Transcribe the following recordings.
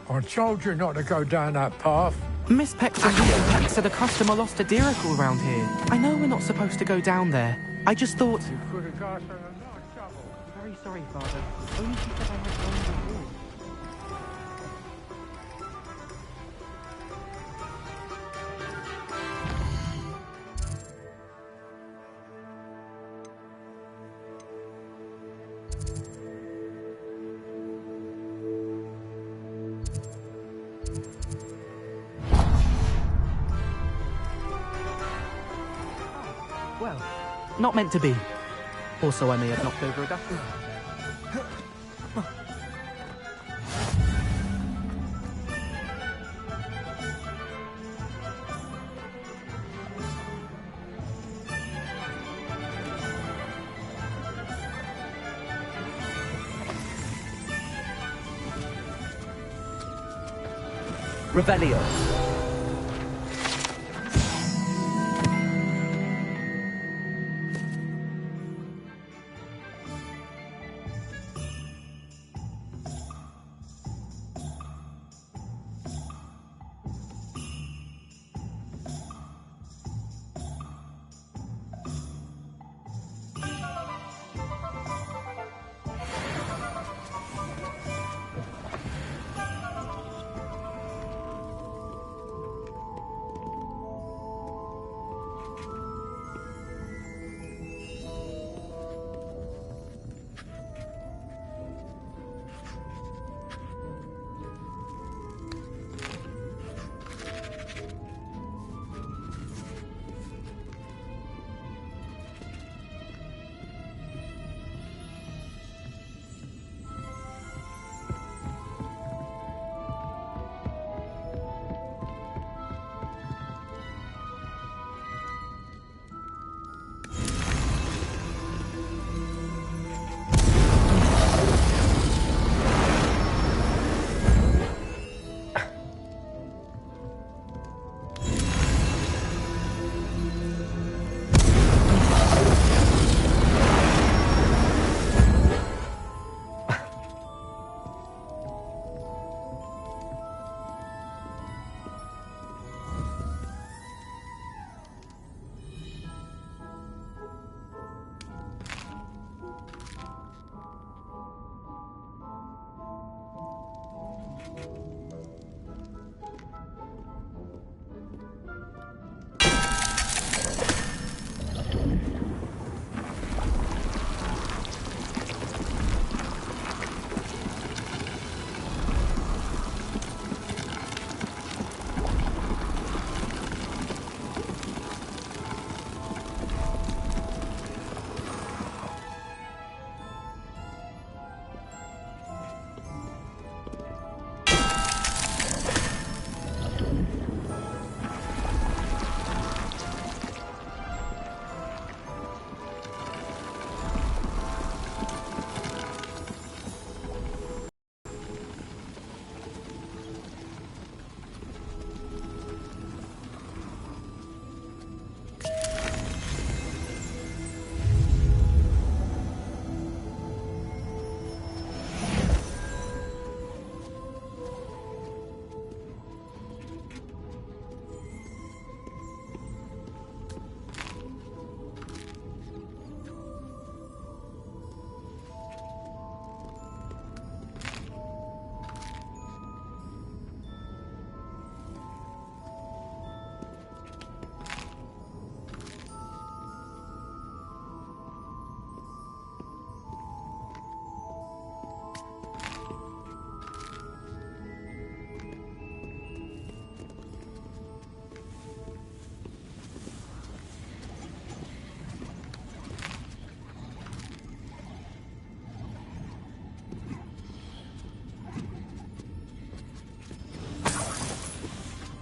I told you not to go down that path. Miss Peck's said a customer lost a deeracle around here. I know we're not supposed to go down there. I just thought... You could have got in a nice trouble. Very sorry, Father. Only she said I had one more. Well, not meant to be. Also, I may have knocked over a dustbin. Revelio.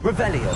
Revelio.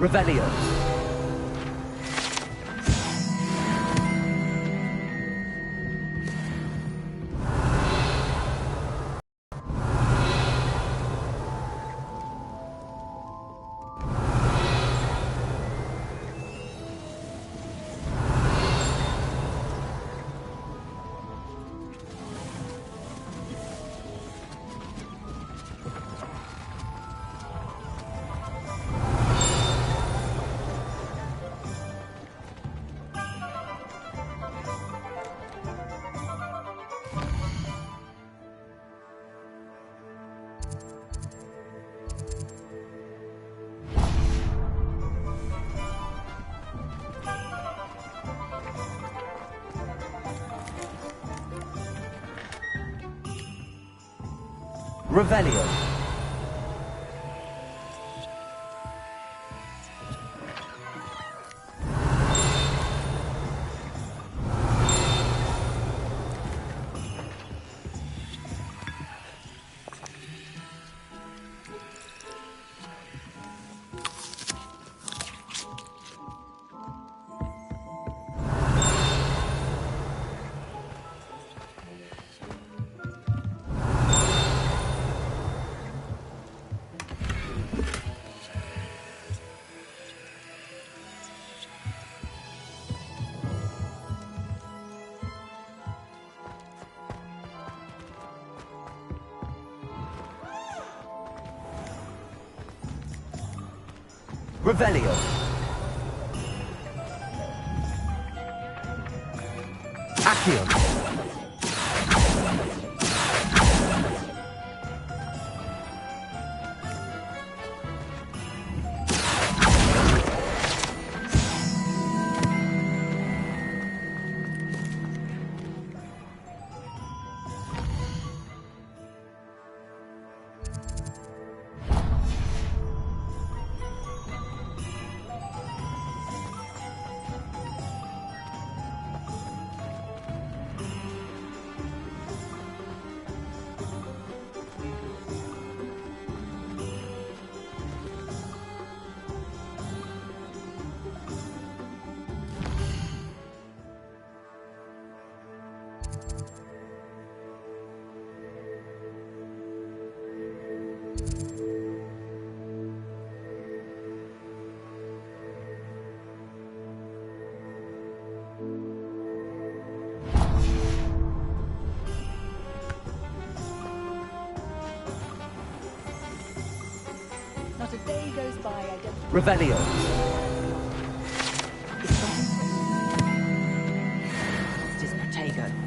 Revelio. Revelio. Revelio. Accio. Not a day goes by I don't... Revelio. Is something... It is Protego.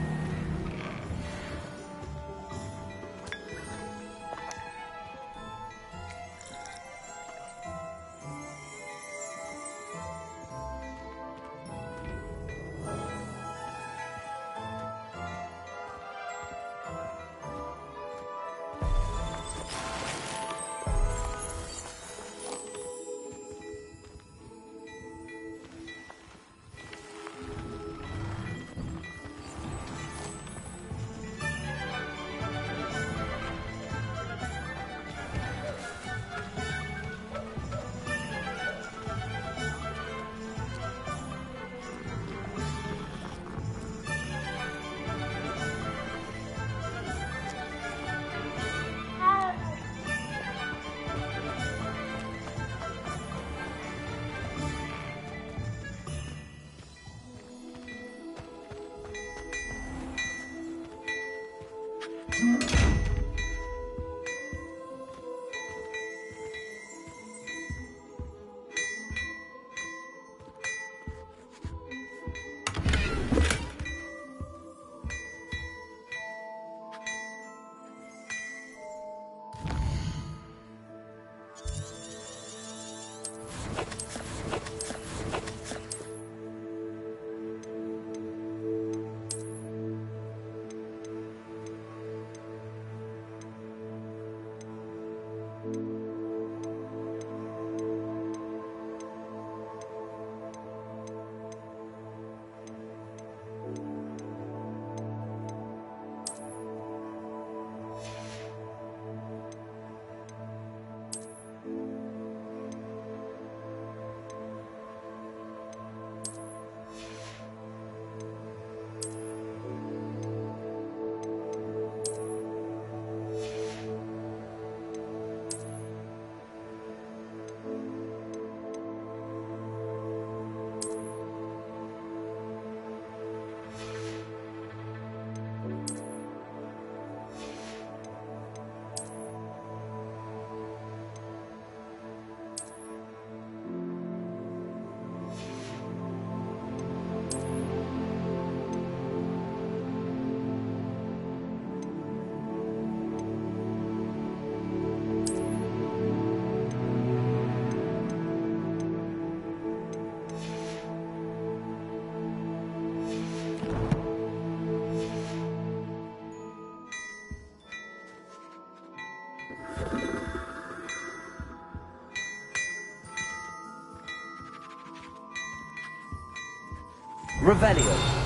Revelio.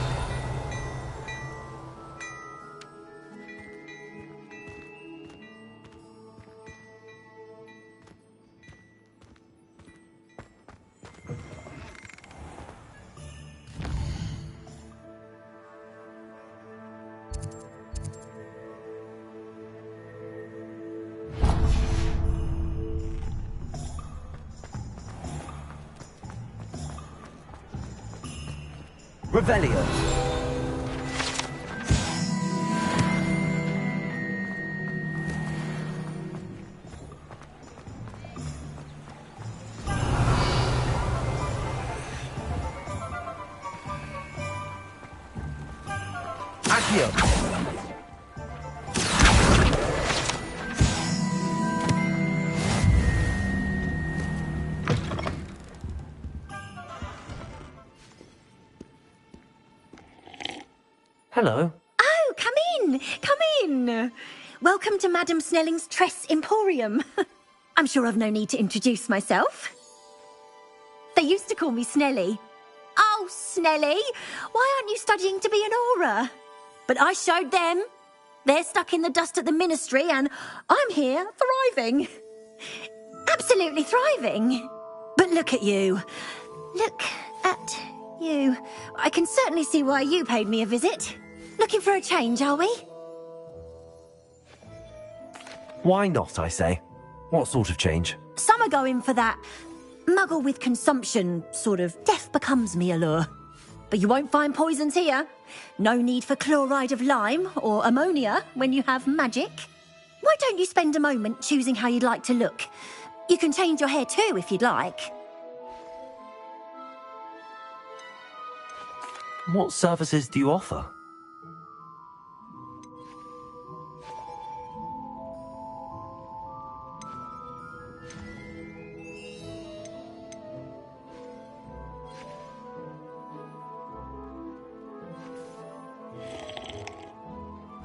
Revelio. Accio. Hello. Oh, come in, come in. Welcome to Madame Snelling's Tress Emporium. I'm sure I've no need to introduce myself. They used to call me Snelly. Oh, Snelly, why aren't you studying to be an aura? But I showed them. They're stuck in the dust at the ministry and I'm here thriving. Absolutely thriving. But look at you. Look at you. I can certainly see why you paid me a visit. Looking for a change, are we? Why not, I say? What sort of change? Some are going for that muggle with consumption, sort of death becomes me allure. But you won't find poisons here. No need for chloride of lime or ammonia when you have magic. Why don't you spend a moment choosing how you'd like to look? You can change your hair too if you'd like. What services do you offer?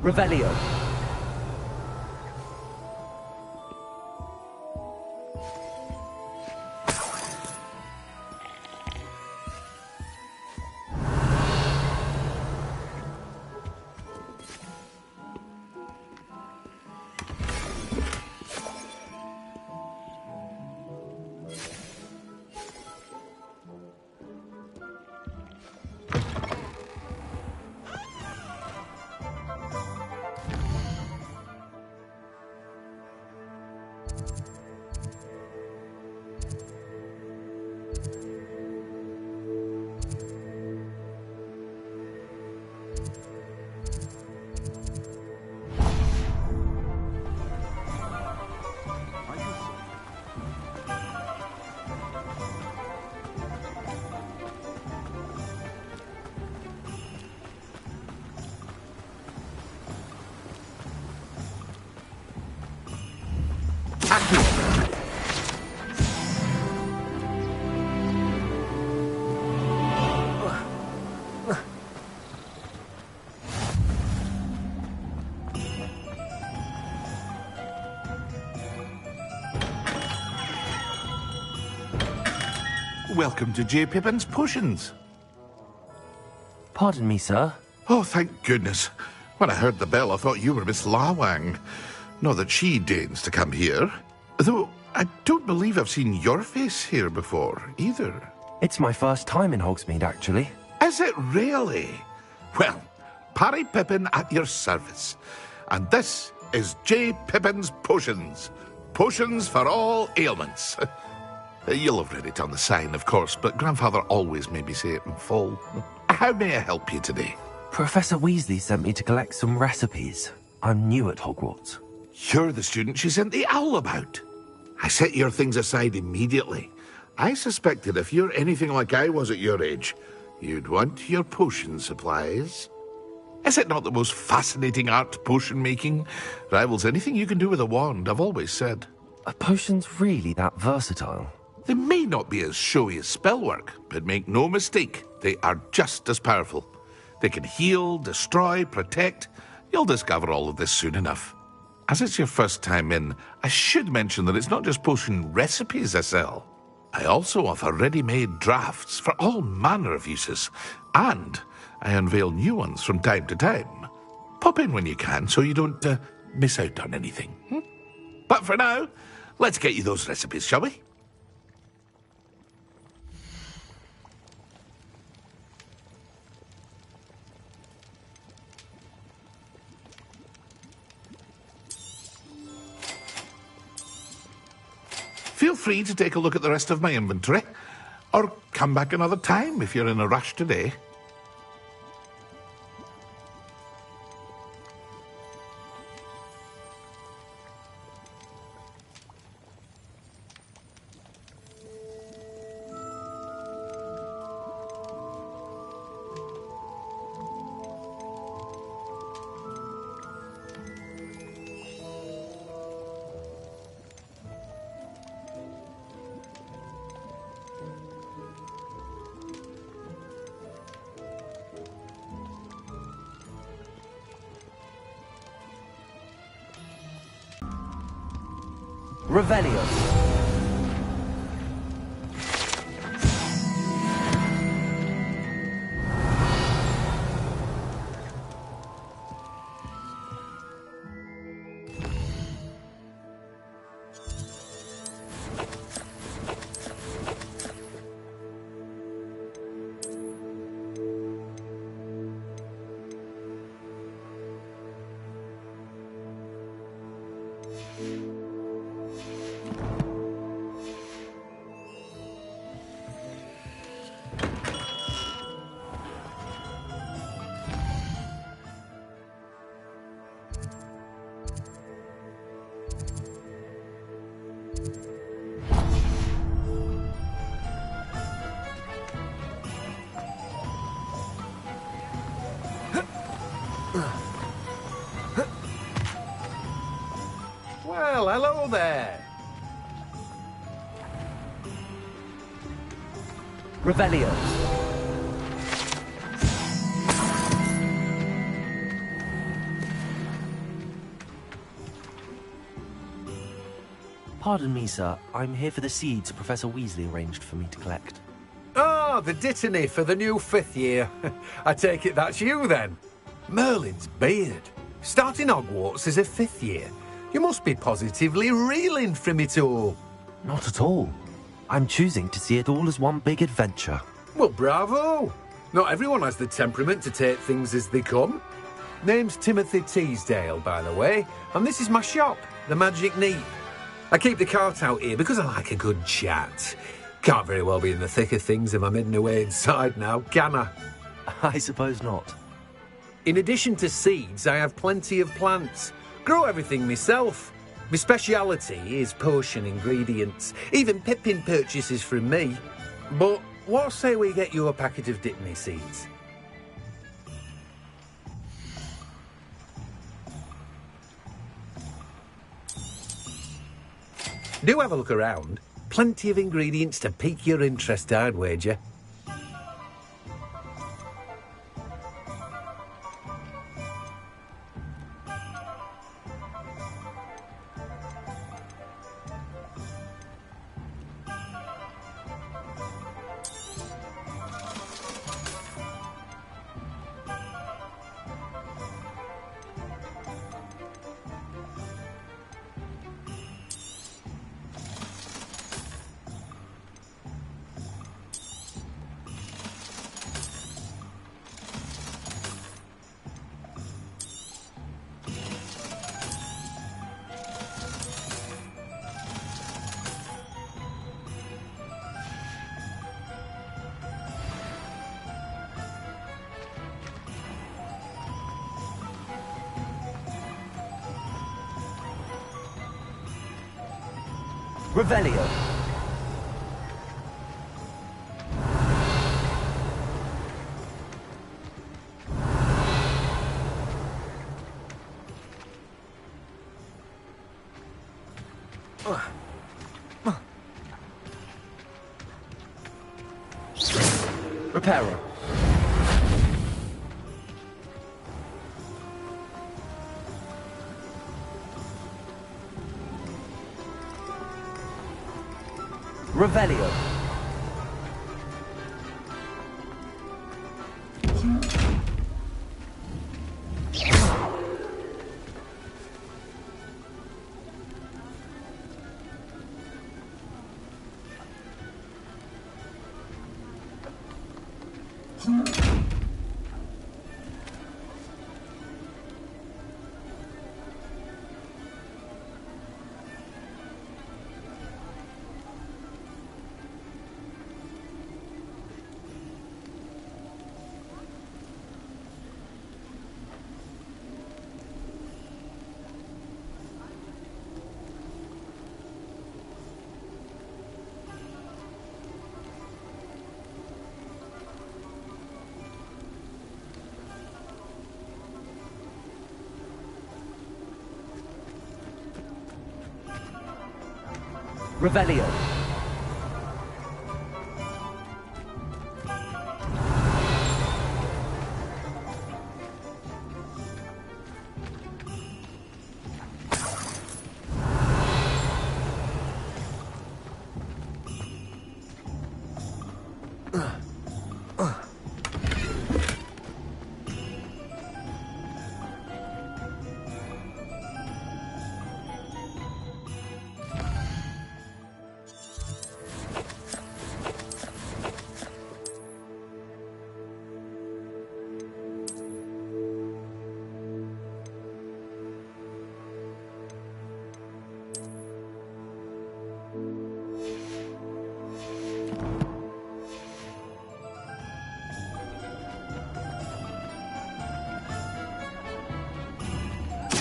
Revelio. Welcome to J. Pippin's Potions. Pardon me, sir. Oh, thank goodness. When I heard the bell, I thought you were Miss Lawang. Not that she deigns to come here. Though, I don't believe I've seen your face here before, either. It's my first time in Hogsmeade, actually. Is it really? Well, Parry Pippin at your service. And this is J. Pippin's Potions. Potions for all ailments. You'll have read it on the sign, of course, but Grandfather always made me say it in full. How may I help you today? Professor Weasley sent me to collect some recipes. I'm new at Hogwarts. You're the student she sent the owl about. I set your things aside immediately. I suspected if you're anything like I was at your age, you'd want your potion supplies. Is it not the most fascinating art, potion making? Rivals anything you can do with a wand, I've always said. Are potions really that versatile? They may not be as showy as spellwork, but make no mistake, they are just as powerful. They can heal, destroy, protect. You'll discover all of this soon enough. As it's your first time in, I should mention that it's not just potion recipes I sell. I also offer ready-made drafts for all manner of uses, and I unveil new ones from time to time. Pop in when you can so you don't miss out on anything. But for now, let's get you those recipes, shall we? Feel free to take a look at the rest of my inventory, or come back another time if you're in a rush today. Revelio. Well, hello there. Revelio. Pardon me, sir. I'm here for the seeds Professor Weasley arranged for me to collect. Ah, the dittany for the new 5th year. I take it that's you, then. Merlin's beard. Starting Hogwarts as a 5th year. You must be positively reeling from it all. Not at all. I'm choosing to see it all as one big adventure. Well, bravo. Not everyone has the temperament to take things as they come. Name's Timothy Teasdale, by the way, and this is my shop, the Magic Neep. I keep the cart out here because I like a good chat. Can't very well be in the thick of things if I'm hidden away inside now, can I? I suppose not. In addition to seeds, I have plenty of plants. Grow everything myself. My speciality is potion ingredients. Even Pippin purchases from me. But what say we get you a packet of Dittany seeds? Do have a look around. Plenty of ingredients to pique your interest, I'd wager. Revelio. Reparo. Revelio. Revelio.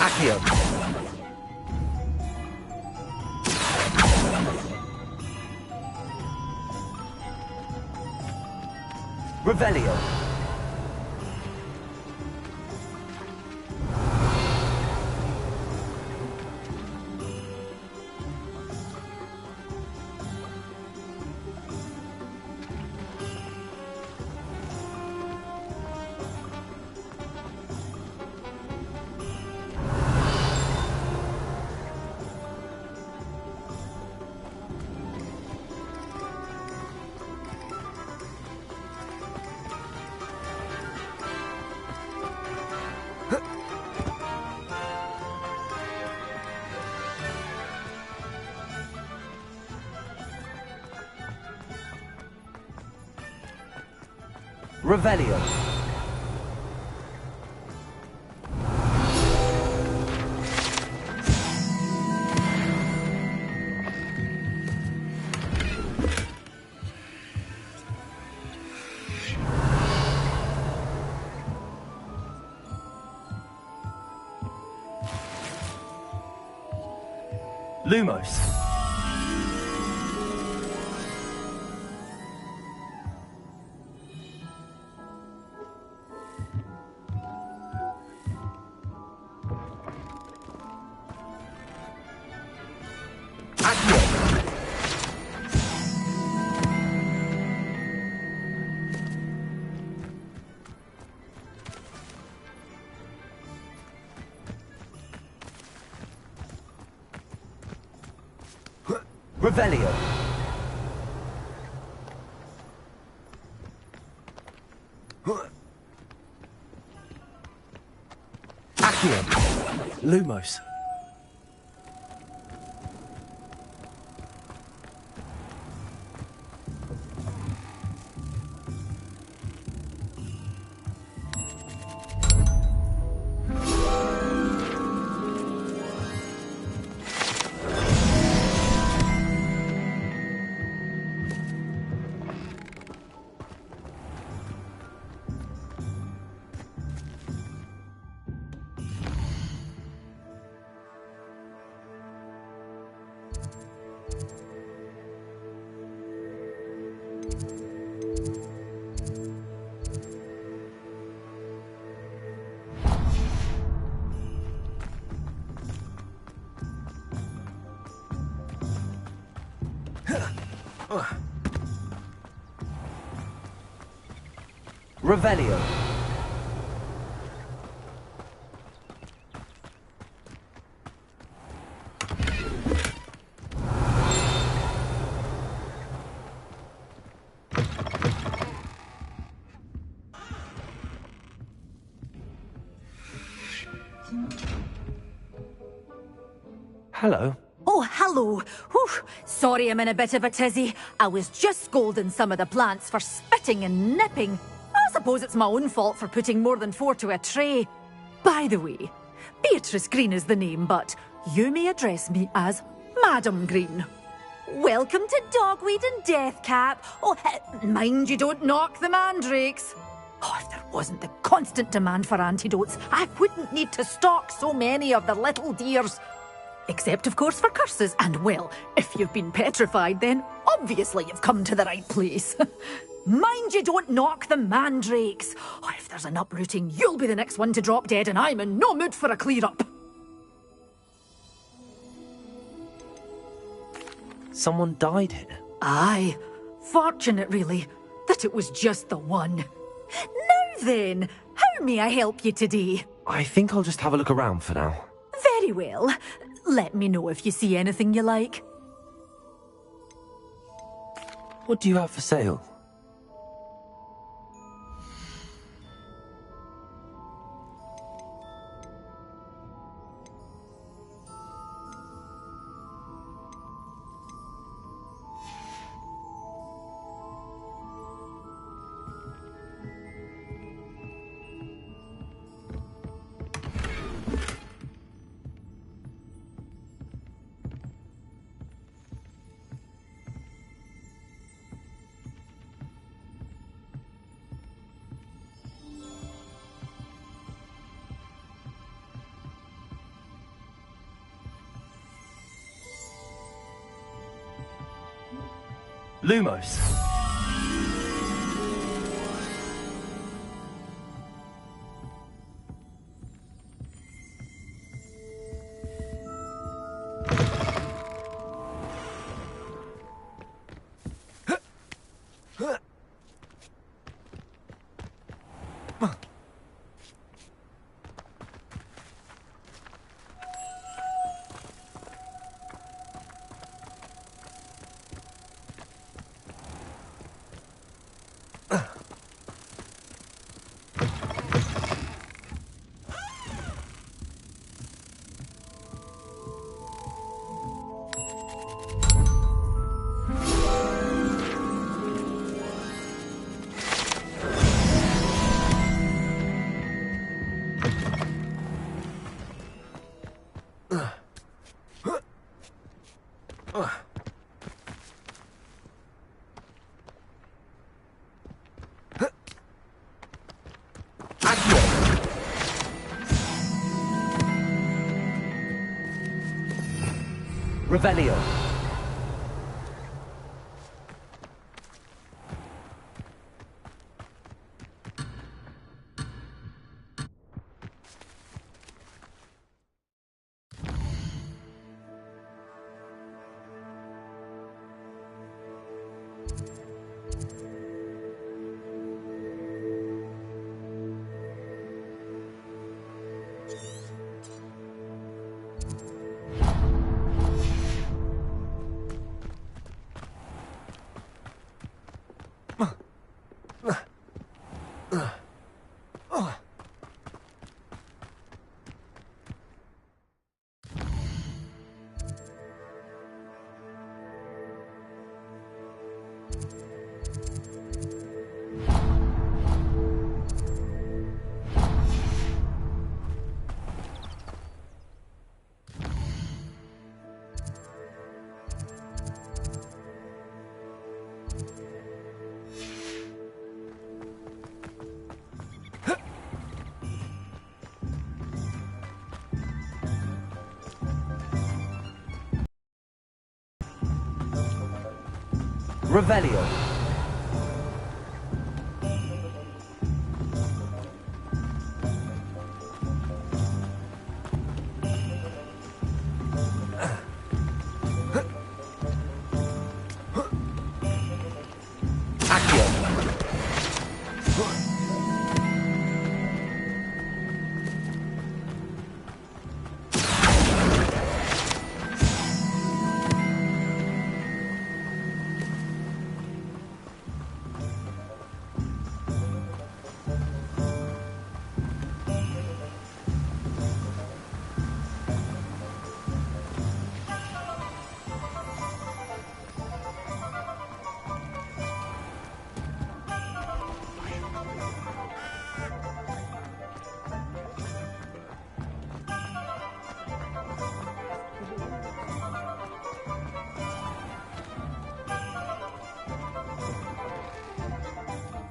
Accio. Revelio. Revelio. Lumos. Revelio. Accio. Lumos. Revelio. Hello. Oh, hello. Whew. Sorry I'm in a bit of a tizzy. I was just scolding some of the plants for spitting and nipping. I suppose it's my own fault for putting more than 4 to a tray. By the way, Beatrice Green is the name, but you may address me as Madam Green. Welcome to Dogweed and Deathcap. Oh, mind you don't knock the mandrakes. Oh, if there wasn't the constant demand for antidotes, I wouldn't need to stock so many of the little dears. Except, of course, for curses. And, well, if you've been petrified, then obviously you've come to the right place. Mind you don't knock the mandrakes. Oh, if there's an uprooting, you'll be the next one to drop dead, and I'm in no mood for a clear-up. Someone died here. Aye. Fortunate, really, that it was just the one. Now then, how may I help you today? I think I'll just have a look around for now. Very well. Let me know if you see anything you like. What do you have for sale? Lumos. Revelio. Revelio.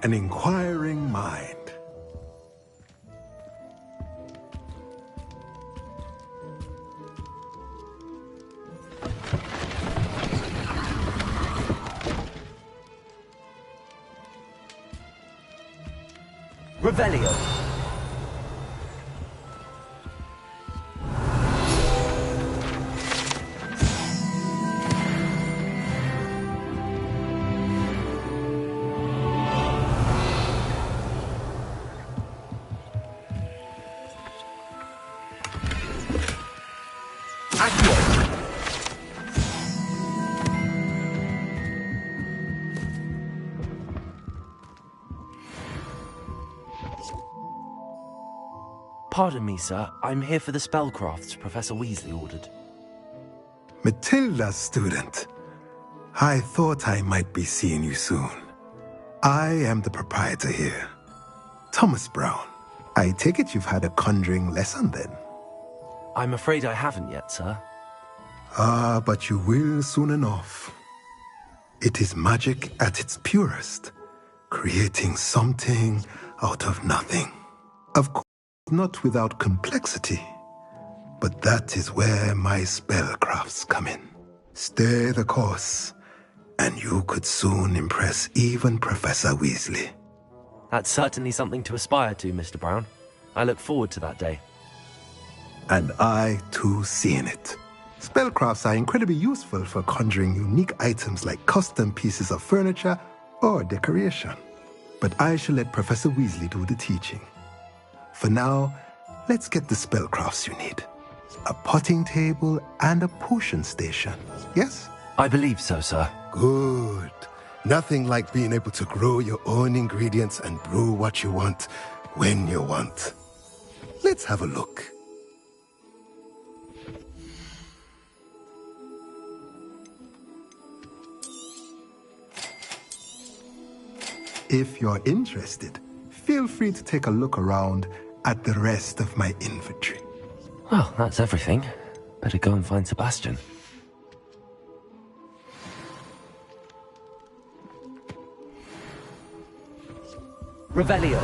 an inquiring mind. Revelio. Pardon me, sir. I'm here for the spellcrafts Professor Weasley ordered. Matilda's student. I thought I might be seeing you soon. I am the proprietor here, Thomas Brown. I take it you've had a conjuring lesson then? I'm afraid I haven't yet, sir. Ah, but you will soon enough. It is magic at its purest, creating something out of nothing. Of course, not without complexity, but that is where my spellcrafts come in. Stay the course, and you could soon impress even Professor Weasley. That's certainly something to aspire to, Mr. Brown. I look forward to that day. And I, too, seeing it. Spellcrafts are incredibly useful for conjuring unique items like custom pieces of furniture or decoration. But I shall let Professor Weasley do the teaching. For now, let's get the spellcrafts you need. A potting table and a potion station, yes? I believe so, sir. Good. Nothing like being able to grow your own ingredients and brew what you want when you want. Let's have a look. If you're interested, feel free to take a look around at the rest of my inventory. Well, that's everything. Better go and find Sebastian. Revelio.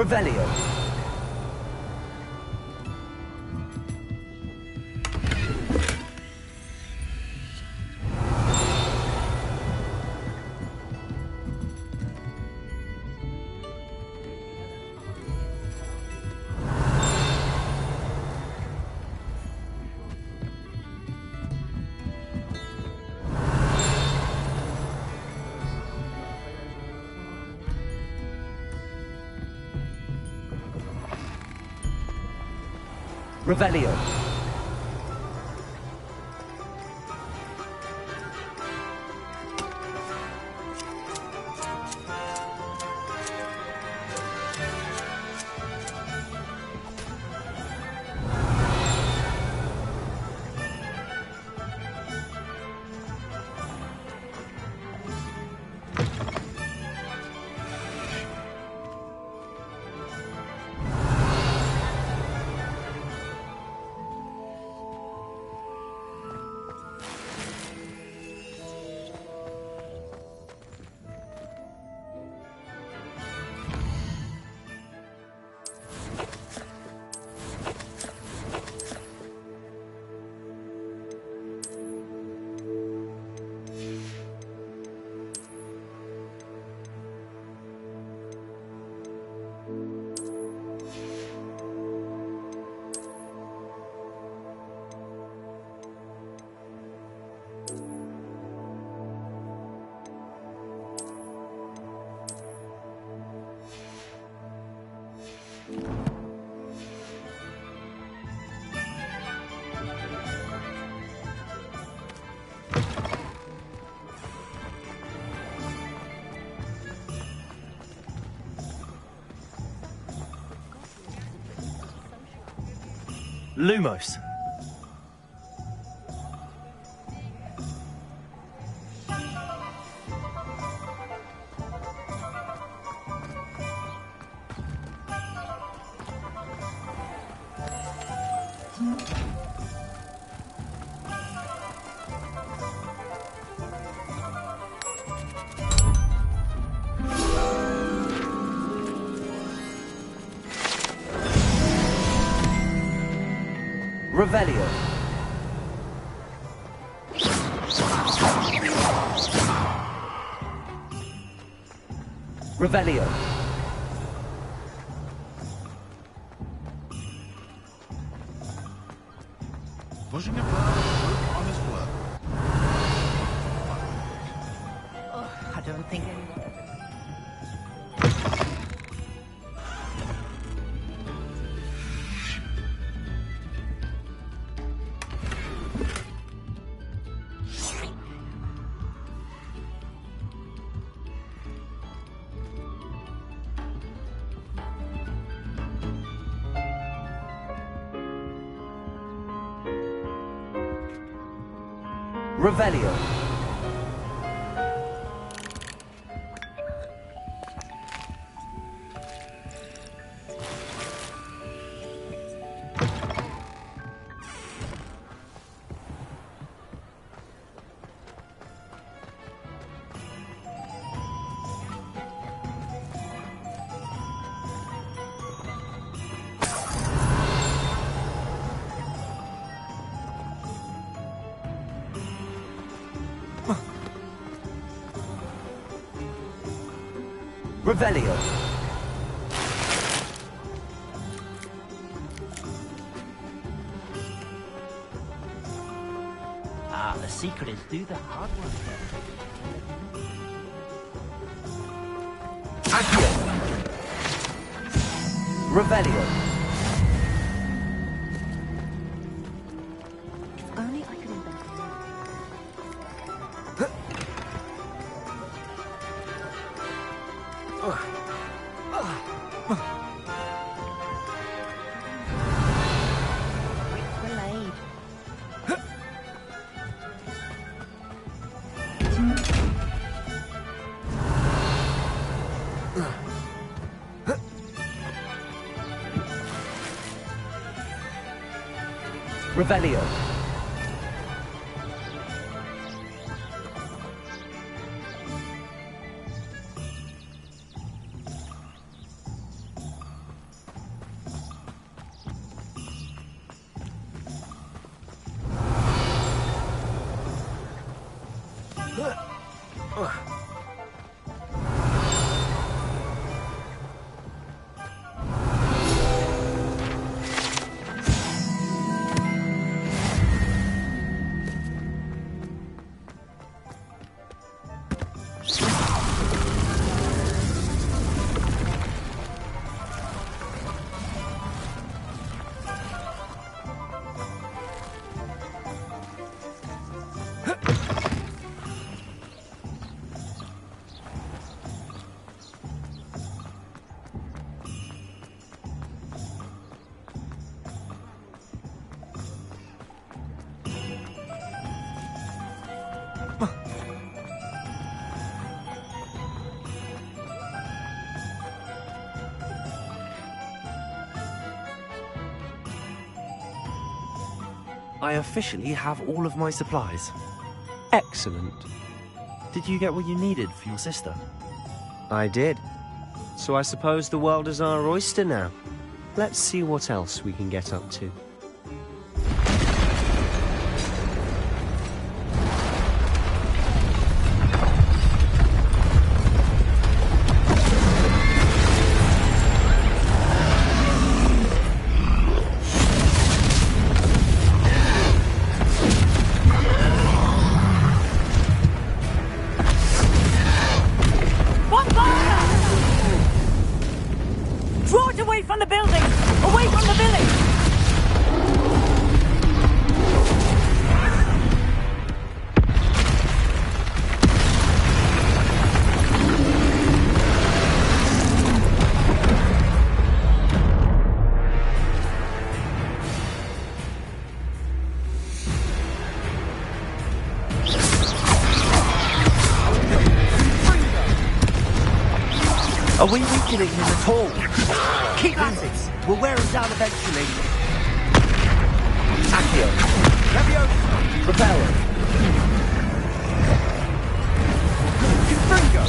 Revelio. Revelio. Lumos. Revelio. Revelio. Pushing it down, honest work. I don't think anyone... Revelio. Revelio. Ah, the secret is do the hard work then. Accio. Revelio. If only I could invent Relayed. Revelio. I officially have all of my supplies. Excellent. Did you get what you needed for your sister? I did. So I suppose the world is our oyster now. Let's see what else we can get up to. Are we weakening him at all? Keep at it. We'll wear him down eventually. Accio. Leviosa. Repellent. Confringo.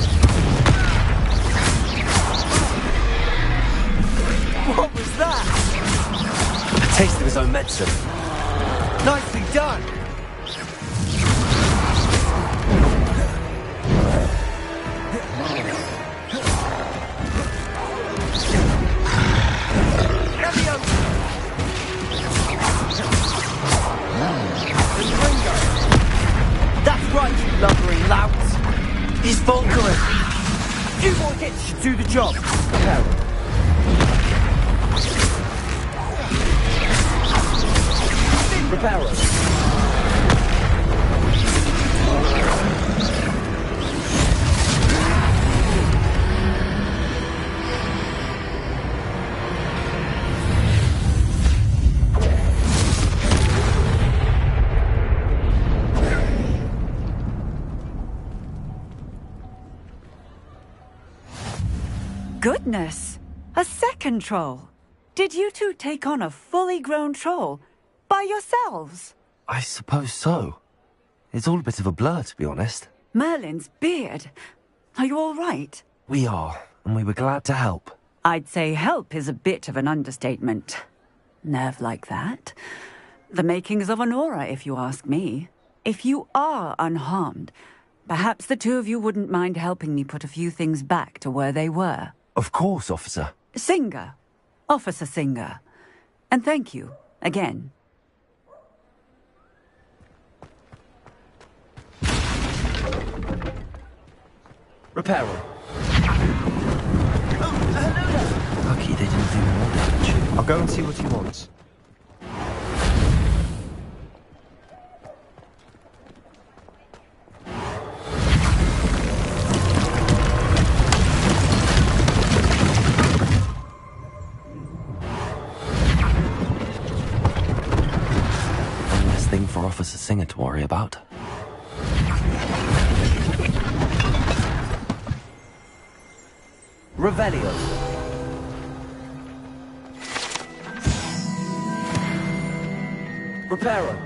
What was that? A taste of his own medicine. Nicely done. That's right, you lumbering lout. He's faltering. A few more hits should do the job. Reparo. Goodness! A second troll! Did you two take on a fully grown troll? By yourselves? I suppose so. It's all a bit of a blur, to be honest. Merlin's beard. Are you all right? We are, and we were glad to help. I'd say help is a bit of an understatement. Nerve like that. The makings of an aura, if you ask me. If you are unharmed, perhaps the two of you wouldn't mind helping me put a few things back to where they were. Of course, officer. Singer. Officer Singer. And thank you, again. Reparo. Lucky they didn't do more damage. I'll go and see what he wants. One less thing for Officer Singer to worry about. Revelio. Reparo.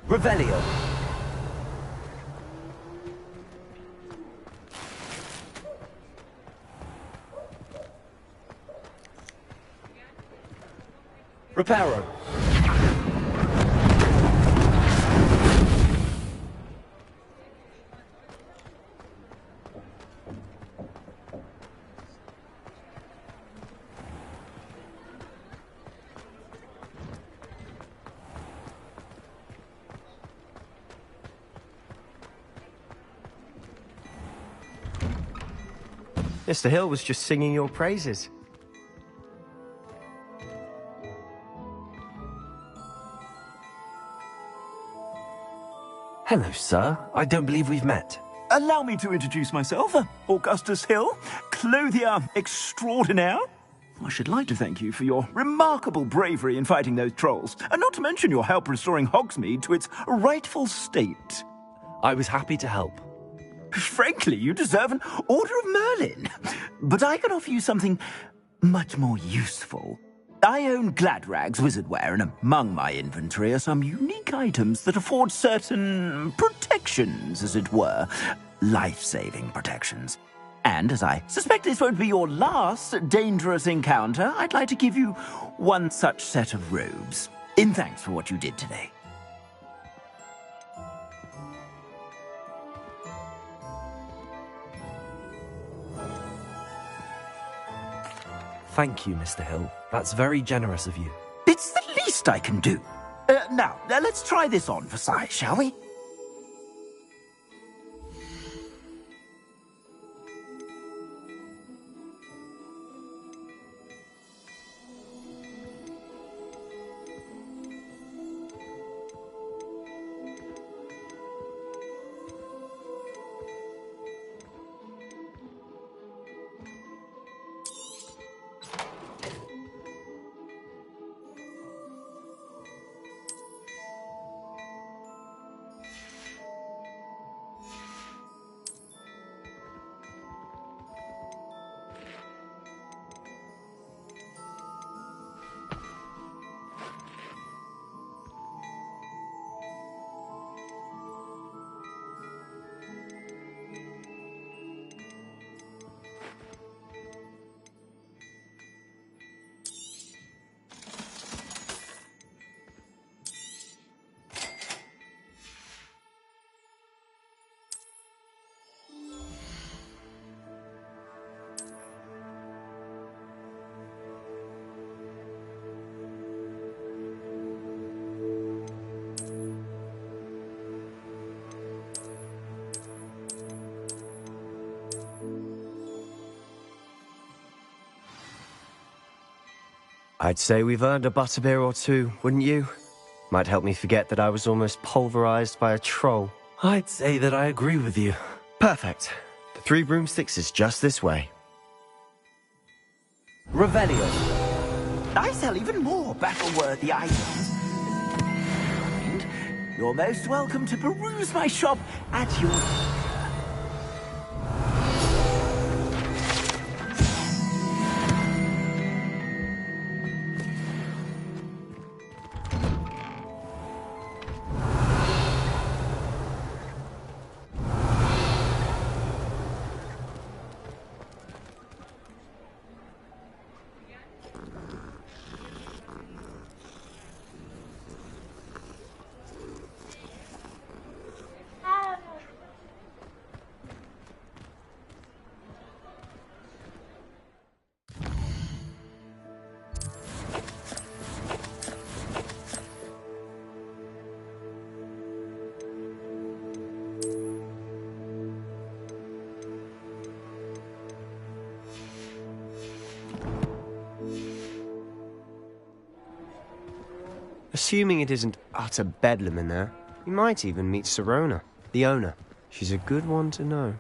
Revelio. Reparo. Mr. Hill was just singing your praises. Hello, sir. I don't believe we've met. Allow me to introduce myself, Augustus Hill, clothier extraordinaire. I should like to thank you for your remarkable bravery in fighting those trolls, and not to mention your help restoring Hogsmeade to its rightful state. I was happy to help. Frankly, you deserve an Order of Merlin. But I can offer you something much more useful. I own Gladrag's wizardware, and among my inventory are some unique items that afford certain protections, as it were. Life-saving protections. And as I suspect this won't be your last dangerous encounter, I'd like to give you one such set of robes, in thanks for what you did today. Thank you, Mr. Hill. That's very generous of you. It's the least I can do. Now, let's try this on for size, shall we? I'd say we've earned a butterbeer or two, wouldn't you? Might help me forget that I was almost pulverized by a troll. I'd say that I agree with you. Perfect. The 3 broomsticks is just this way. Revelio. I sell even more battle-worthy items. And you're most welcome to peruse my shop at your leisure. Assuming it isn't utter bedlam in there, you might even meet Sirona, the owner. She's a good one to know.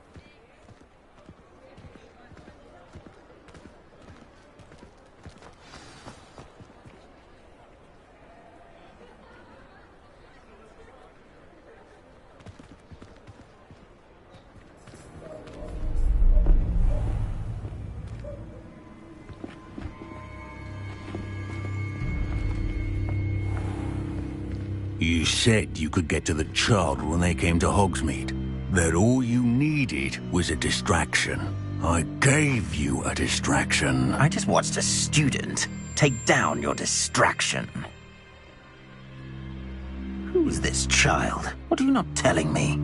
You said you could get to the child when they came to Hogsmeade. That all you needed was a distraction. I gave you a distraction. I just watched a student take down your distraction. Who's this child? What are you not telling me?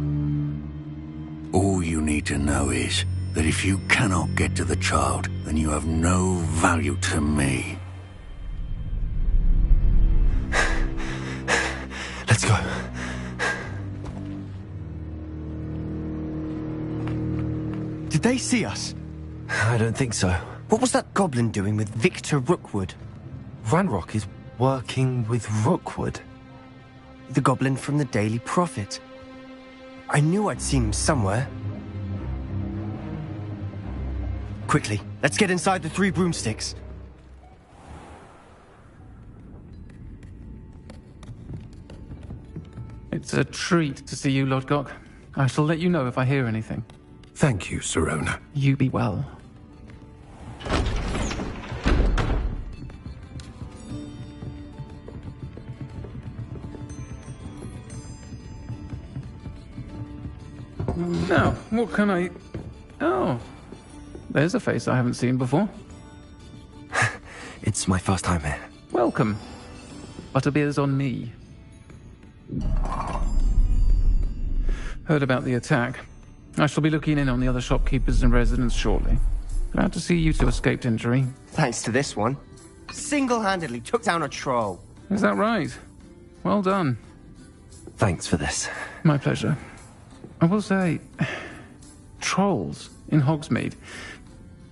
All you need to know is that if you cannot get to the child, then you have no value to me. Let's go. Did they see us? I don't think so. What was that goblin doing with Victor Rookwood? Ranrock is working with Rookwood. The goblin from the Daily Prophet. I knew I'd seen him somewhere. Quickly, let's get inside the 3 broomsticks. It's a treat to see you, Lodgok. I shall let you know if I hear anything. Thank you, Sirona. You be well. Now, what can I... Oh, there's a face I haven't seen before. It's my first time here. Welcome. Butterbeer's on me. Heard about the attack. I shall be looking in on the other shopkeepers and residents shortly. Glad to see you two escaped injury. Thanks to this one. Single-handedly took down a troll. Is that right? Well done. Thanks for this. My pleasure. I will say, trolls in Hogsmeade.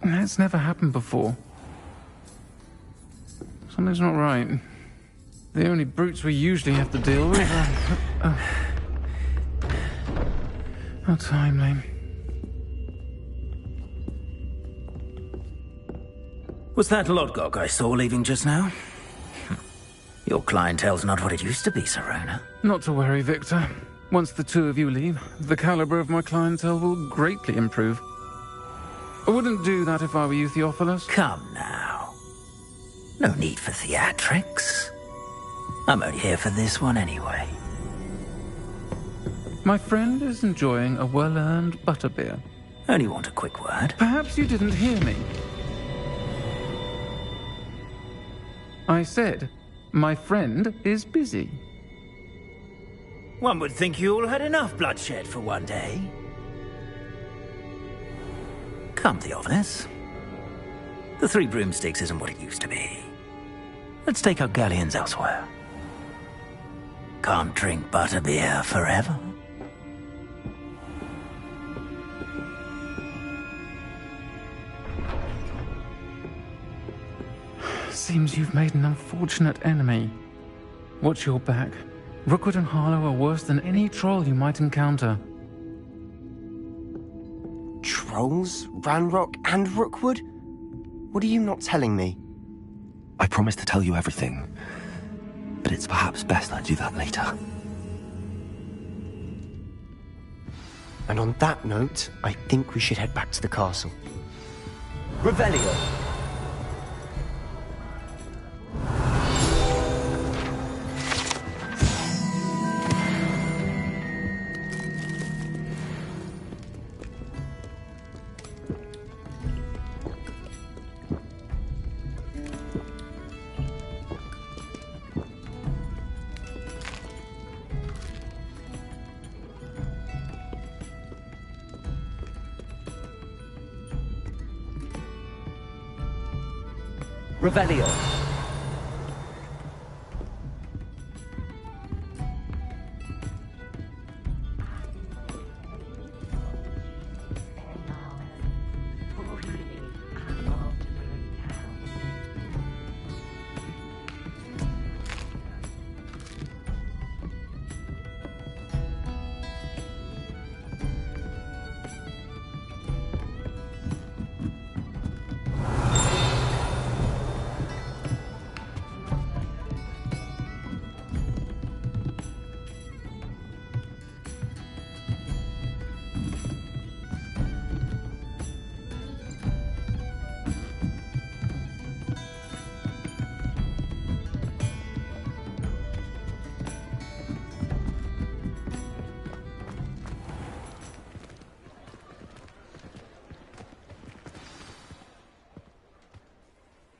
That's never happened before. Something's not right. The only brutes we usually have to deal with are... How timely. Was that Lodgok I saw leaving just now? Your clientele's not what it used to be, Sirona. Not to worry, Victor. Once the two of you leave, the caliber of my clientele will greatly improve. I wouldn't do that if I were you, Theophilus. Come now. No need for theatrics. I'm only here for this one anyway. My friend is enjoying a well-earned butterbeer. Only want a quick word. Perhaps you didn't hear me. I said, my friend is busy. One would think you all had enough bloodshed for one day. Come, Theophilus. The 3 broomsticks isn't what it used to be. Let's take our galleons elsewhere. Can't drink butterbeer forever. Seems you've made an unfortunate enemy. Watch your back. Rookwood and Harlow are worse than any troll you might encounter. Trolls? Ranrock and Rookwood? What are you not telling me? I promised to tell you everything, but it's perhaps best I do that later. And on that note, I think we should head back to the castle. Revelio! Revelio.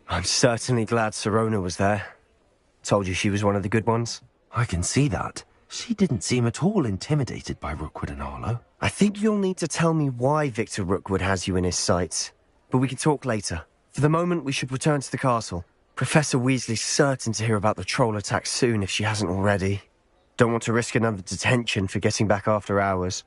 I'm certainly glad Sirona was there. Told you she was one of the good ones. I can see that. She didn't seem at all intimidated by Rookwood and Harlow. I think you'll need to tell me why Victor Rookwood has you in his sights. But we can talk later. For the moment, we should return to the castle. Professor Weasley's certain to hear about the troll attack soon if she hasn't already. Don't want to risk another detention for getting back after hours.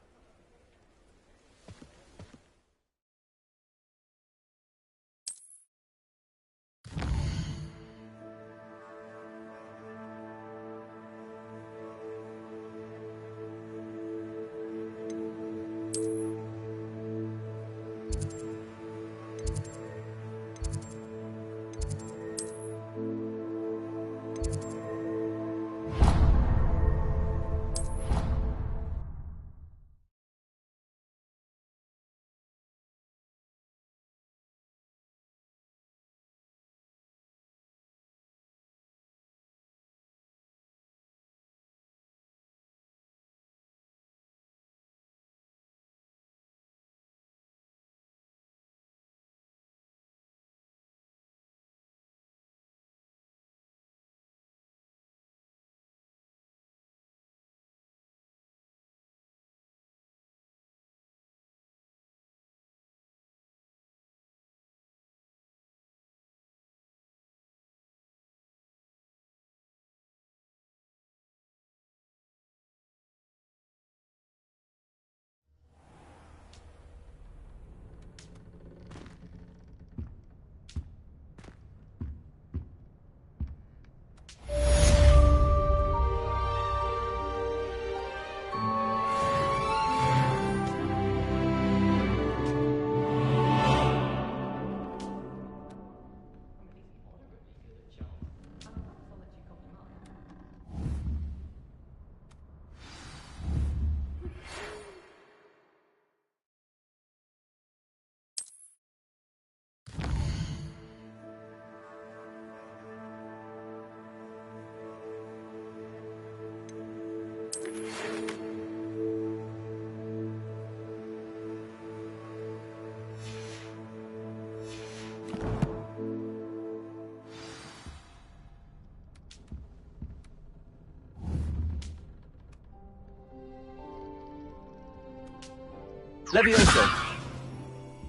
Levioso.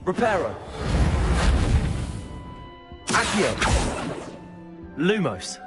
Reparo. Accio. Lumos.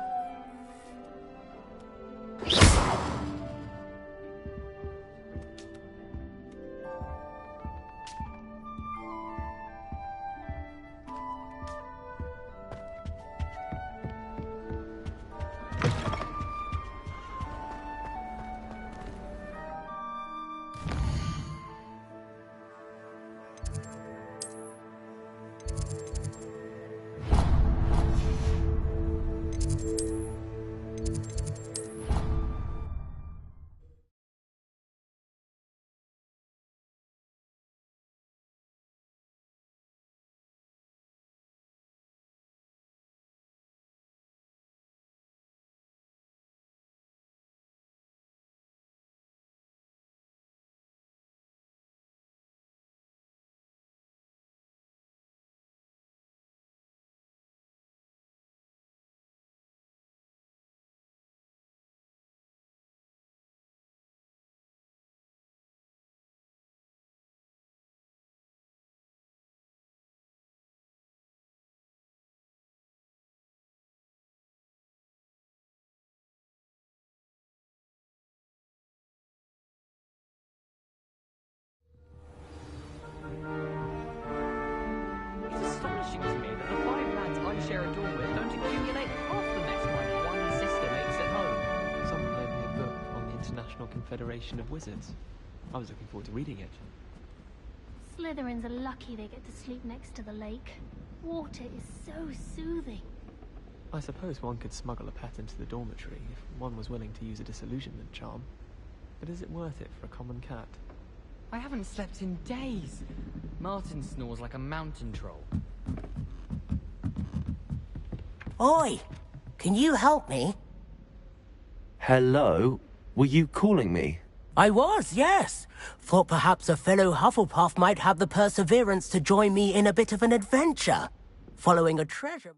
It's astonishing to me that the 5 lads I share a dorm with don't accumulate half the mess my one sister makes at home. Someone loaned me a book on the International Confederation of Wizards. I was looking forward to reading it. Slytherins are lucky they get to sleep next to the lake. Water is so soothing. I suppose one could smuggle a pet into the dormitory if one was willing to use a disillusionment charm. But is it worth it for a common cat? I haven't slept in days. Martin snores like a mountain troll. Oi! Can you help me? Hello? Were you calling me? I was, yes. Thought perhaps a fellow Hufflepuff might have the perseverance to join me in a bit of an adventure. Following a treasure...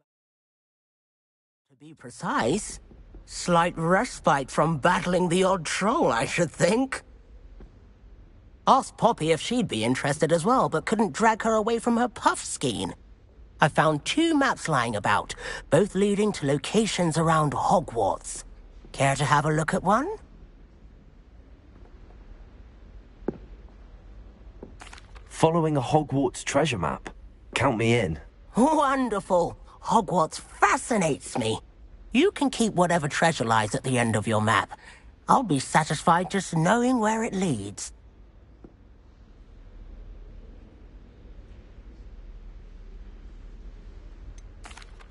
To be precise, slight respite from battling the odd troll, I should think. Asked Poppy if she'd be interested as well, but couldn't drag her away from her puff skein. I found 2 maps lying about, both leading to locations around Hogwarts. Care to have a look at one? Following a Hogwarts treasure map. Count me in. Wonderful. Hogwarts fascinates me. You can keep whatever treasure lies at the end of your map. I'll be satisfied just knowing where it leads.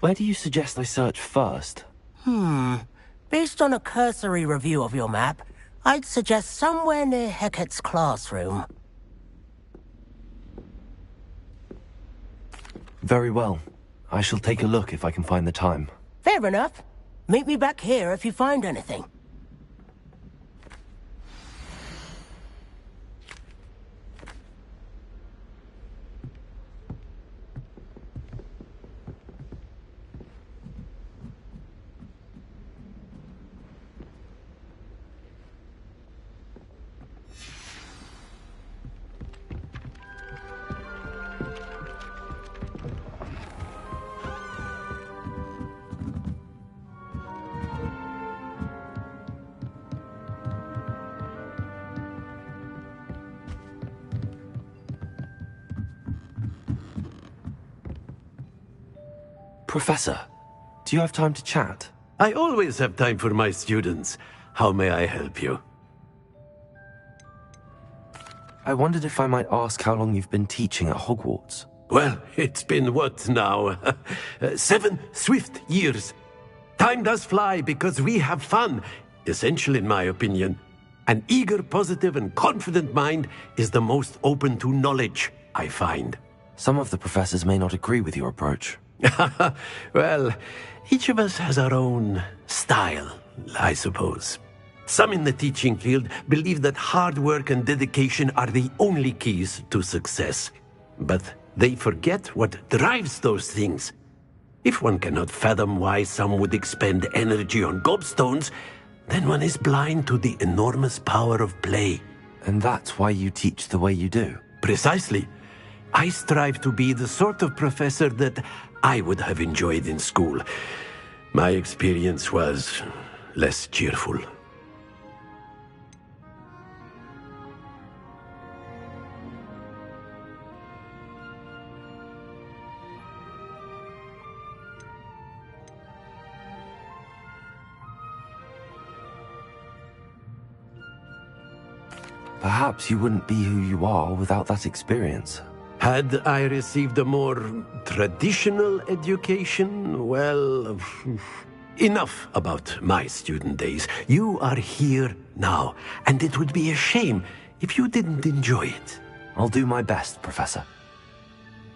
Where do you suggest I search first? Based on a cursory review of your map, I'd suggest somewhere near Hecat's classroom. Very well. I shall take a look if I can find the time. Fair enough. Meet me back here if you find anything. Professor, do you have time to chat? I always have time for my students. How may I help you? I wondered if I might ask how long you've been teaching at Hogwarts. Well, it's been what now? 7 swift years. Time does fly because we have fun, essential in my opinion. An eager, positive, and confident mind is the most open to knowledge, I find. Some of the professors may not agree with your approach. Well, each of us has our own style, I suppose. Some in the teaching field believe that hard work and dedication are the only keys to success. But they forget what drives those things. If one cannot fathom why some would expend energy on gobstones, then one is blind to the enormous power of play. And that's why you teach the way you do? Precisely. I strive to be the sort of professor that I would have enjoyed in school. My experience was less cheerful. Perhaps you wouldn't be who you are without that experience. Had I received a more traditional education, well, enough about my student days. You are here now, and it would be a shame if you didn't enjoy it. I'll do my best, Professor.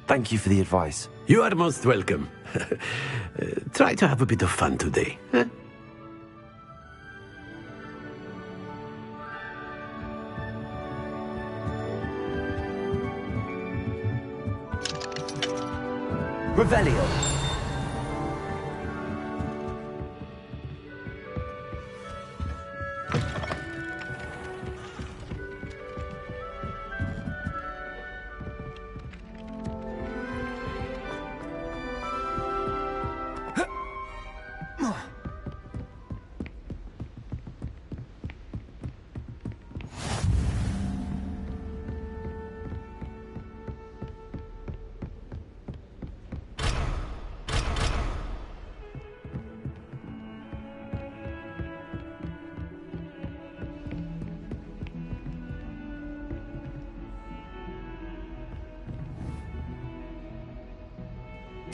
Thank you for the advice. You are most welcome. Try to have a bit of fun today. Huh? Revelio.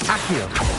Accio.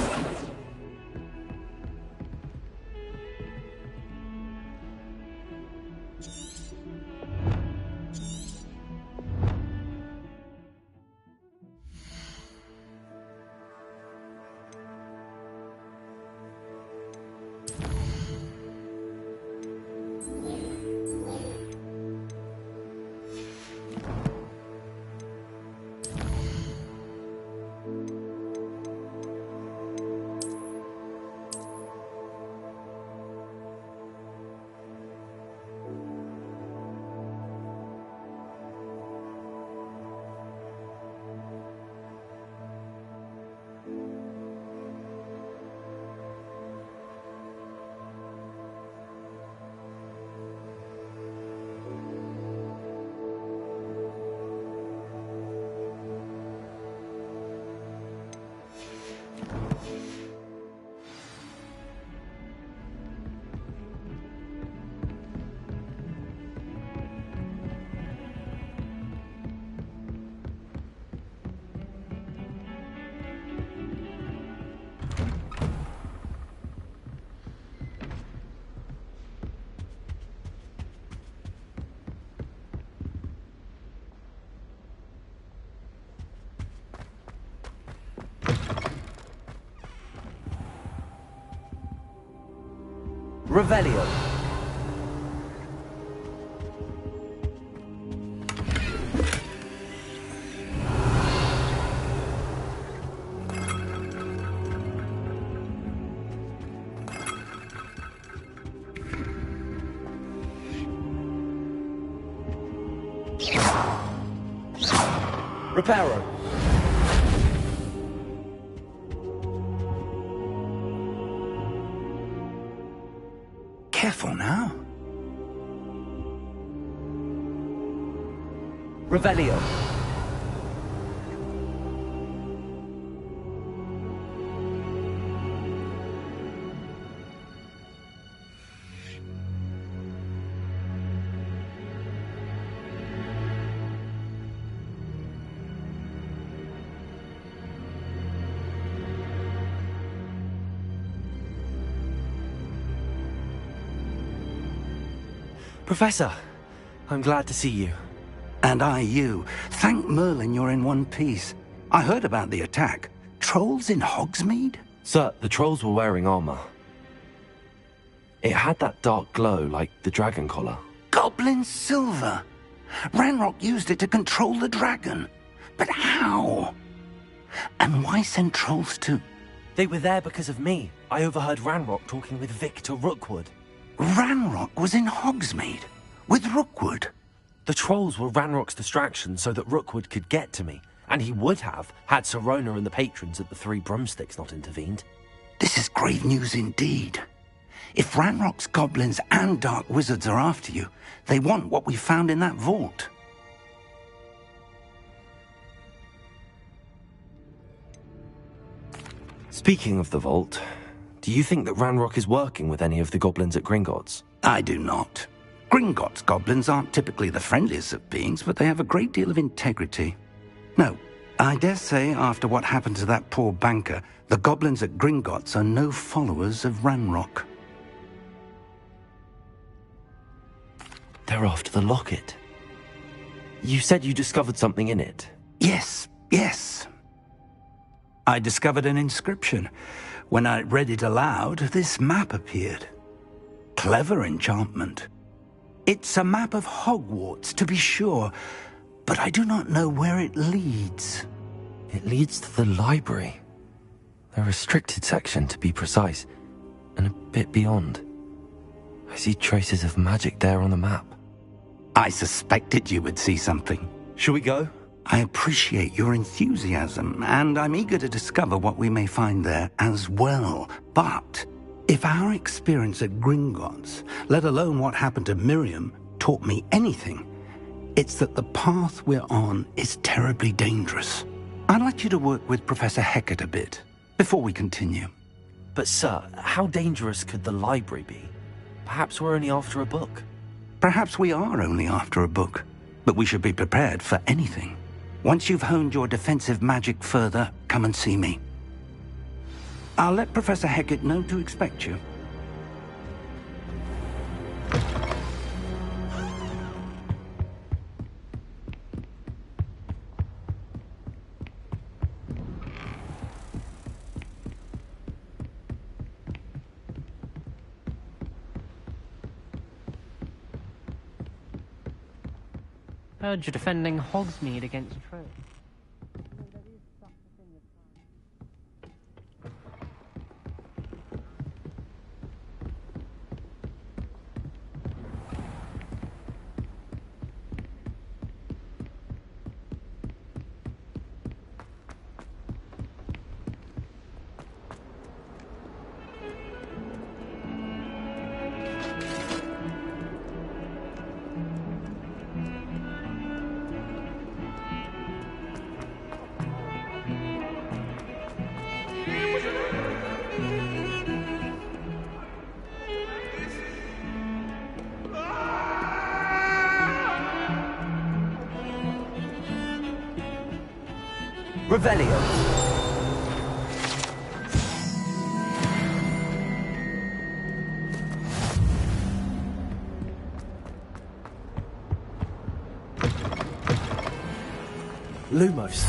Revelio. Reparo. Careful now. Revelio. Professor, I'm glad to see you. And I you. Thank Merlin you're in one piece. I heard about the attack. Trolls in Hogsmeade? Sir, the trolls were wearing armor. It had that dark glow like the dragon collar. Goblin silver! Ranrock used it to control the dragon. But how? And why send trolls to... They were there because of me. I overheard Ranrock talking with Victor Rookwood. Ranrock was in Hogsmeade with Rookwood. The trolls were Ranrock's distraction so that Rookwood could get to me, and he would have had Sirona and the patrons at the Three Broomsticks not intervened. This is grave news indeed. If Ranrock's goblins and dark wizards are after you, they want what we found in that vault. Speaking of the vault, do you think that Ranrock is working with any of the goblins at Gringotts? I do not. Gringotts goblins aren't typically the friendliest of beings, but they have a great deal of integrity. No, I dare say after what happened to that poor banker, the goblins at Gringotts are no followers of Ranrock. They're after the locket. You said you discovered something in it. Yes. I discovered an inscription. When I read it aloud, this map appeared. Clever enchantment. It's a map of Hogwarts, to be sure, but I do not know where it leads. It leads to the library. The restricted section, to be precise, and a bit beyond. I see traces of magic there on the map. I suspected you would see something. Shall we go? I appreciate your enthusiasm, and I'm eager to discover what we may find there as well. But if our experience at Gringotts, let alone what happened to Miriam, taught me anything, it's that the path we're on is terribly dangerous. I'd like you to work with Professor Hecat a bit before we continue. But sir, how dangerous could the library be? Perhaps we're only after a book. Perhaps we are only after a book, but we should be prepared for anything. Once you've honed your defensive magic further, come and see me. I'll let Professor Hecat know to expect you. Heard you're defending Hogsmeade against trolls. Revelio. Lumos.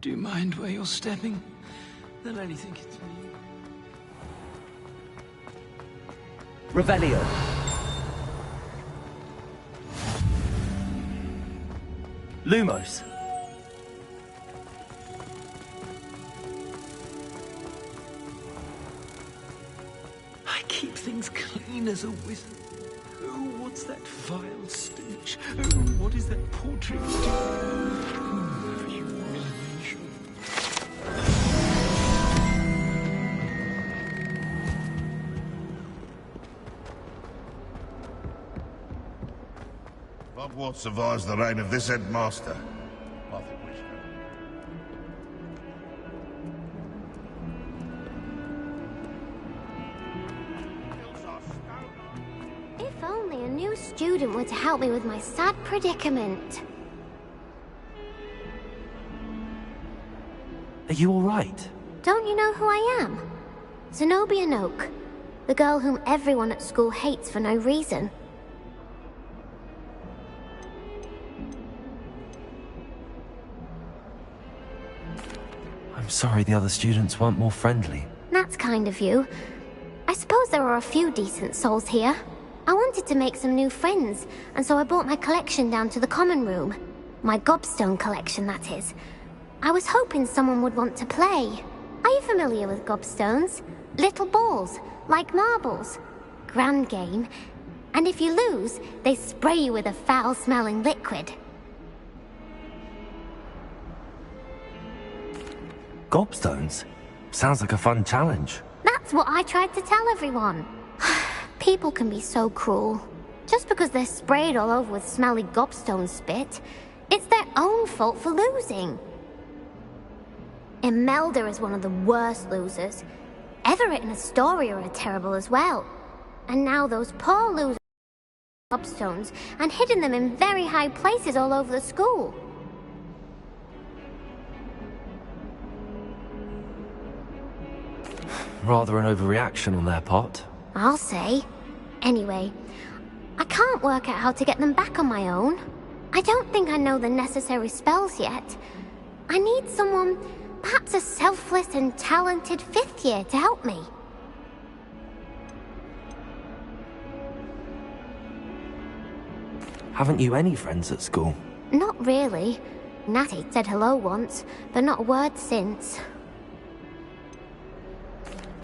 Do you mind where you're stepping? They'll only think it's me. Revelio. Lumos. I keep things clean as a wizard. Oh, what's that vile stench? Oh, what is that portrait doing? Humiliation. Hogwarts survives the reign of this headmaster. I think we should. If only a new student were to help me with my sad predicament. Are you all right? Don't you know who I am? Zenobia Noak, the girl whom everyone at school hates for no reason. I'm sorry the other students weren't more friendly. That's kind of you. I suppose there are a few decent souls here. I wanted to make some new friends, and so I brought my collection down to the common room. My gobstone collection, that is. I was hoping someone would want to play. Are you familiar with gobstones? Little balls, like marbles. Grand game. And if you lose, they spray you with a foul-smelling liquid. Gobstones? Sounds like a fun challenge. That's what I tried to tell everyone. People can be so cruel. Just because they're sprayed all over with smelly gobstone spit, it's their own fault for losing. Imelda is one of the worst losers. Everett and Astoria are terrible as well. And now those poor losers gobstones and hidden them in very high places all over the school. Rather an overreaction on their part. I'll say. Anyway, I can't work out how to get them back on my own. I don't think I know the necessary spells yet. I need someone, perhaps a selfless and talented 5th year to help me. Haven't you any friends at school? Not really. Natty said hello once, but not a word since.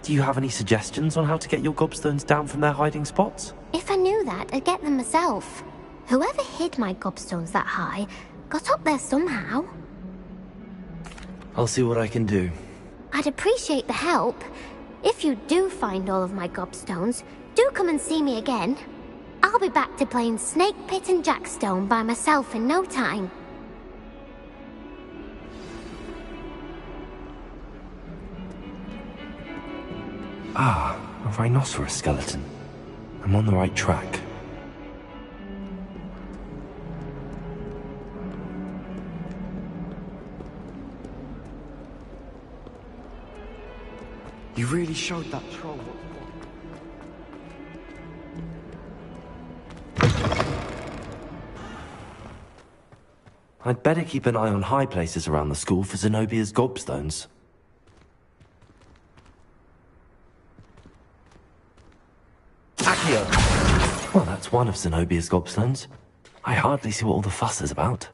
Do you have any suggestions on how to get your gobstones down from their hiding spots? If I knew that, I'd get them myself. Whoever hid my gobstones that high got up there somehow. I'll see what I can do. I'd appreciate the help. If you do find all of my gobstones, do come and see me again. I'll be back to playing Snake Pit and Jackstone by myself in no time. Ah, a rhinoceros skeleton. I'm on the right track. You really showed that troll. I'd better keep an eye on high places around the school for Zenobia's gobstones. Accio! Well, that's one of Zenobia's gobstones. I hardly see what all the fuss is about.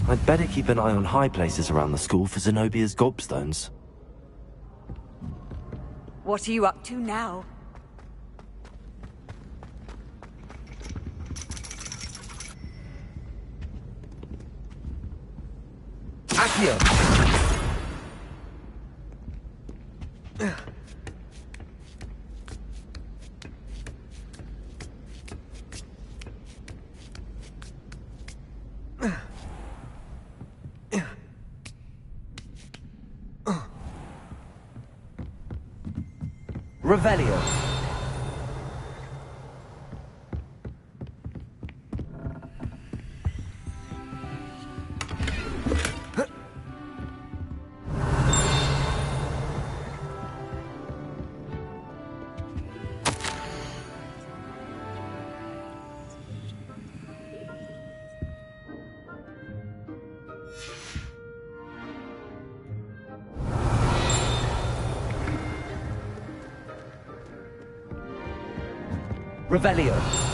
I'd better keep an eye on high places around the school for Zenobia's gobstones. What are you up to now? Accio! Revelio. Revelio.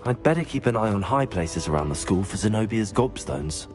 I'd better keep an eye on high places around the school for Zenobia's gobstones.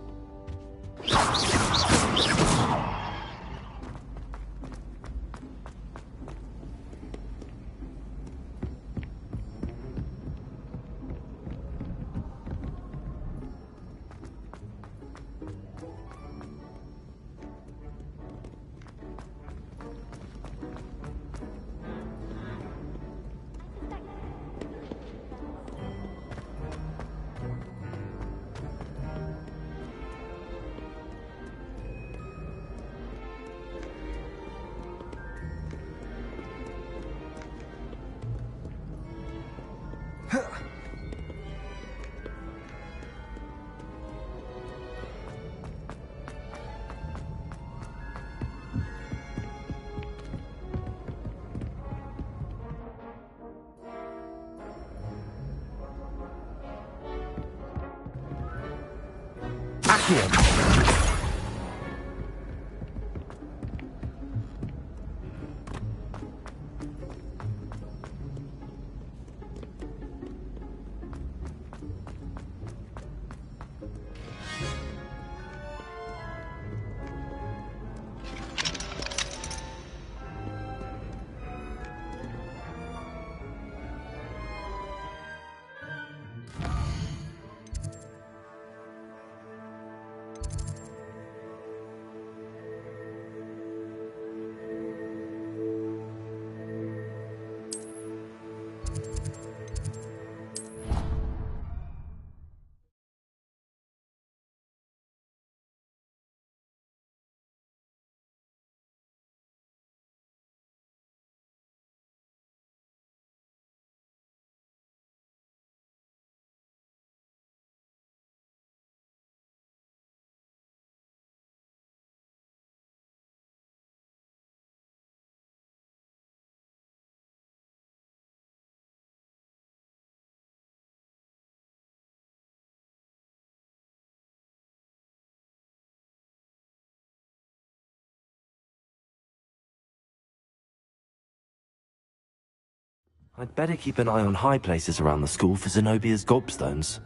I'd better keep an eye on high places around the school for Zenobia's gobstones.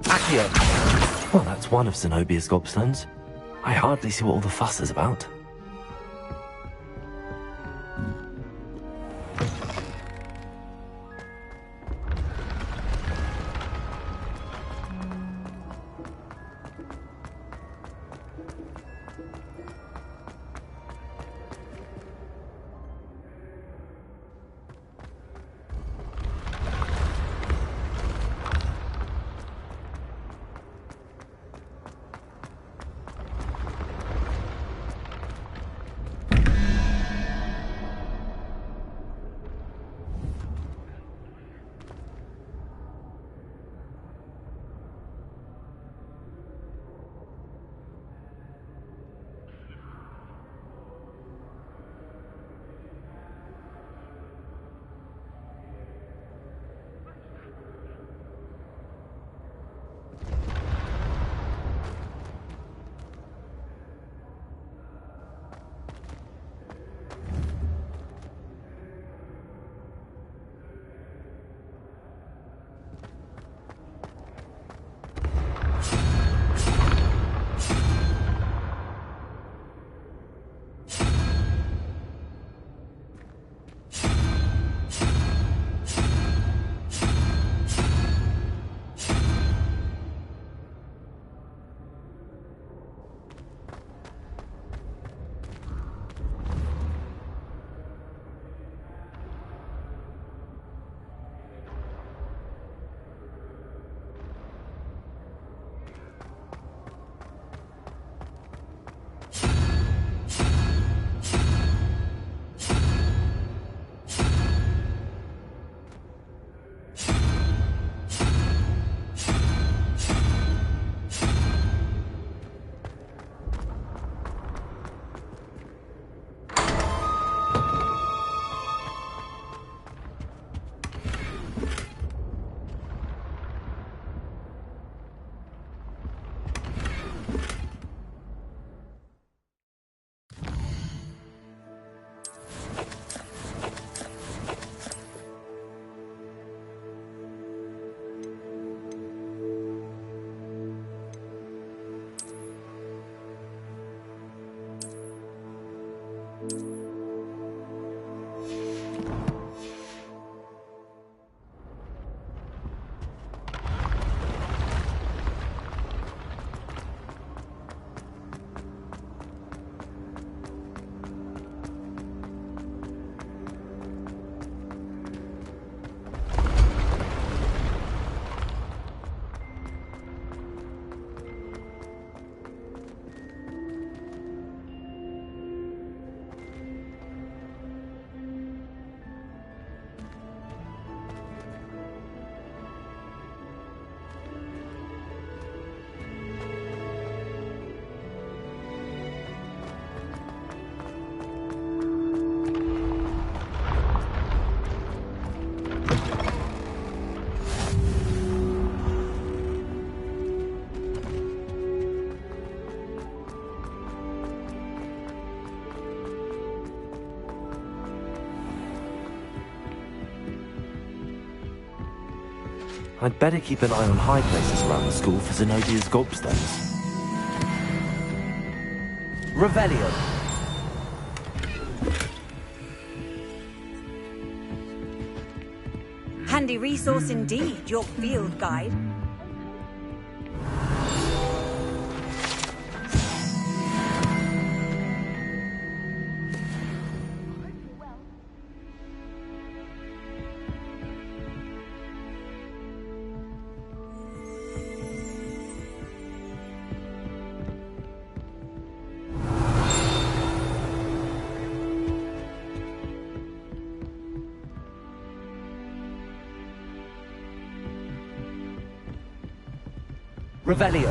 Accio! Well, that's one of Zenobia's gobstones. I hardly see what all the fuss is about. I'd better keep an eye on high places around the school for Zenobia's gobstones. Revelio. Handy resource indeed, your field guide. Revelio.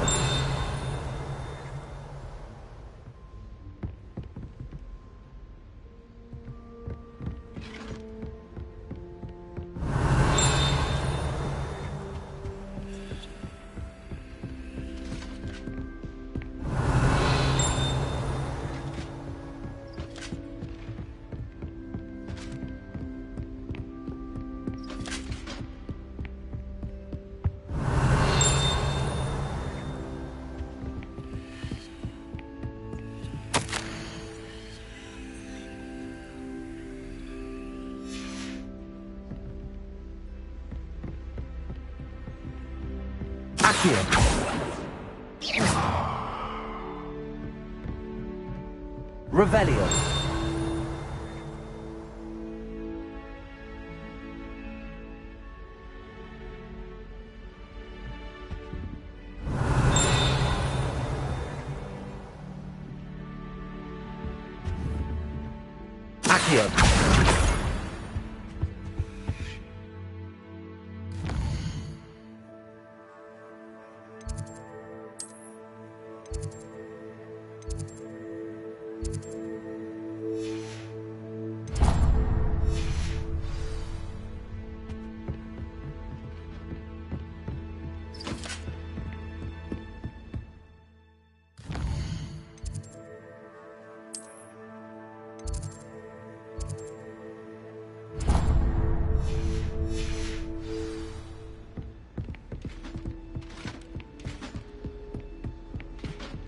Revelio.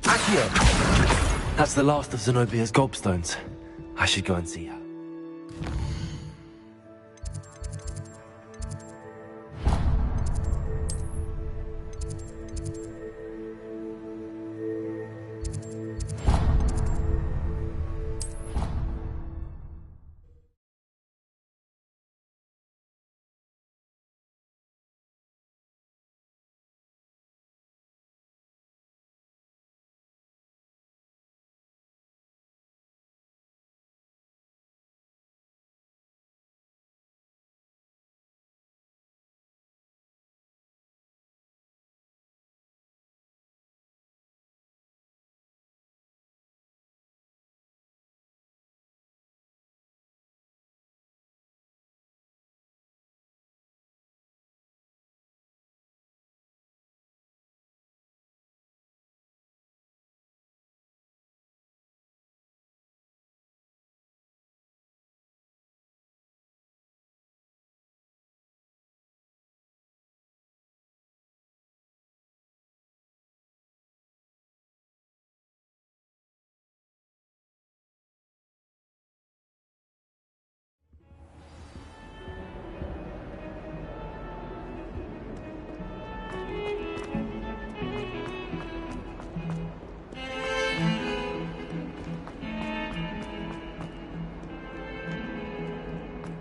Accio. That's the last of Zenobia's gobstones. I should go and see her.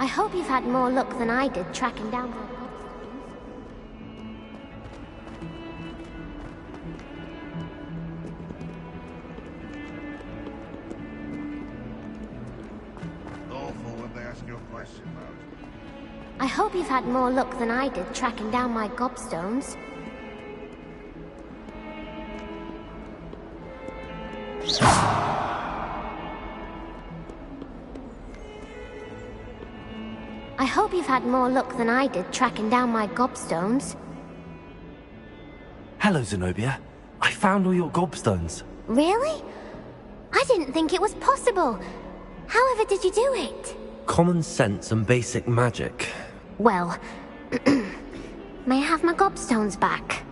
I hope you've had more luck than I did tracking down my gobstones. Awful when they ask you a question about. I hope you've had more luck than I did tracking down my gobstones. I hope you've had more luck than I did tracking down my gobstones. Hello, Zenobia. I found all your gobstones. Really? I didn't think it was possible. However did you do it? Common sense and basic magic. Well, May I have my gobstones back?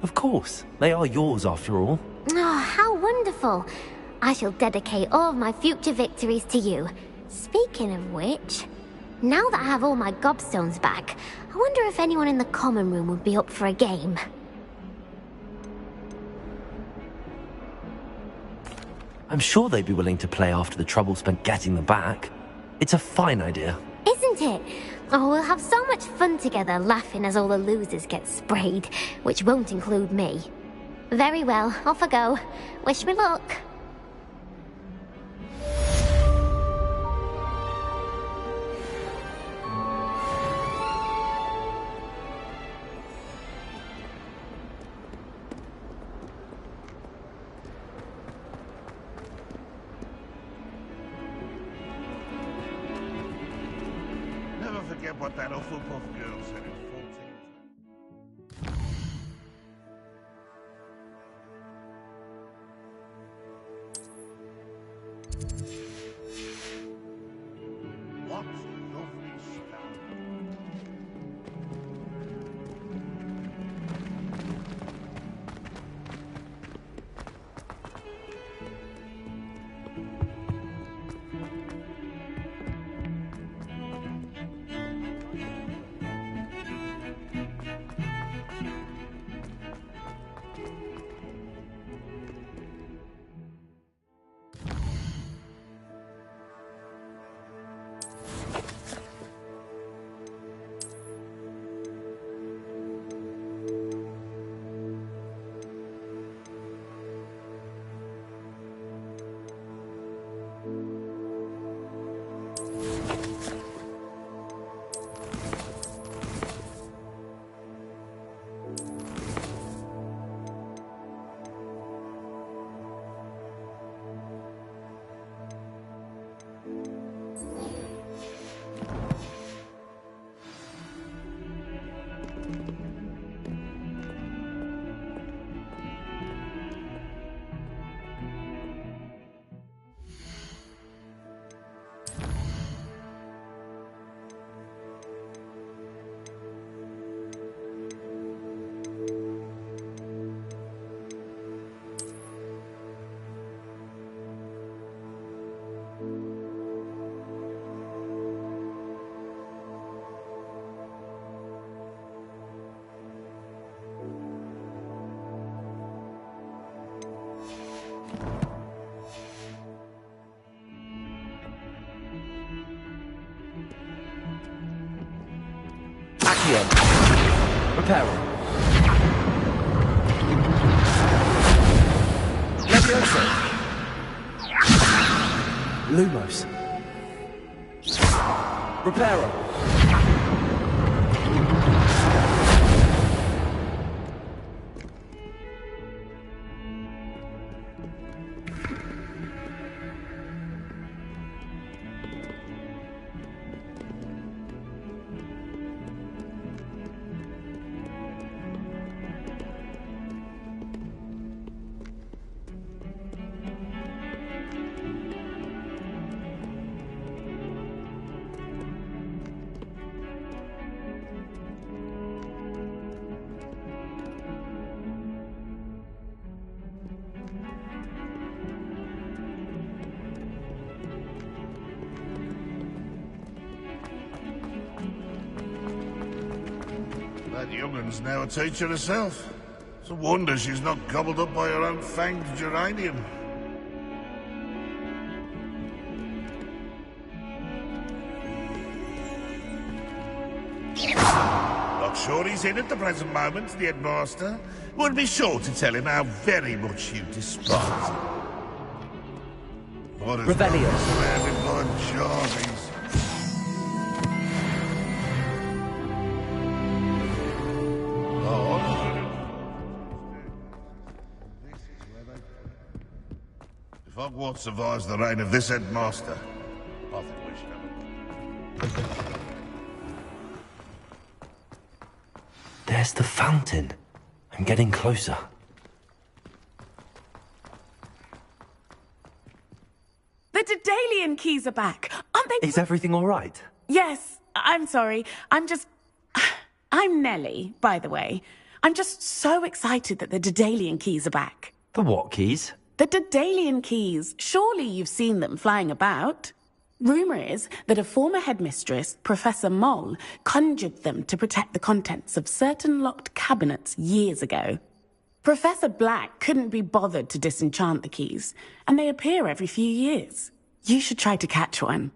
Of course. They are yours, after all. Oh, how wonderful. I shall dedicate all of my future victories to you. Speaking of which, now that I have all my gobstones back, I wonder if anyone in the common room would be up for a game. I'm sure they'd be willing to play after the trouble spent getting them back. It's a fine idea. Isn't it? Oh, we'll have so much fun together laughing as all the losers get sprayed, which won't include me. Very well, off I go. Wish me luck. Never forget what that Hufflepuff girl said at 14. What lovely stuff. Accio. Reparo. Levioso. Lumos. Reparo. That young'un's now a teacher herself. It's a wonder she's not gobbled up by her own fanged geranium. Not sure he's in at the present moment, the headmaster. Would be sure to tell him how very much you despise him. What is Revelio. Blood Jarvis? If Hogwarts survives the reign of this headmaster, I think we should have a... There's the fountain. I'm getting closer. The Daedalian keys are back, aren't they? Is everything all right? Yes. I'm sorry. I'm Nellie, by the way. I'm just so excited that the Daedalian keys are back. The what keys? The Daedalian keys. Surely you've seen them flying about. Rumour is that a former headmistress, Professor Mole, conjured them to protect the contents of certain locked cabinets years ago. Professor Black couldn't be bothered to disenchant the keys, and they appear every few years. You should try to catch one.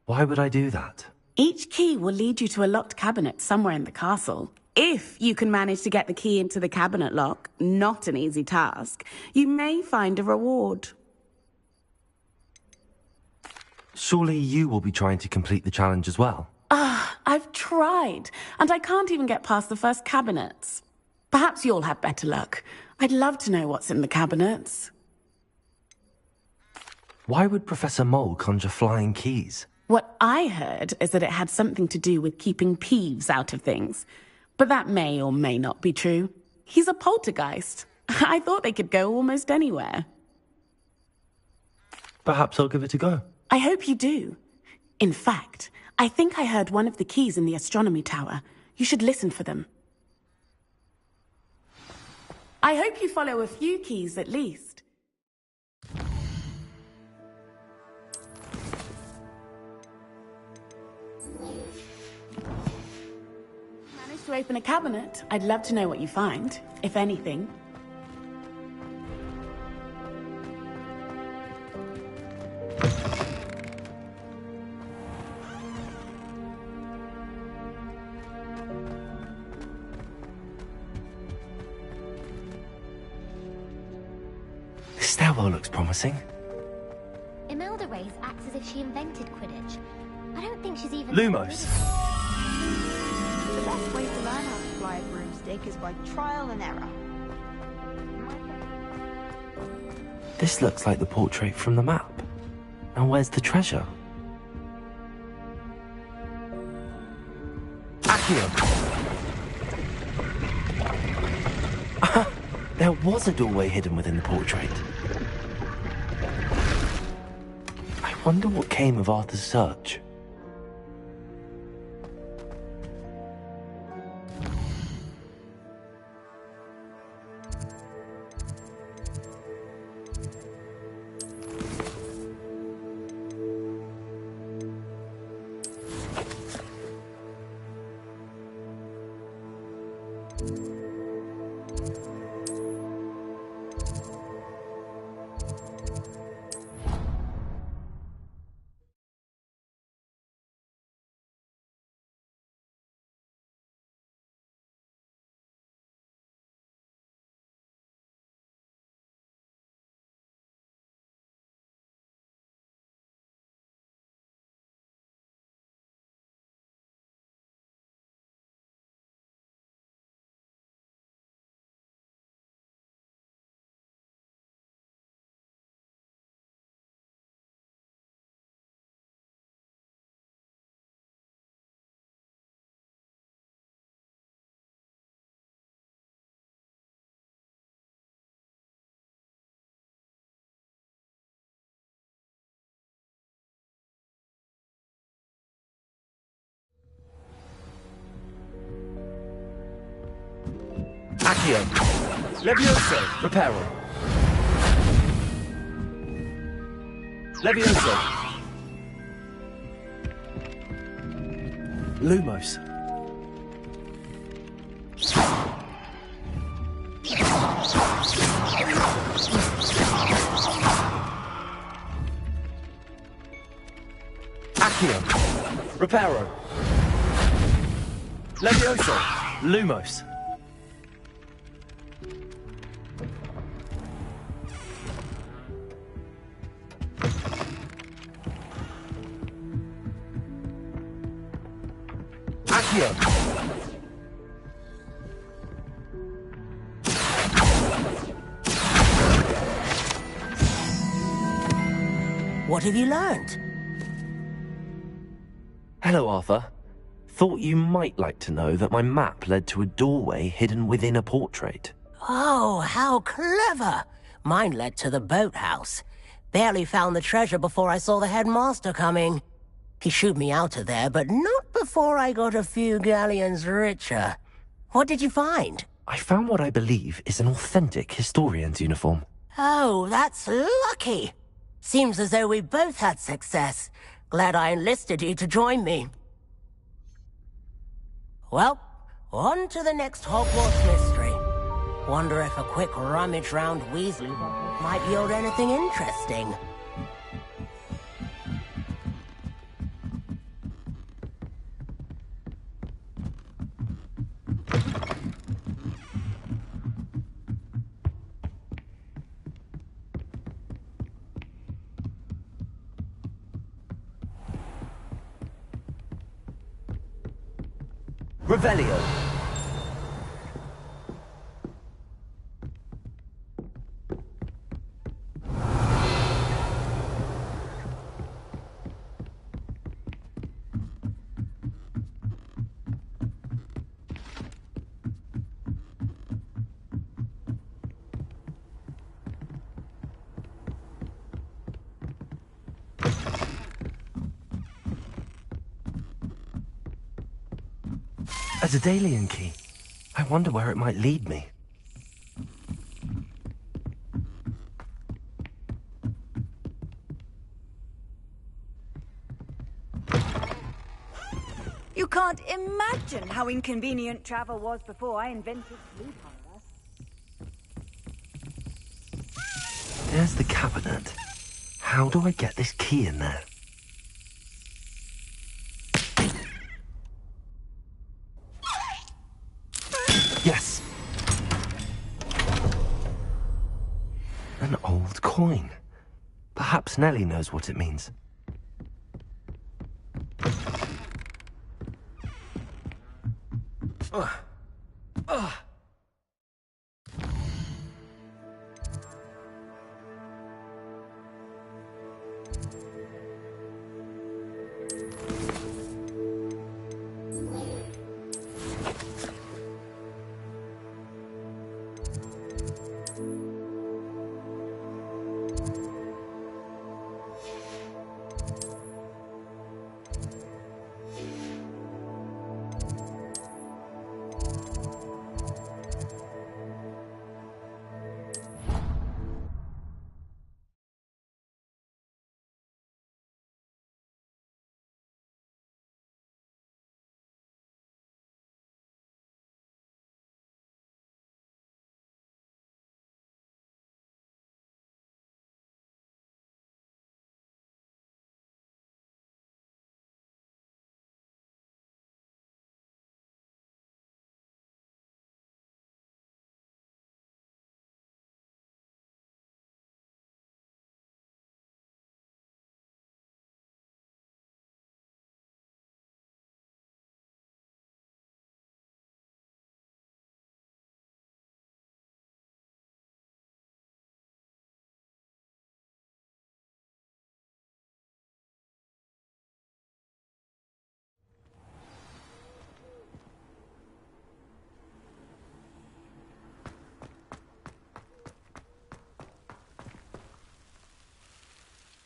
Why would I do that? Each key will lead you to a locked cabinet somewhere in the castle. If you can manage to get the key into the cabinet lock, not an easy task, you may find a reward. Surely you will be trying to complete the challenge as well. I've tried, and I can't even get past the first cabinets. Perhaps you'll have better luck. I'd love to know what's in the cabinets. Why would Professor Mole conjure flying keys? What I heard is that it had something to do with keeping Peeves out of things. But that may or may not be true. He's a poltergeist. I thought they could go almost anywhere. Perhaps I'll give it a go. I hope you do. In fact, I think I heard one of the keys in the astronomy tower. You should listen for them. I hope you follow a few keys at least. Managed to open a cabinet. I'd love to know what you find, if anything. This stairwell looks promising. Imelda Reyes acts as if she invented Quidditch. I don't think she's even... Lumos. The best way to learn how to fly a broomstick is by trial and error. This looks like the portrait from the map. Now where's the treasure? Accio! There was a doorway hidden within the portrait. I wonder what came of Arthur's search. Accio! Levioso! Reparo! Levioso! Lumos! Accio! Reparo! Levioso! Lumos! Accio! What have you learned? Hello, Arthur. Thought you might like to know that my map led to a doorway hidden within a portrait. Oh, how clever! Mine led to the boathouse. Barely found the treasure before I saw the headmaster coming. He shooed me out of there, but not before I got a few galleons richer. What did you find? I found what I believe is an authentic historian's uniform. Oh, that's lucky. Seems as though we both had success. Glad I enlisted you to join me. Well, on to the next Hogwarts mystery. Wonder if a quick rummage round Weasley might yield anything interesting. Revelio. A Daedalian key. I wonder where it might lead me. You can't imagine how inconvenient travel was before I invented sleep hunger. There's the cabinet. How do I get this key in there? Yes! An old coin. Perhaps Nellie knows what it means.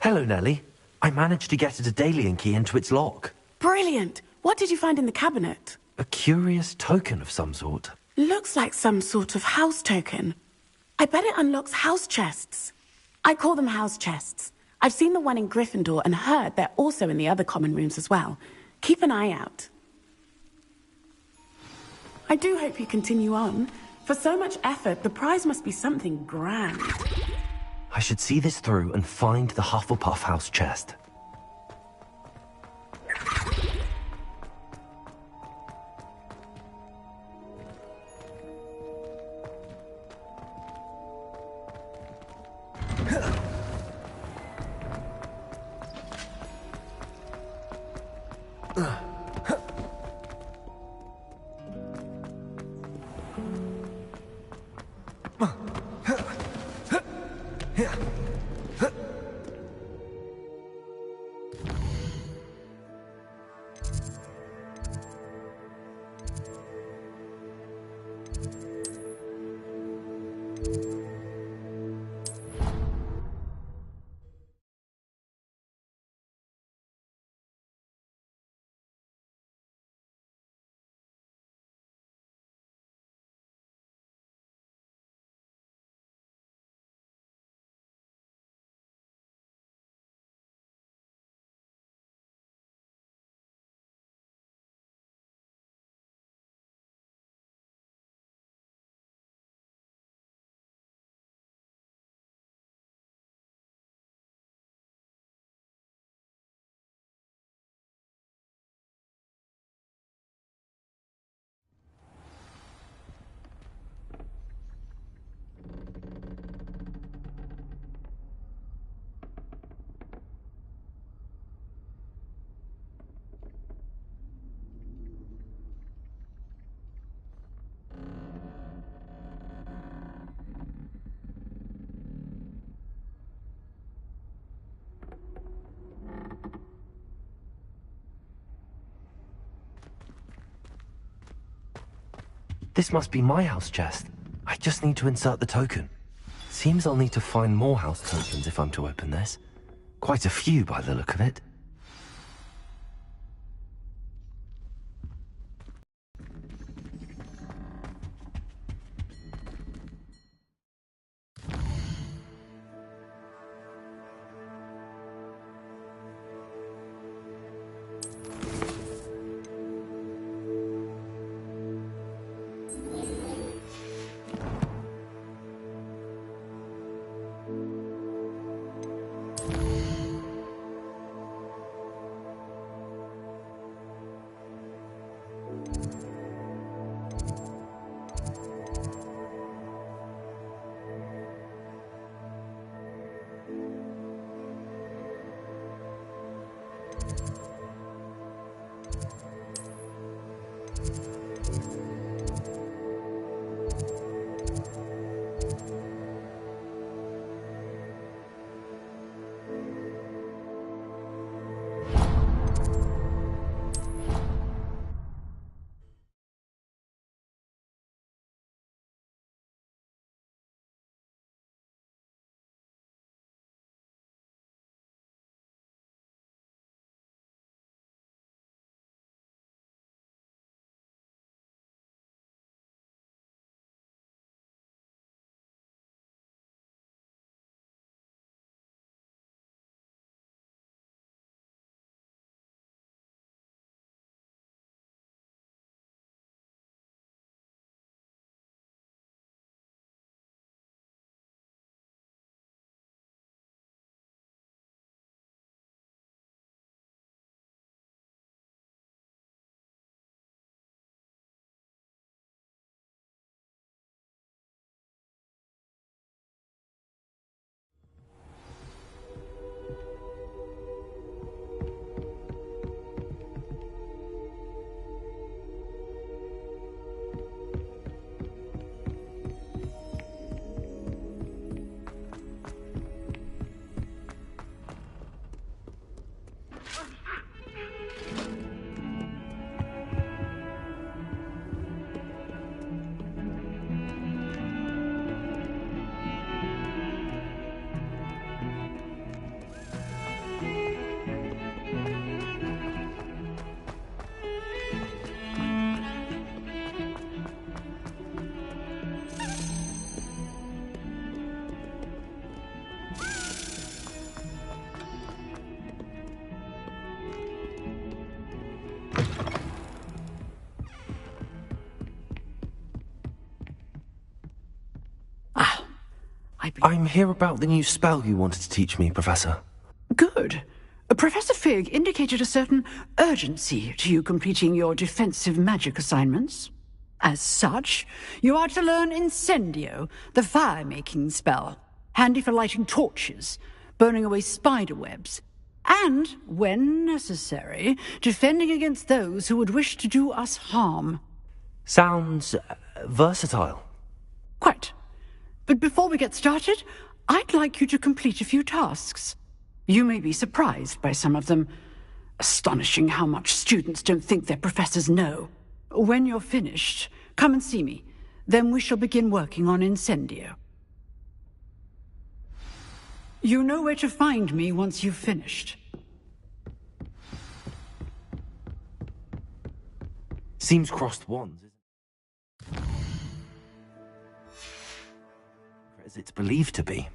Hello, Nellie. I managed to get a Daedalian key into its lock. Brilliant! What did you find in the cabinet? A curious token of some sort. Looks like some sort of house token. I bet it unlocks house chests. I call them house chests. I've seen the one in Gryffindor and heard they're also in the other common rooms as well. Keep an eye out. I do hope you continue on. For so much effort, the prize must be something grand. I should see this through and find the Hufflepuff house chest. This must be my house chest. I just need to insert the token. Seems I'll need to find more house tokens if I'm to open this. Quite a few by the look of it. I'm here about the new spell you wanted to teach me, Professor. Good. Professor Fig indicated a certain urgency to you completing your defensive magic assignments. As such, you are to learn Incendio, the fire-making spell, handy for lighting torches, burning away spider webs, and, when necessary, defending against those who would wish to do us harm. Sounds versatile. Quite. But before we get started, I'd like you to complete a few tasks. You may be surprised by some of them. Astonishing how much students don't think their professors know. When you're finished, come and see me. Then we shall begin working on Incendio. You know where to find me once you've finished. Seems crossed wands, as it's believed to be.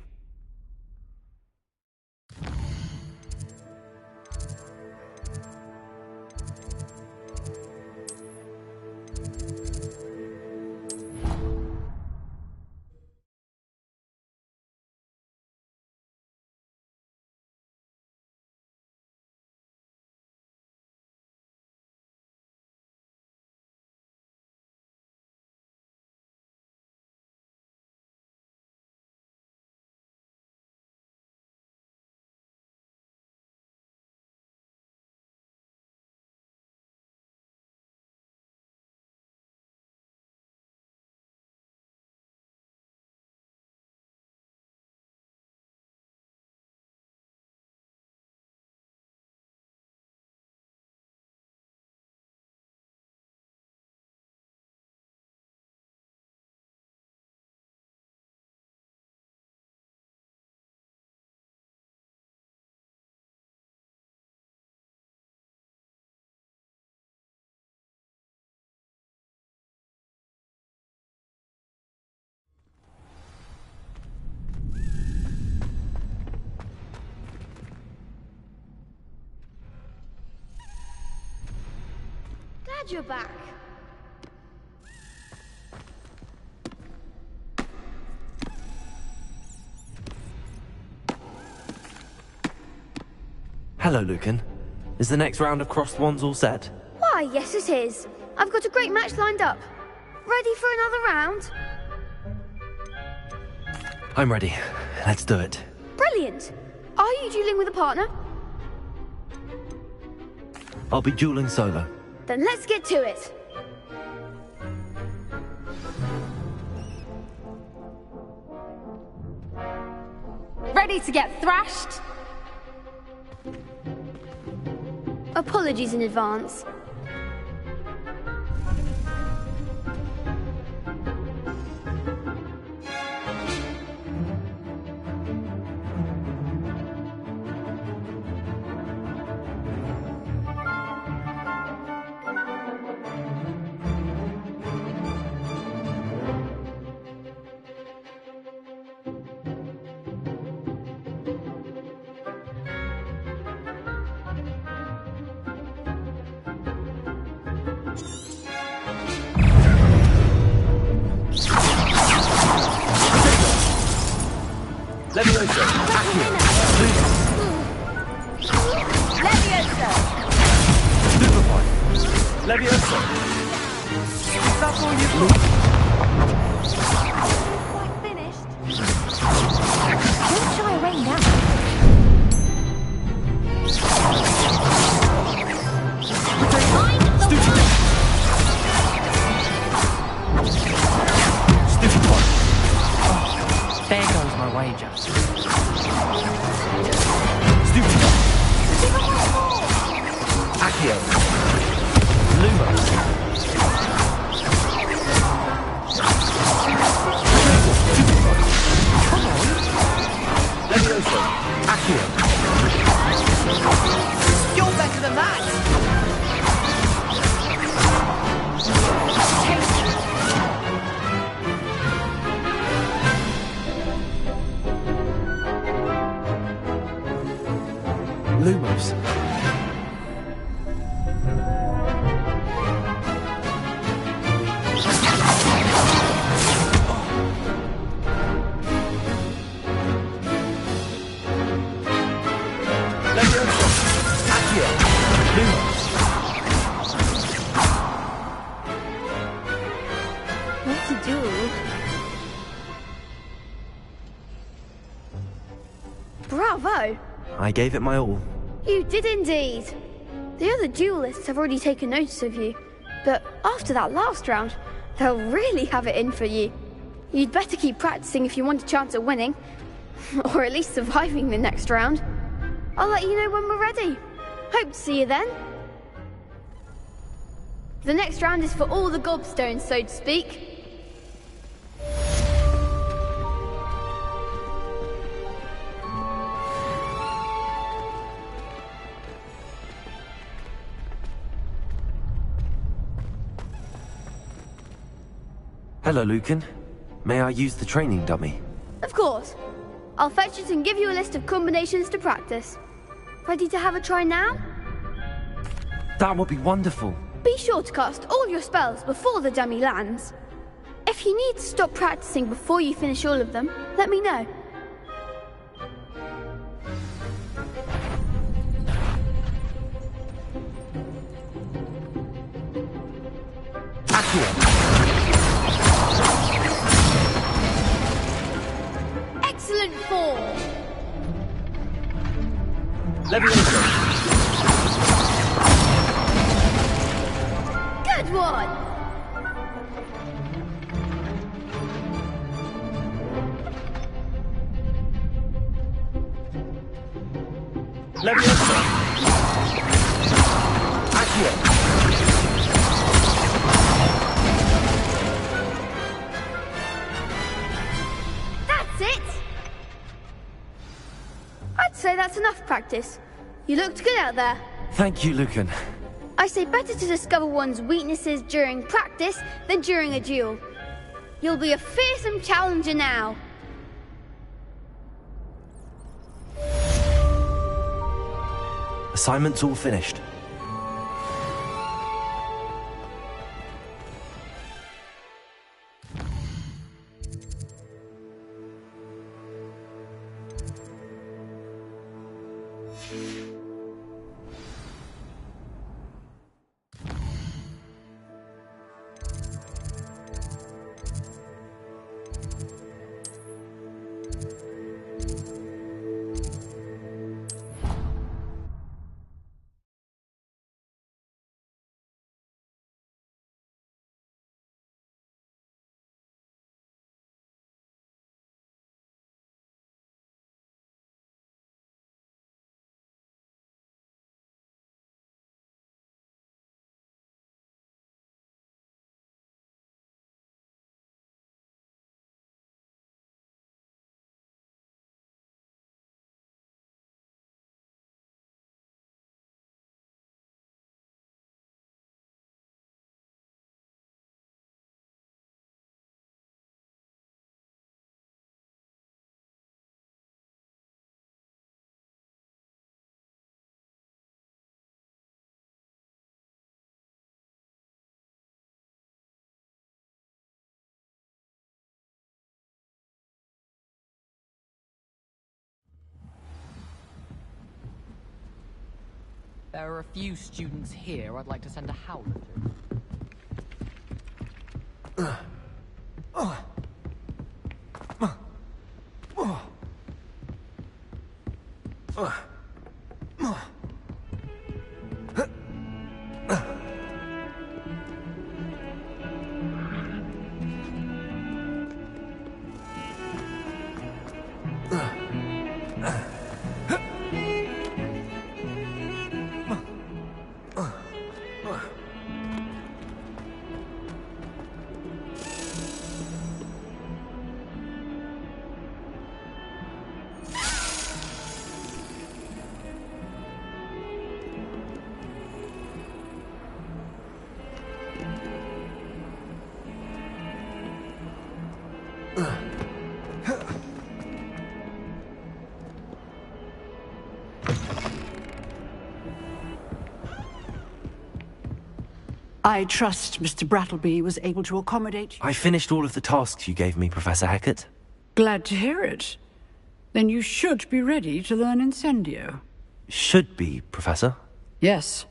Glad you're back. Hello, Lucan. Is the next round of crossed wands all set? Why, yes it is. I've got a great match lined up. Ready for another round? I'm ready. Let's do it. Brilliant. Are you dueling with a partner? I'll be dueling solo. Then let's get to it. Ready to get thrashed? Apologies in advance. Levioso! Accio! Levioso! Stupefy! Levioso! Is that all you've got? Quite finished. Don't shy away now. Stupefy! There goes my wager. Stupefy! Accio! Lumos! Come on! Levioso! Accio! You're better than that! Lumos! Levioso! Accio! Lumos! What to do? Bravo! I gave it my all. You did indeed. The other duelists have already taken notice of you, but after that last round, they'll really have it in for you. You'd better keep practicing if you want a chance at winning, or at least surviving the next round. I'll let you know when we're ready. Hope to see you then. The next round is for all the gobstones, so to speak. Hello, Lucan. May I use the training dummy? Of course. I'll fetch it and give you a list of combinations to practice. Ready to have a try now? That would be wonderful. Be sure to cast all your spells before the dummy lands. If you need to stop practicing before you finish all of them, let me know. Excellent fall! Levioso! Good one! Levioso! Accio! That's it! I'd say that's enough practice. You looked good out there. Thank you, Lucan. I say better to discover one's weaknesses during practice than during a duel. You'll be a fearsome challenger now. Assignment's all finished. There are a few students here I'd like to send a howler to. I trust Mr. Brattleby was able to accommodate you. I finished all of the tasks you gave me, Professor Hecat. Glad to hear it. Then you should be ready to learn Incendio. Should be, Professor. Yes.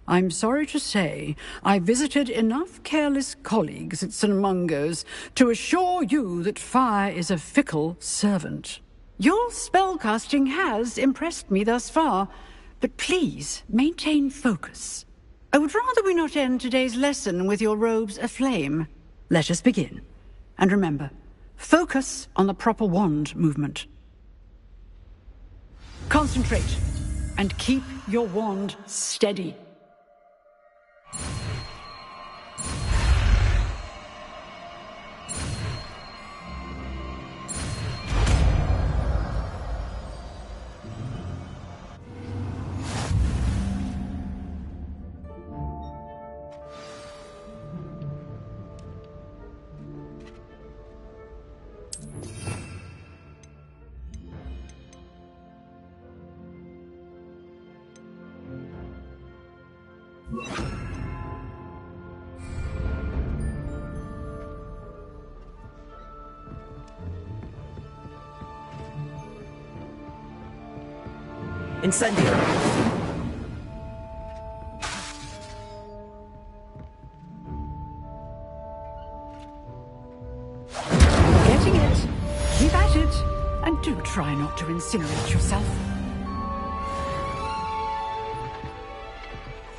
I'm sorry to say, I visited enough careless colleagues at St. Mungo's to assure you that fire is a fickle servant. Your spellcasting has impressed me thus far, but please maintain focus. I would rather we not end today's lesson with your robes aflame. Let us begin. And remember, focus on the proper wand movement. Concentrate, and keep your wand steady. Incendio! Getting it. Keep at it. And do try not to incinerate yourself.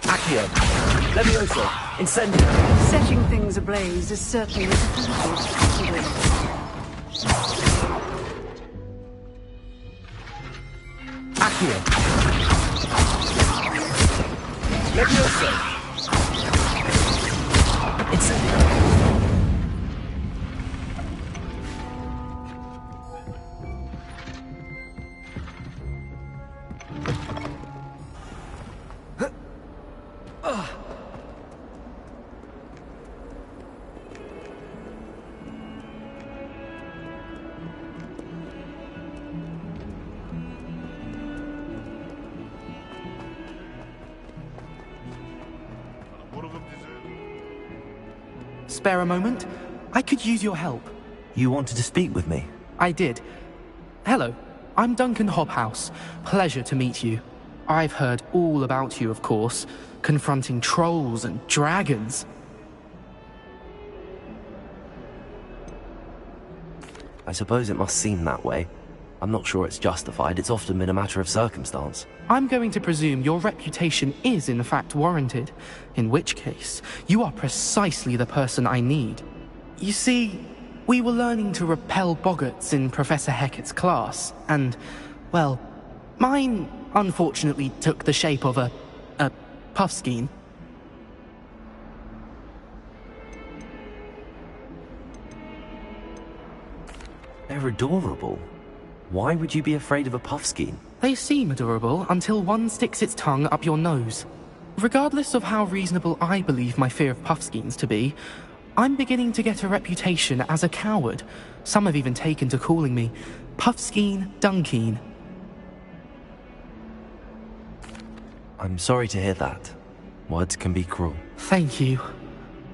Accio! Levioso! Incendio! Setting things ablaze is certainly difficult to consider. Accio! Levioso! Incendio! Spare a moment? I could use your help. You wanted to speak with me? I did. Hello, I'm Duncan Hobhouse. Pleasure to meet you. I've heard all about you, of course, confronting trolls and dragons. I suppose it must seem that way. I'm not sure it's justified. It's often been a matter of circumstance. I'm going to presume your reputation is in fact warranted, in which case, you are precisely the person I need. You see, we were learning to repel boggarts in Professor Hecat's class, and, well, mine unfortunately took the shape of a puffskein. They're adorable. Why would you be afraid of a puffskein? They seem adorable until one sticks its tongue up your nose. Regardless of how reasonable I believe my fear of puffskeins to be, I'm beginning to get a reputation as a coward. Some have even taken to calling me Puffskein Dunkeen. I'm sorry to hear that. Words can be cruel. Thank you.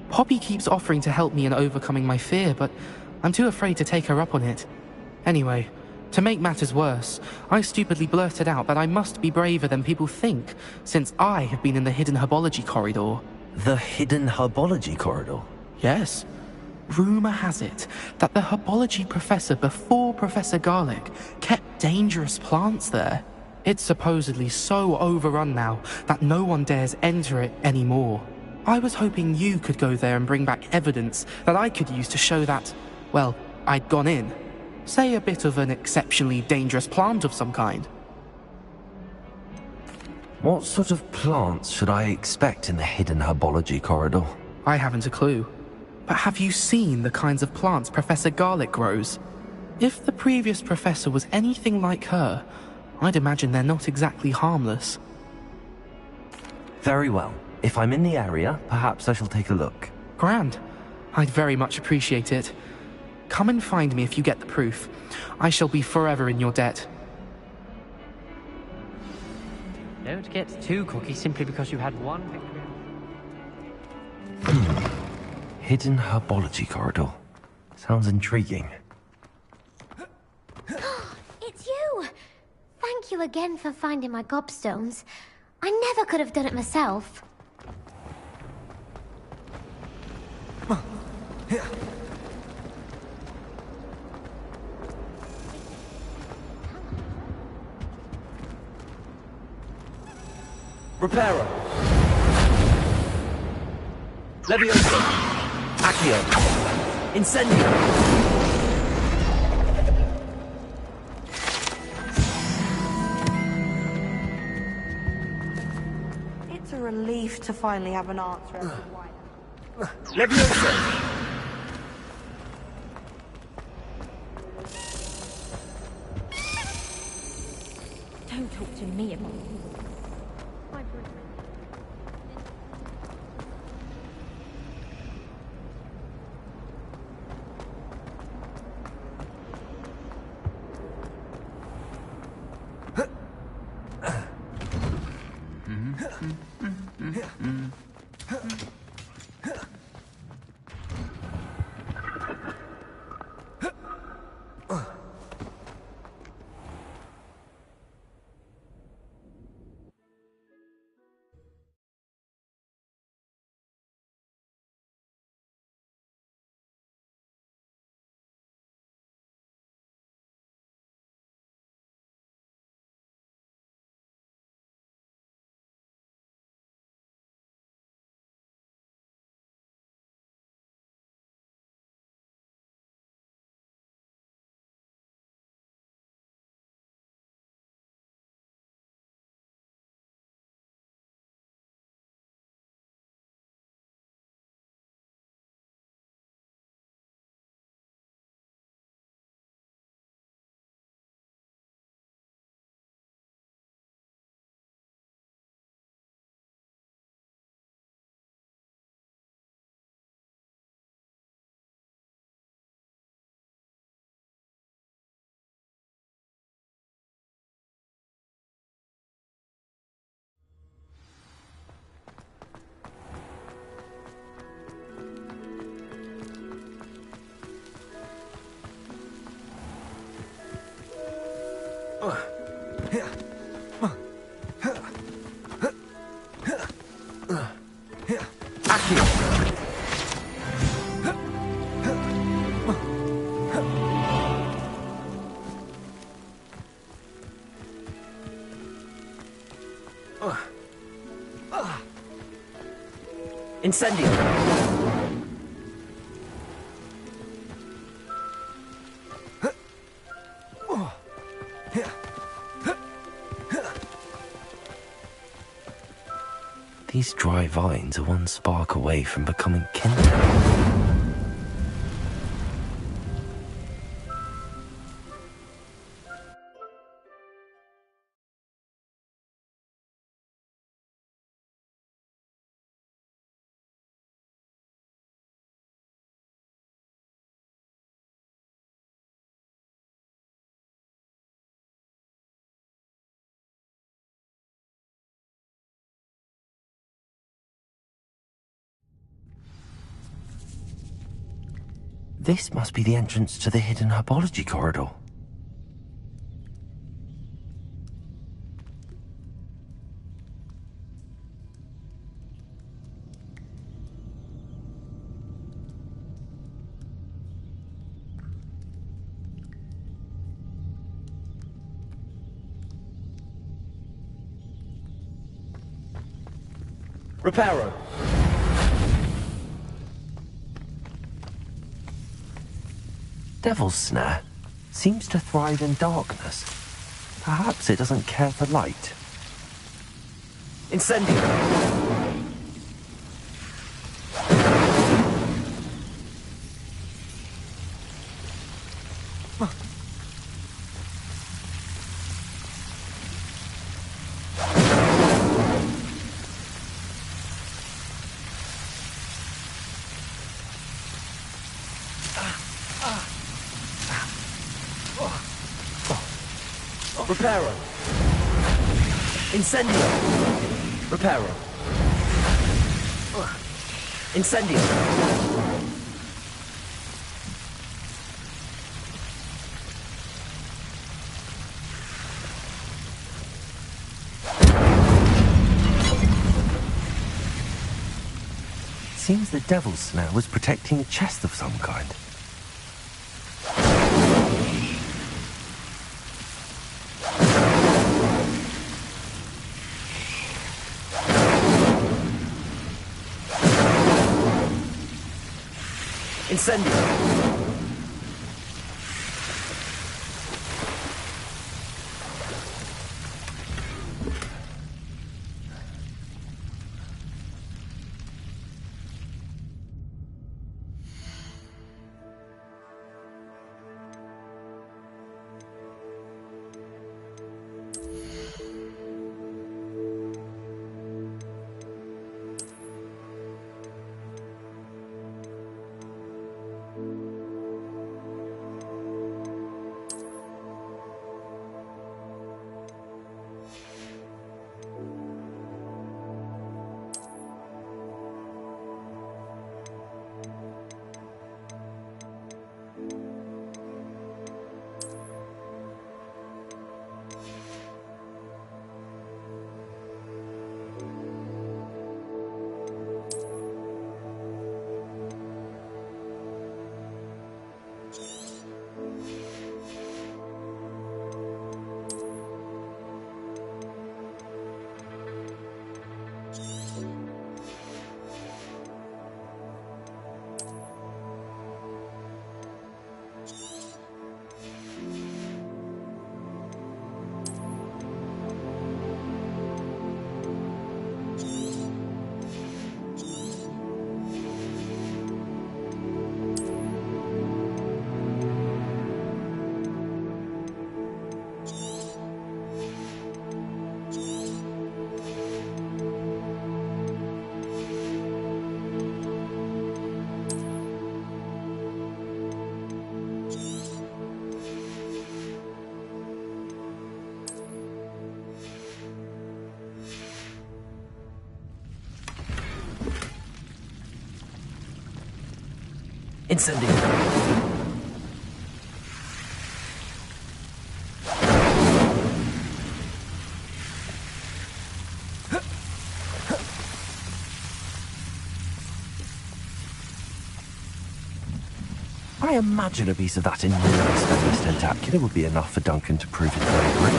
Poppy keeps offering to help me in overcoming my fear, but I'm too afraid to take her up on it. Anyway, To make matters worse, I stupidly blurted out that I must be braver than people think, since I have been in the hidden herbology corridor. The hidden herbology corridor? Yes. Rumor has it that the herbology professor before Professor Garlic kept dangerous plants there. It's supposedly so overrun now that no one dares enter it anymore. I was hoping you could go there and bring back evidence that I could use to show that, well, I'd gone in. Say a bit of an exceptionally dangerous plant of some kind. What sort of plants should I expect in the hidden herbology corridor? I haven't a clue. But have you seen the kinds of plants Professor Garlic grows? If the previous professor was anything like her, I'd imagine they're not exactly harmless. Very well. If I'm in the area, perhaps I shall take a look. Grand. I'd very much appreciate it. Come and find me if you get the proof. I shall be forever in your debt. Don't get too cocky simply because you had one victory. Hidden herbology corridor. Sounds intriguing. It's you! Thank you again for finding my gobstones. I never could have done it myself. Reparo. Levioso. Accio. Incendio. It's a relief to finally have an answer as to why. Levioso. Don't talk to me about Incendio. These dry vines are one spark away from becoming kindled. This must be the entrance to the hidden herbology corridor. Reparo. Devil's Snare seems to thrive in darkness. Perhaps it doesn't care for light. Incendio. Reparo. Incendio. Reparo. Incendio. Seems the Devil's Snare was protecting a chest of some kind. Incendio. Incendio. I imagine a piece of that enormous stainless tentacular would be enough for Duncan to prove his bravery.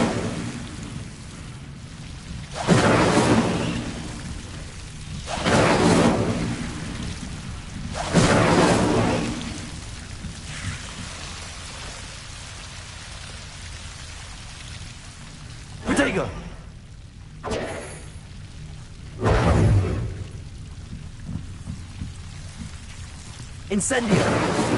Protego! Incendio!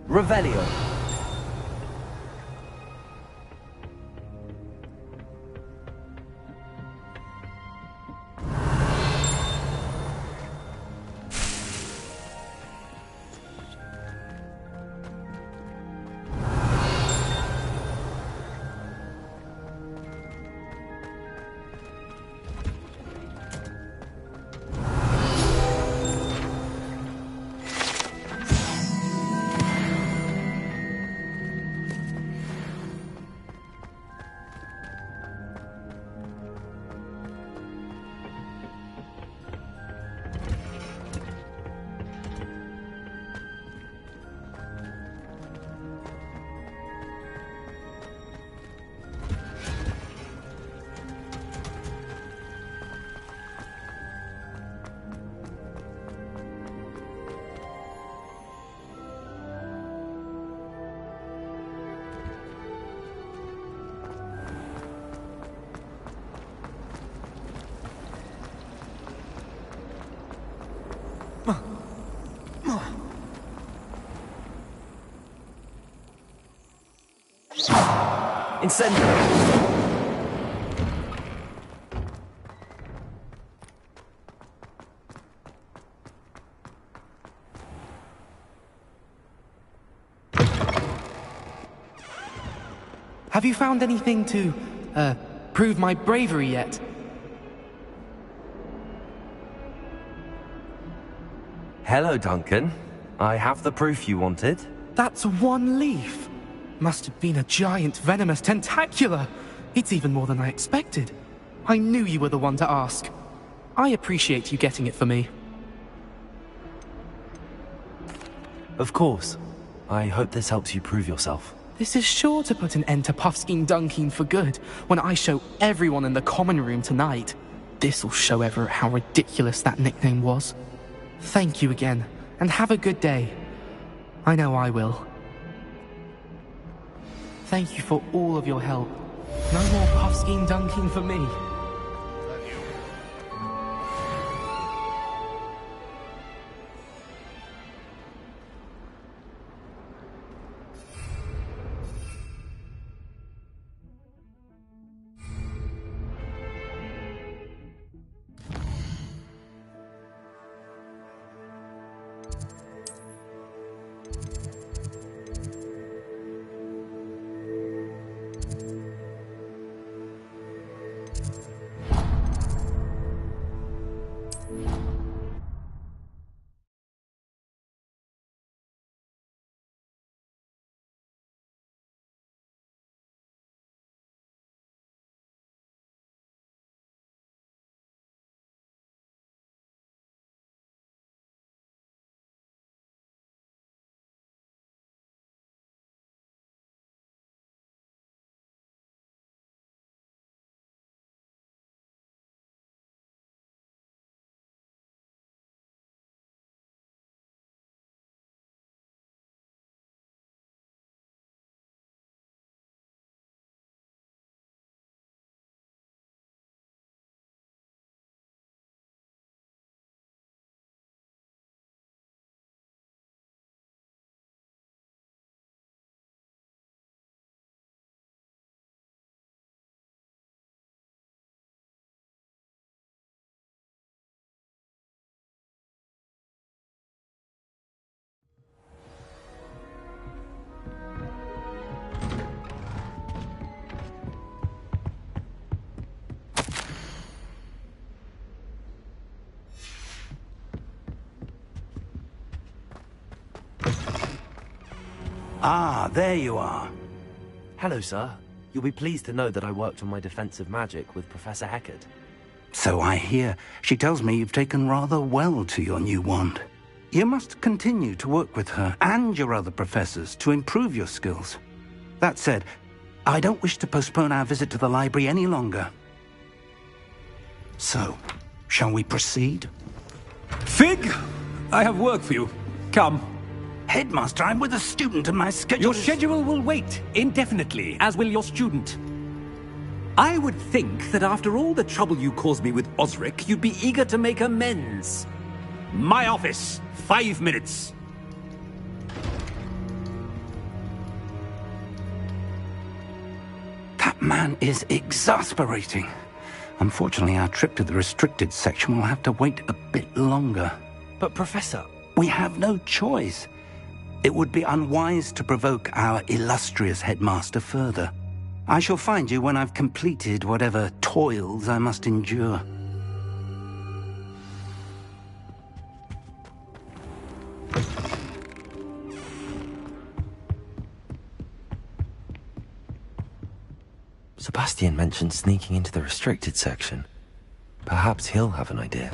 Revelio. Incendio. Have you found anything to, prove my bravery yet? Hello, Duncan. I have the proof you wanted. That's one leaf. Must have been a giant venomous tentacula. It's even more than I expected. I knew you were the one to ask. I appreciate you getting it for me. Of course. I hope this helps you prove yourself. This is sure to put an end to Puffskein Dunkeen for good when I show everyone in the common room tonight. This'll show Everett how ridiculous that nickname was. Thank you again, and have a good day. I know I will. Thank you for all of your help. No more Puffskein Dunkeen for me. Ah, there you are. Hello, sir. You'll be pleased to know that I worked on my defensive magic with Professor Heckard. So I hear. She tells me you've taken rather well to your new wand. You must continue to work with her and your other professors to improve your skills. That said, I don't wish to postpone our visit to the library any longer. So, shall we proceed? Fig! I have work for you. Come. Headmaster, I'm with a student and my schedule Your schedule will wait indefinitely, as will your student. I would think that after all the trouble you caused me with Osric, you'd be eager to make amends. My office, 5 minutes. man is exasperating. Unfortunately, our trip to the restricted section will have to wait a bit longer. But Professor... We have no choice. It would be unwise to provoke our illustrious headmaster further. I shall find you when I've completed whatever toils I must endure. Sebastian mentioned sneaking into the restricted section. Perhaps he'll have an idea.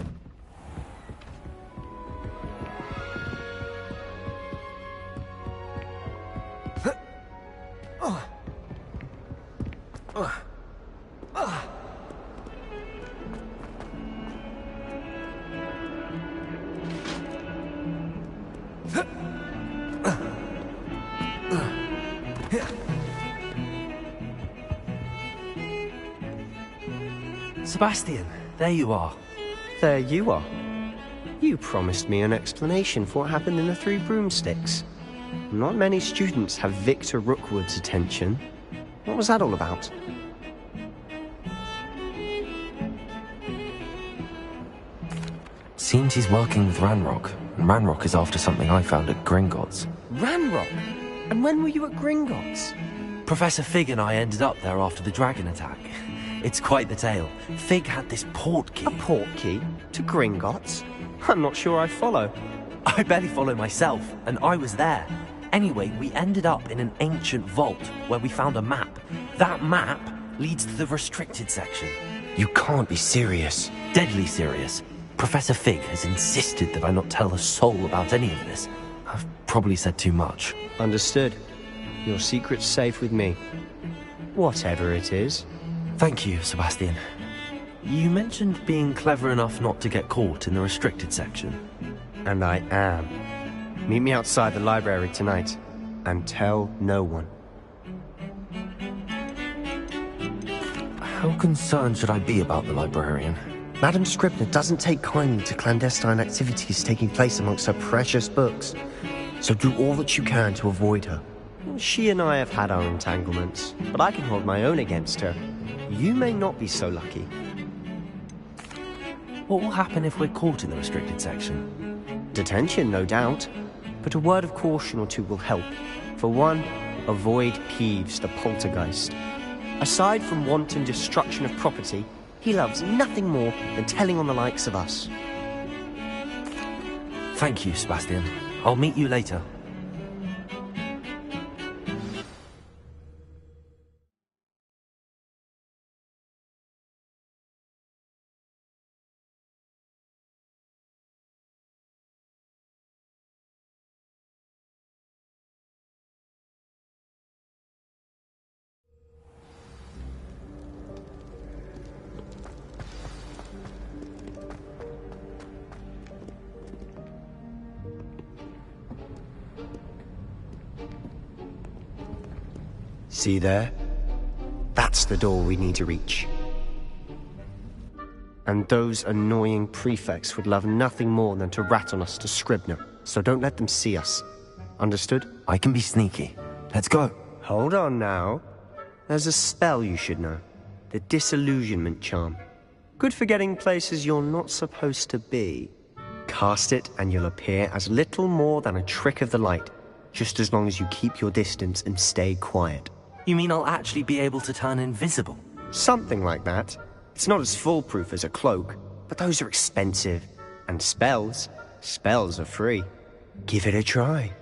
Sebastian, there you are. There you are. You promised me an explanation for what happened in the Three Broomsticks. Not many students have Victor Rookwood's attention. What was that all about? Seems he's working with Ranrock, and Ranrock is after something I found at Gringotts. Ranrock? And when were you at Gringotts? Professor Fig and I ended up there after the dragon attack. It's quite the tale. Fig had this port key. A port key? To Gringotts? I'm not sure I follow. I barely follow myself, and I was there. Anyway, we ended up in an ancient vault where we found a map. That map leads to the restricted section. You can't be serious. Deadly serious. Professor Fig has insisted that I not tell a soul about any of this. I've probably said too much. Understood. Your secret's safe with me. Whatever it is. Thank you, Sebastian. You mentioned being clever enough not to get caught in the restricted section. And I am. Meet me outside the library tonight, and tell no one. How concerned should I be about the librarian? Madam Scribner doesn't take kindly to clandestine activities taking place amongst her precious books, so do all that you can to avoid her. She and I have had our entanglements, but I can hold my own against her. You may not be so lucky. What will happen if we're caught in the restricted section? Detention, no doubt. But a word of caution or two will help. For one, avoid Peeves, the poltergeist. Aside from wanton destruction of property, he loves nothing more than telling on the likes of us. Thank you, Sebastian. I'll meet you later. See there? That's the door we need to reach. And those annoying prefects would love nothing more than to rat on us to Scribner, so don't let them see us. Understood? I can be sneaky. Let's go. Hold on now. There's a spell you should know. The Disillusionment Charm. Good for getting places you're not supposed to be. Cast it and you'll appear as little more than a trick of the light, just as long as you keep your distance and stay quiet. You mean I'll actually be able to turn invisible? Something like that. It's not as foolproof as a cloak, but those are expensive. And spells are free. Give it a try.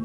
We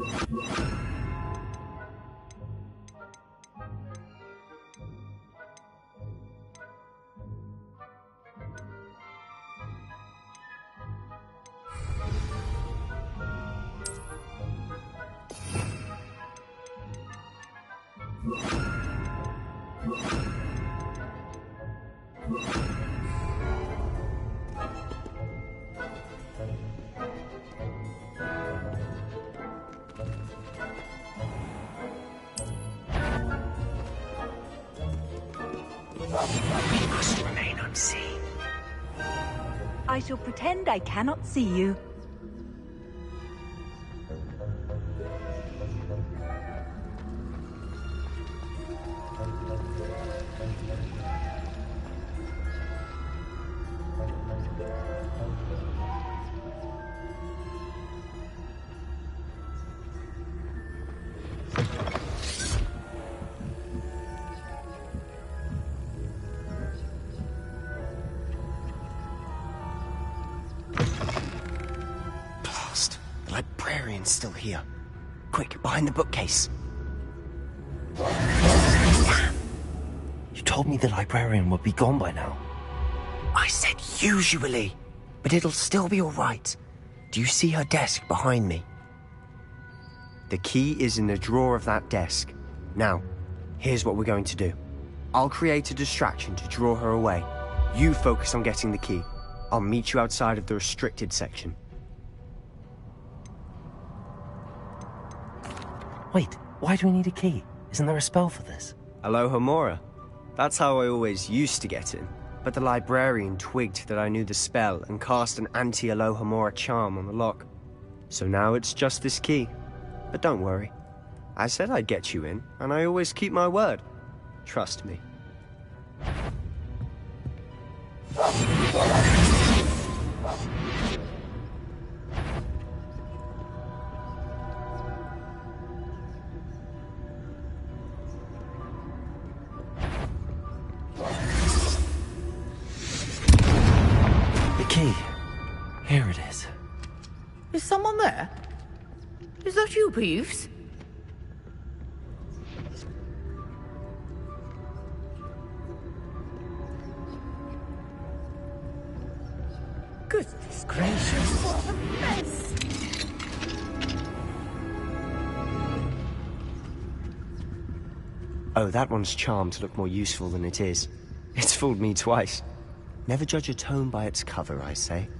must remain unseen. I shall pretend I cannot see you. Librarian's still here. Quick, behind the bookcase. You told me the librarian would be gone by now. I said usually, but it'll still be all right. Do you see her desk behind me? The key is in the drawer of that desk. Now, here's what we're going to do. I'll create a distraction to draw her away. You focus on getting the key. I'll meet you outside of the restricted section. Wait, why do we need a key? Isn't there a spell for this? Alohomora. That's how I always used to get in. But the librarian twigged that I knew the spell and cast an anti-Alohomora charm on the lock. So now it's just this key. But don't worry. I said I'd get you in, and I always keep my word. Trust me. Key. Here it is. Is someone there? Is that you, Peeves? Goodness gracious, what a mess! Oh, that one's charmed to look more useful than it is. It's fooled me twice. Never judge a tome by its cover, I say.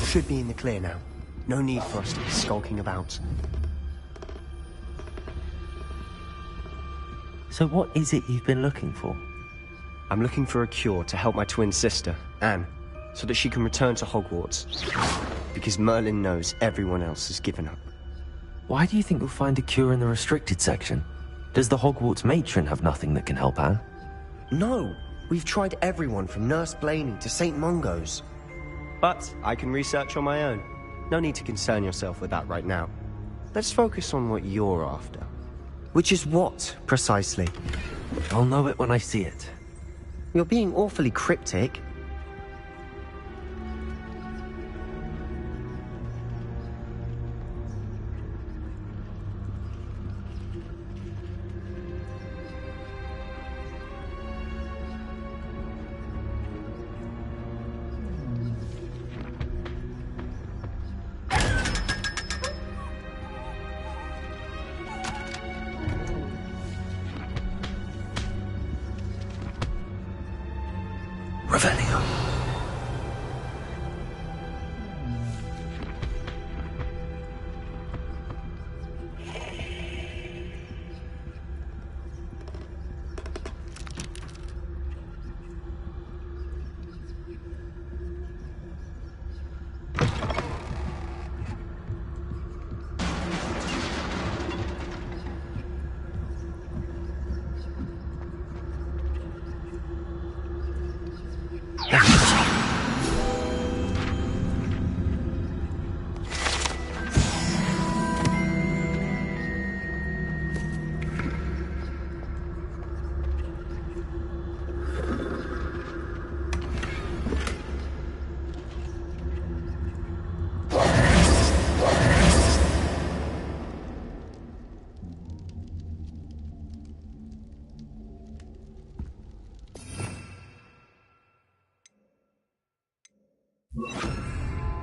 Should be in the clear now. No need for us to be skulking about. So what is it you've been looking for? I'm looking for a cure to help my twin sister, Anne, so that she can return to Hogwarts. Because Merlin knows everyone else has given up. Why do you think you'll find a cure in the restricted section? Does the Hogwarts matron have nothing that can help Anne? No! We've tried everyone from Nurse Blaney to St. Mungo's. But I can research on my own. No need to concern yourself with that right now. Let's focus on what you're after. Which is what, precisely? I'll know it when I see it. You're being awfully cryptic.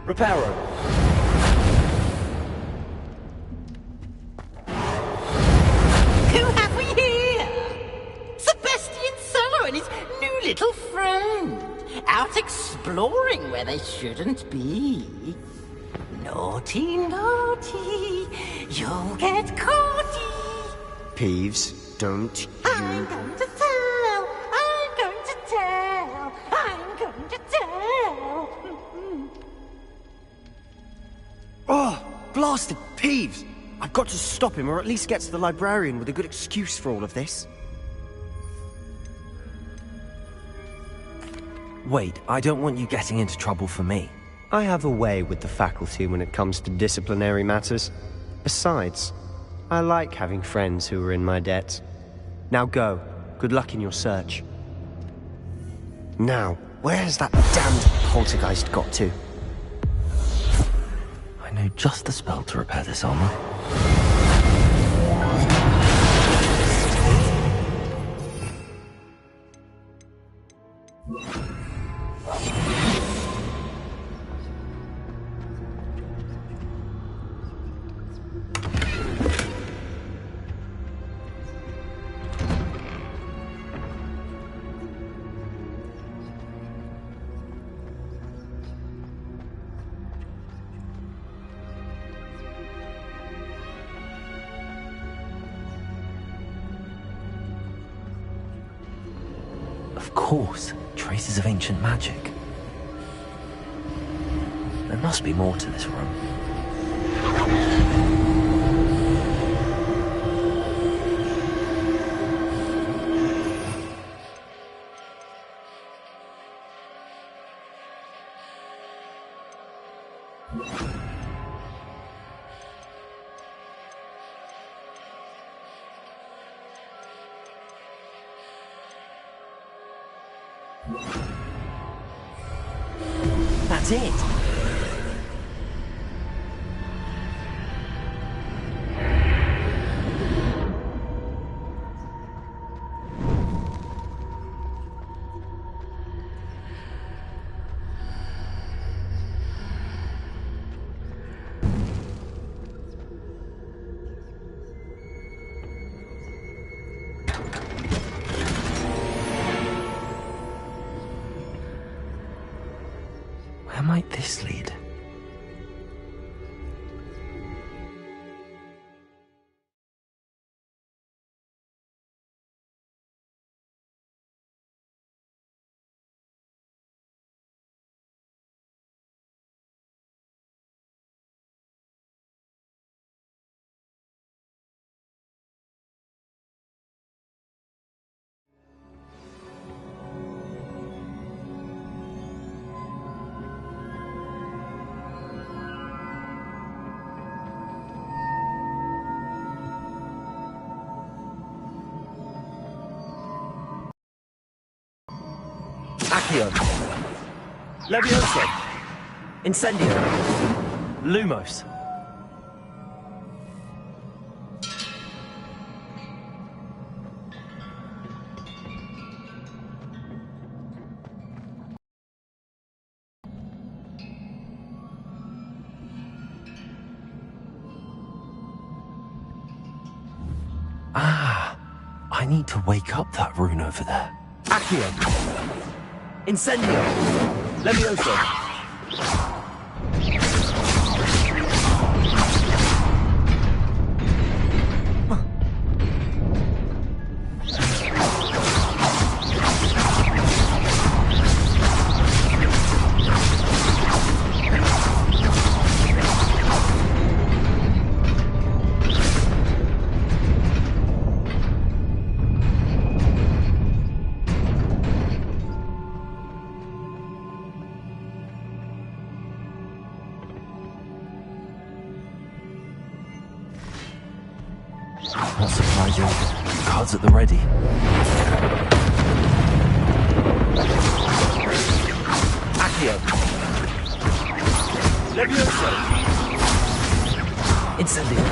Reparo. Who have we here? Sebastian Sallow and his new little friend. Out exploring where they shouldn't be. Naughty, naughty. You'll get caughty. Peeves, don't I'm you... going to tell. I'm going to tell. I'm going to tell. Oh, blasted Peeves! I've got to stop him, or at least get to the librarian with a good excuse for all of this. Wait, I don't want you getting into trouble for me. I have a way with the faculty when it comes to disciplinary matters. Besides, I like having friends who are in my debt. Now go. Good luck in your search. Now, where's that damned poltergeist got to? I know just the spell to repair this armor. Of course, traces of ancient magic. There must be more to this room. That's it. Where might this lead? Accio. Levioso. Incendio. Lumos. Ah, I need to wake up that rune over there. Accio. Incendio. Levioso. Not surprising. Cards at the ready. Accio. Levioso. Incendio.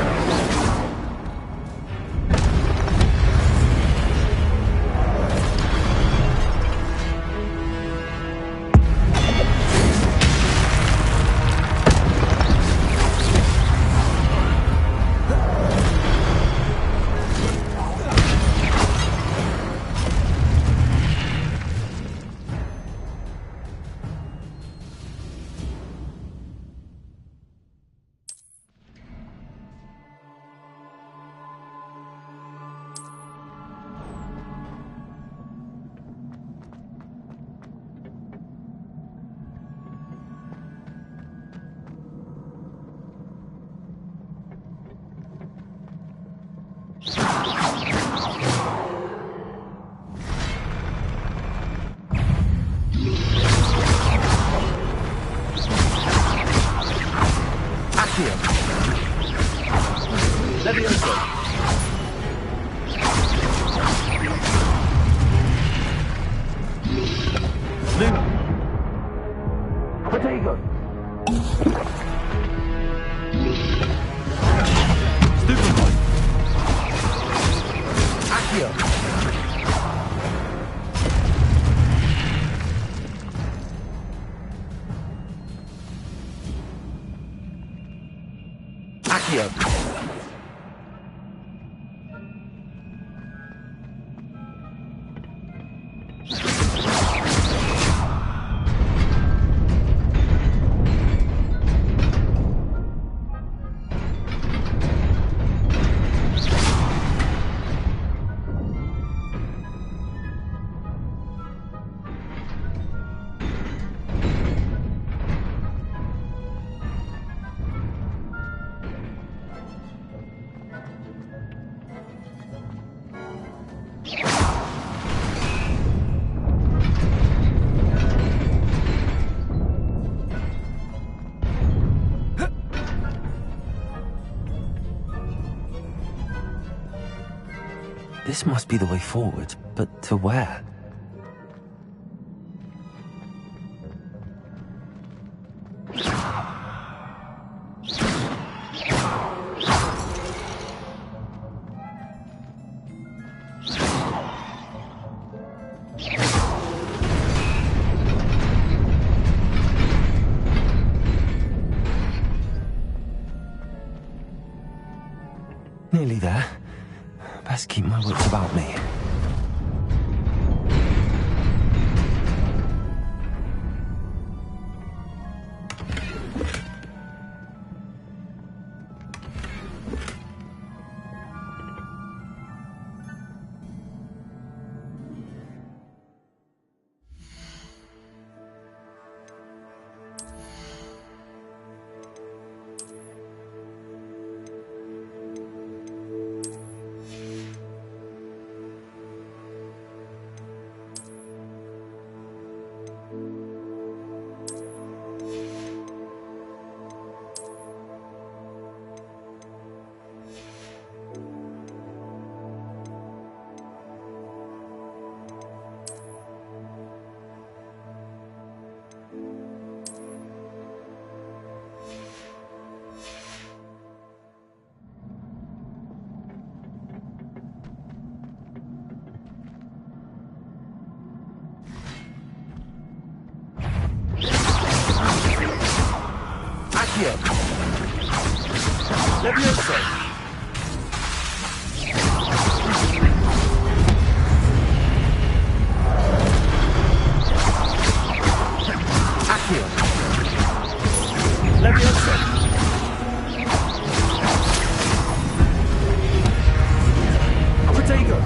Accio. Levioso. Loop. Protego. Stupefy. Accio. Accio. This must be the way forward, but to where? Nearly there. Best keep my wits about me. Accio. Levioso. Accio. Levioso. Protego.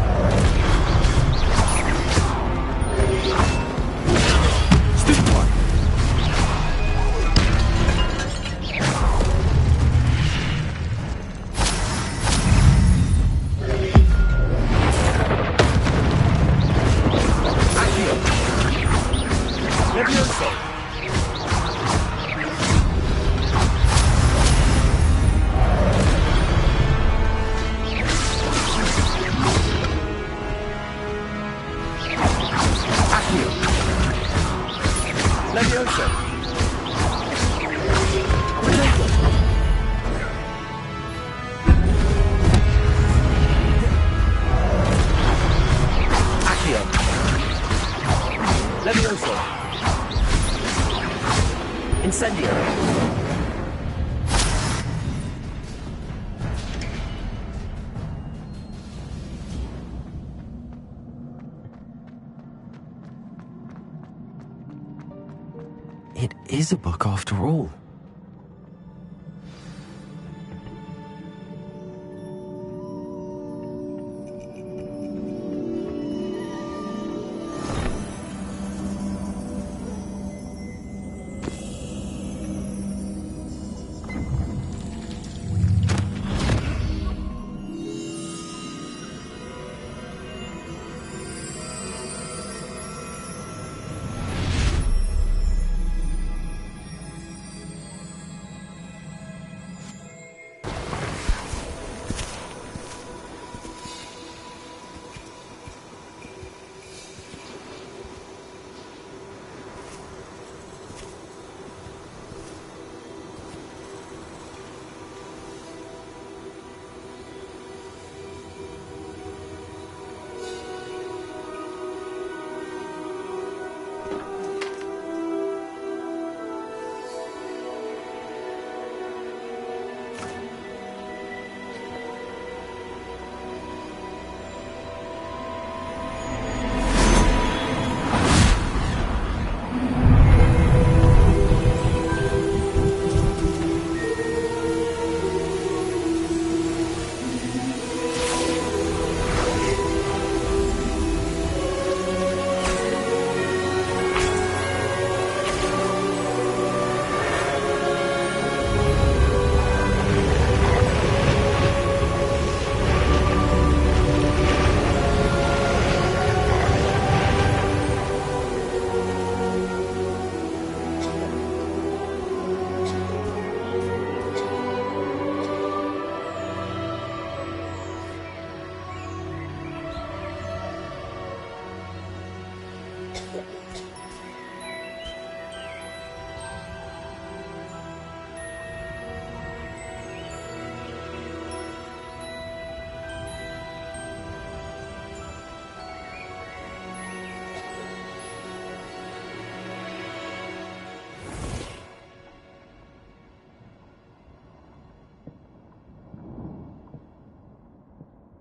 Stupefy. Levioso. Accio. Levioso. Protego. Accio. Levioso. Incendio. It is a book after all.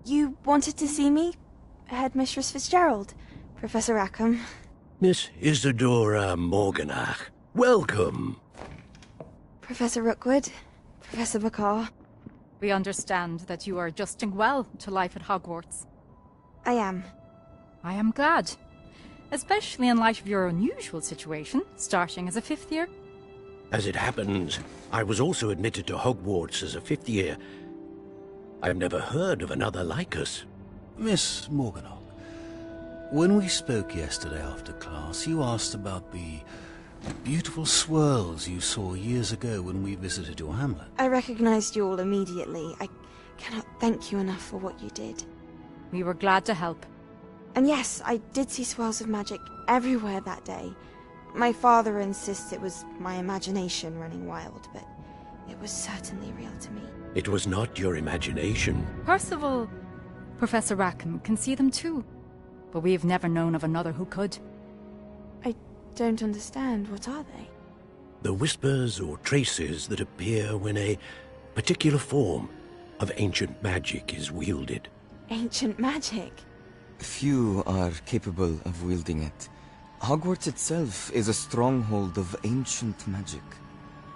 You wanted to see me? Headmistress Fitzgerald, Professor Rackham. Miss Isadora Morganach, welcome. Professor Rookwood, Professor Bakar. We understand that you are adjusting well to life at Hogwarts. I am. I am glad. Especially in light of your unusual situation, starting as a 5th year. As it happens, I was also admitted to Hogwarts as a 5th year. I've never heard of another like us. Miss Morganach, when we spoke yesterday after class, you asked about the beautiful swirls you saw years ago when we visited your hamlet. I recognized you all immediately. I cannot thank you enough for what you did. We were glad to help. And yes, I did see swirls of magic everywhere that day. My father insists it was my imagination running wild, but it was certainly real to me. It was not your imagination. Percival, Professor Rackham can see them too. But we have never known of another who could. I don't understand. What are they? The whispers or traces that appear when a particular form of ancient magic is wielded. Ancient magic? Few are capable of wielding it. Hogwarts itself is a stronghold of ancient magic.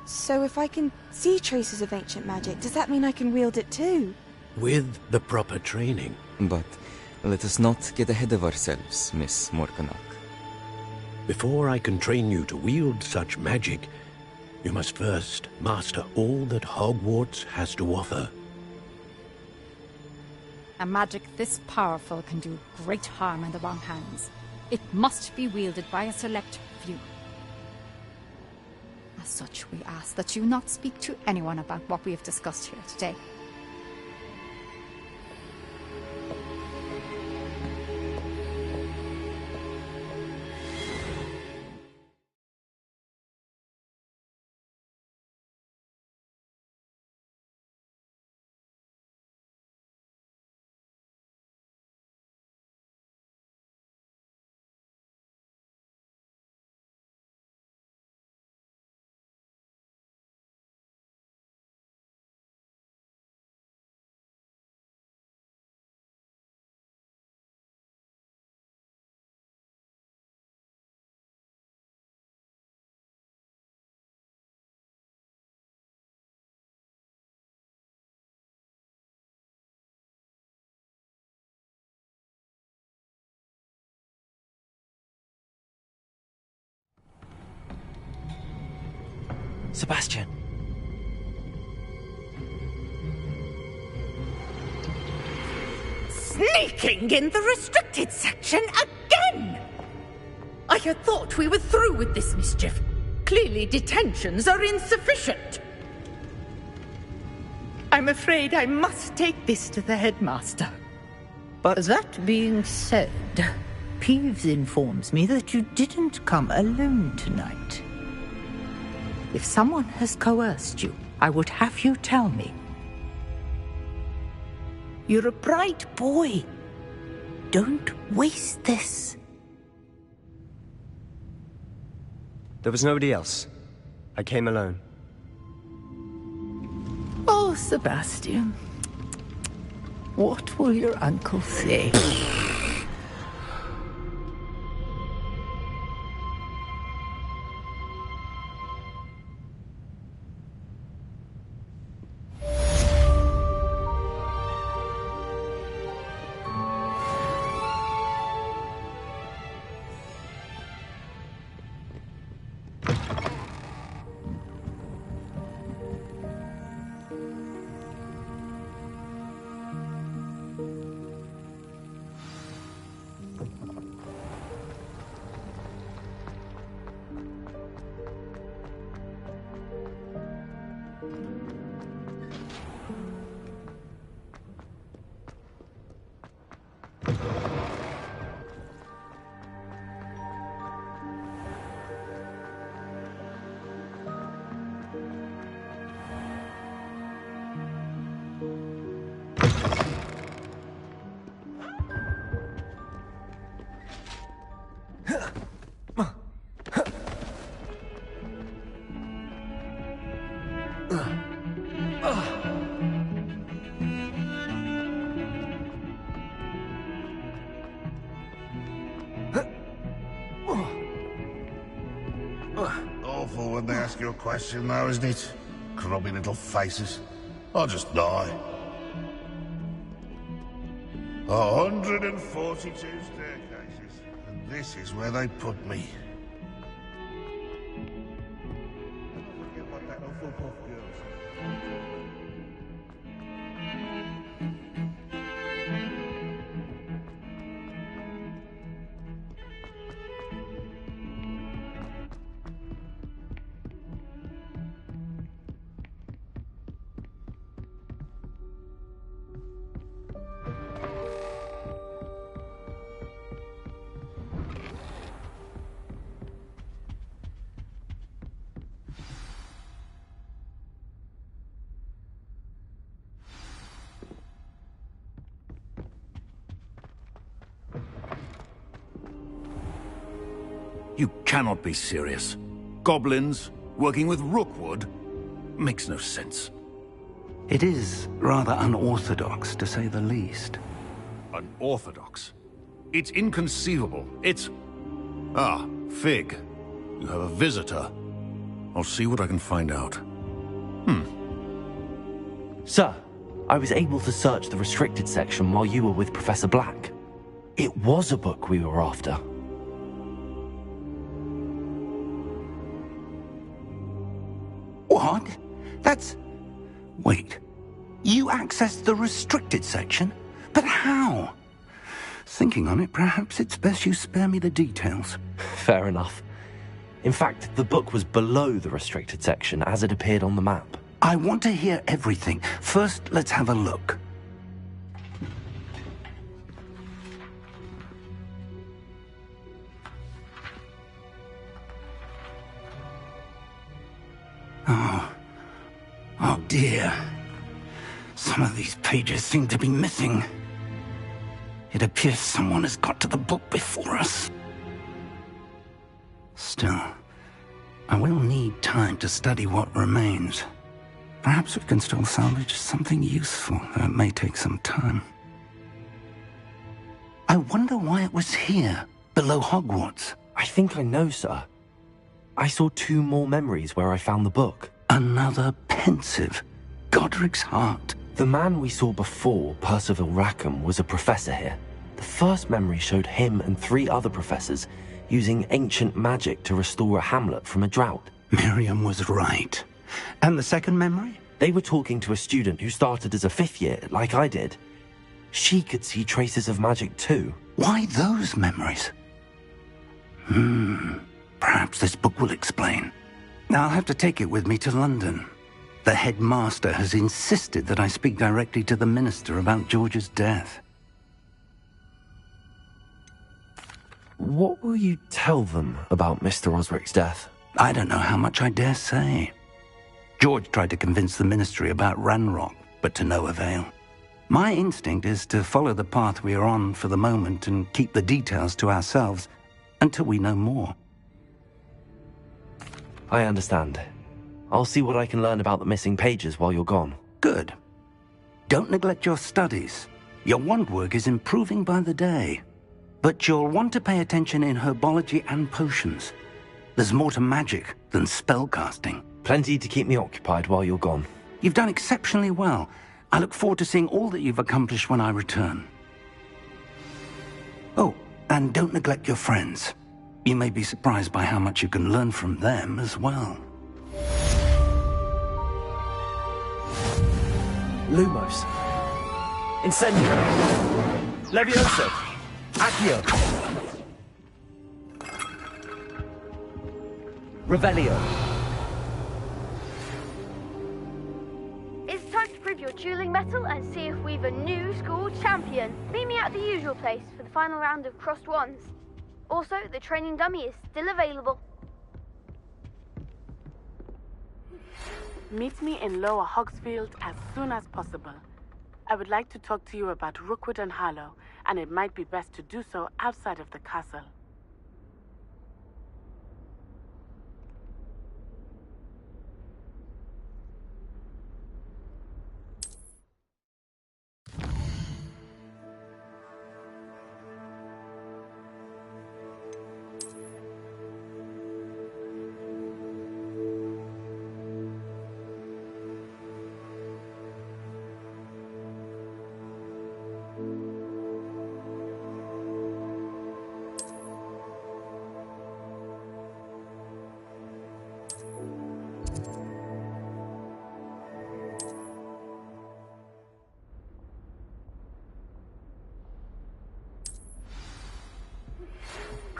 So if I can see traces of ancient magic, does that mean I can wield it too? With the proper training. But let us not get ahead of ourselves, Miss Morganach. Before I can train you to wield such magic, you must first master all that Hogwarts has to offer. A magic this powerful can do great harm in the wrong hands. It must be wielded by a select few. As such, we ask that you not speak to anyone about what we have discussed here today. Sebastian. Sneaking in the restricted section again! I had thought we were through with this mischief. Clearly detentions are insufficient. I'm afraid I must take this to the headmaster. But that being said, Peeves informs me that you didn't come alone tonight. If someone has coerced you, I would have you tell me. You're a bright boy. Don't waste this. There was nobody else. I came alone. Oh, Sebastian. What will your uncle say? your question now, isn't it? Grubby little faces. I'll just die. 142 staircases, and this is where they put me. Don't forget what that Hufflepuff girl said. You cannot be serious. Goblins working with Rookwood? Makes no sense. It is rather unorthodox, to say the least. Unorthodox? It's inconceivable. It's... Ah, Fig. You have a visitor. I'll see what I can find out. Sir, I was able to search the restricted section while you were with Professor Black. It was a book we were after. What? That's... Wait. You accessed the restricted section? But how? Thinking on it, perhaps it's best you spare me the details. Fair enough. In fact, the book was below the restricted section as it appeared on the map. I want to hear everything. First, let's have a look. Oh dear. Some of these pages seem to be missing. It appears someone has got to the book before us. Still, I will need time to study what remains. Perhaps we can still salvage something useful, though it may take some time. I wonder why it was here, below Hogwarts. I think I know, sir. I saw 2 more memories where I found the book. Another pensive. Godric's heart. The man we saw before, Percival Rackham, was a professor here. The first memory showed him and 3 other professors using ancient magic to restore a hamlet from a drought. Miriam was right. And the second memory? They were talking to a student who started as a 5th year, like I did. She could see traces of magic too. Why those memories? Perhaps this book will explain. Now I'll have to take it with me to London. The headmaster has insisted that I speak directly to the minister about George's death. What will you tell them about Mr. Osric's death? I don't know how much I dare say. George tried to convince the ministry about Ranrock, but to no avail. My instinct is to follow the path we are on for the moment and keep the details to ourselves until we know more. I understand. I'll see what I can learn about the missing pages while you're gone. Good. Don't neglect your studies. Your wand work is improving by the day. But you'll want to pay attention in herbology and potions. There's more to magic than spellcasting. Plenty to keep me occupied while you're gone. You've done exceptionally well. I look forward to seeing all that you've accomplished when I return. Oh, and don't neglect your friends. You may be surprised by how much you can learn from them as well. Lumos. Incendio. Levioso. Accio. Revelio. It's time to prove your dueling mettle and see if we've a new school champion. Meet me at the usual place for the final round of crossed wands. Also, the training dummy is still available. Meet me in Lower Hogsfield as soon as possible. I would like to talk to you about Rookwood and Harlow, and it might be best to do so outside of the castle.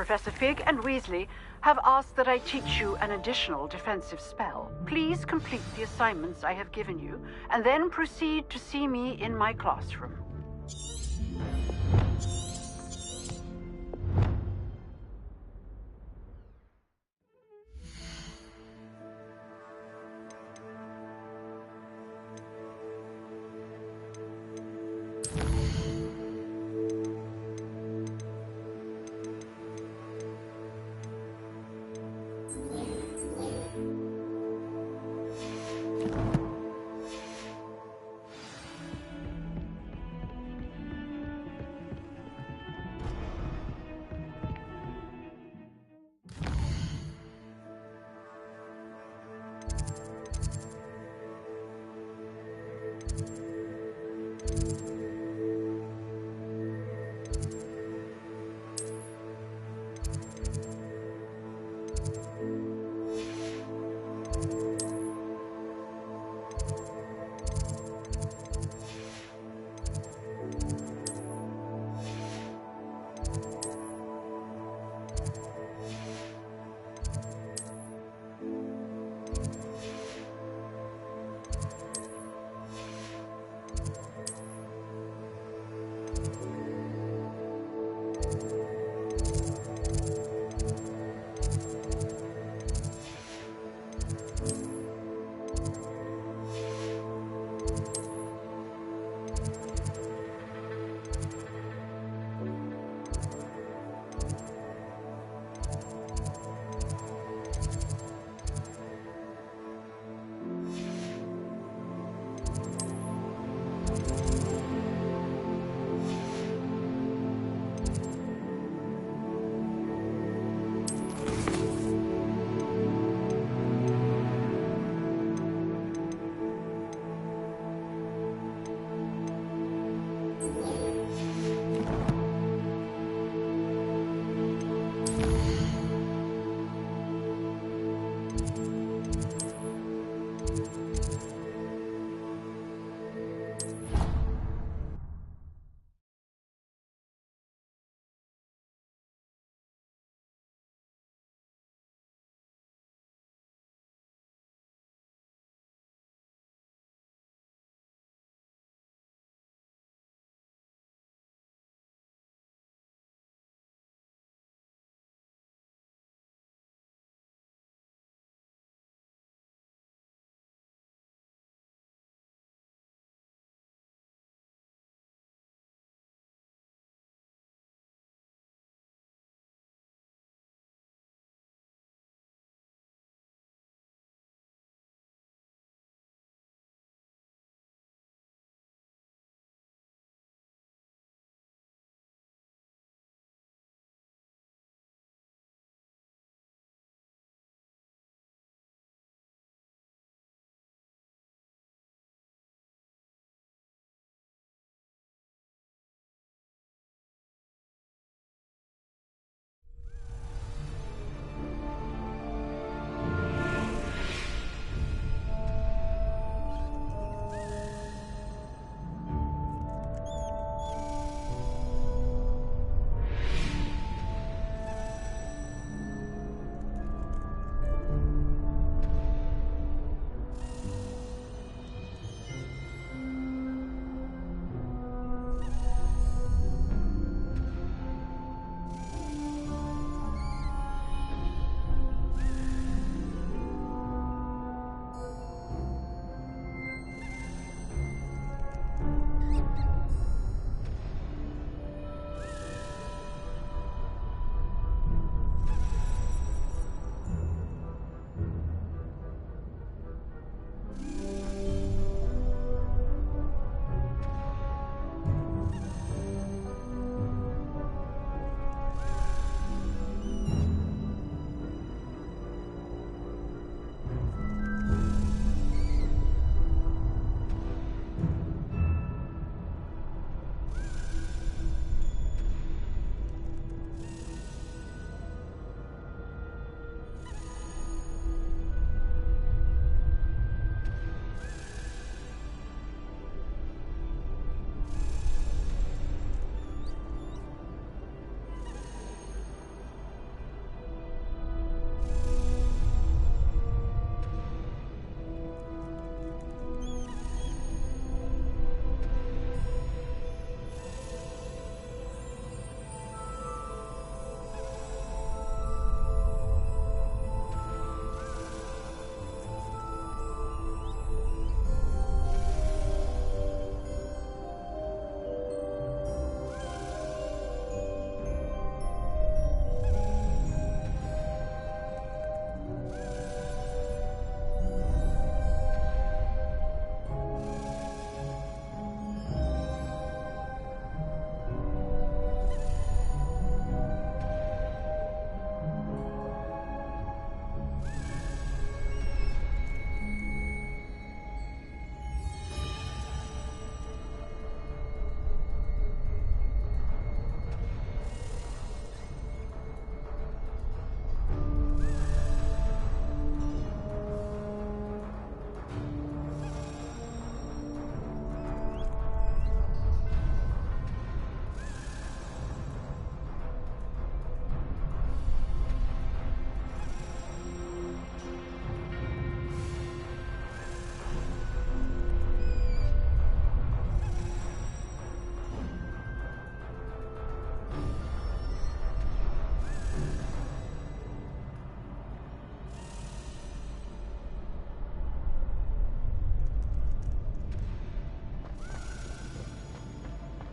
Professor Fig and Weasley have asked that I teach you an additional defensive spell. Please complete the assignments I have given you, and then proceed to see me in my classroom.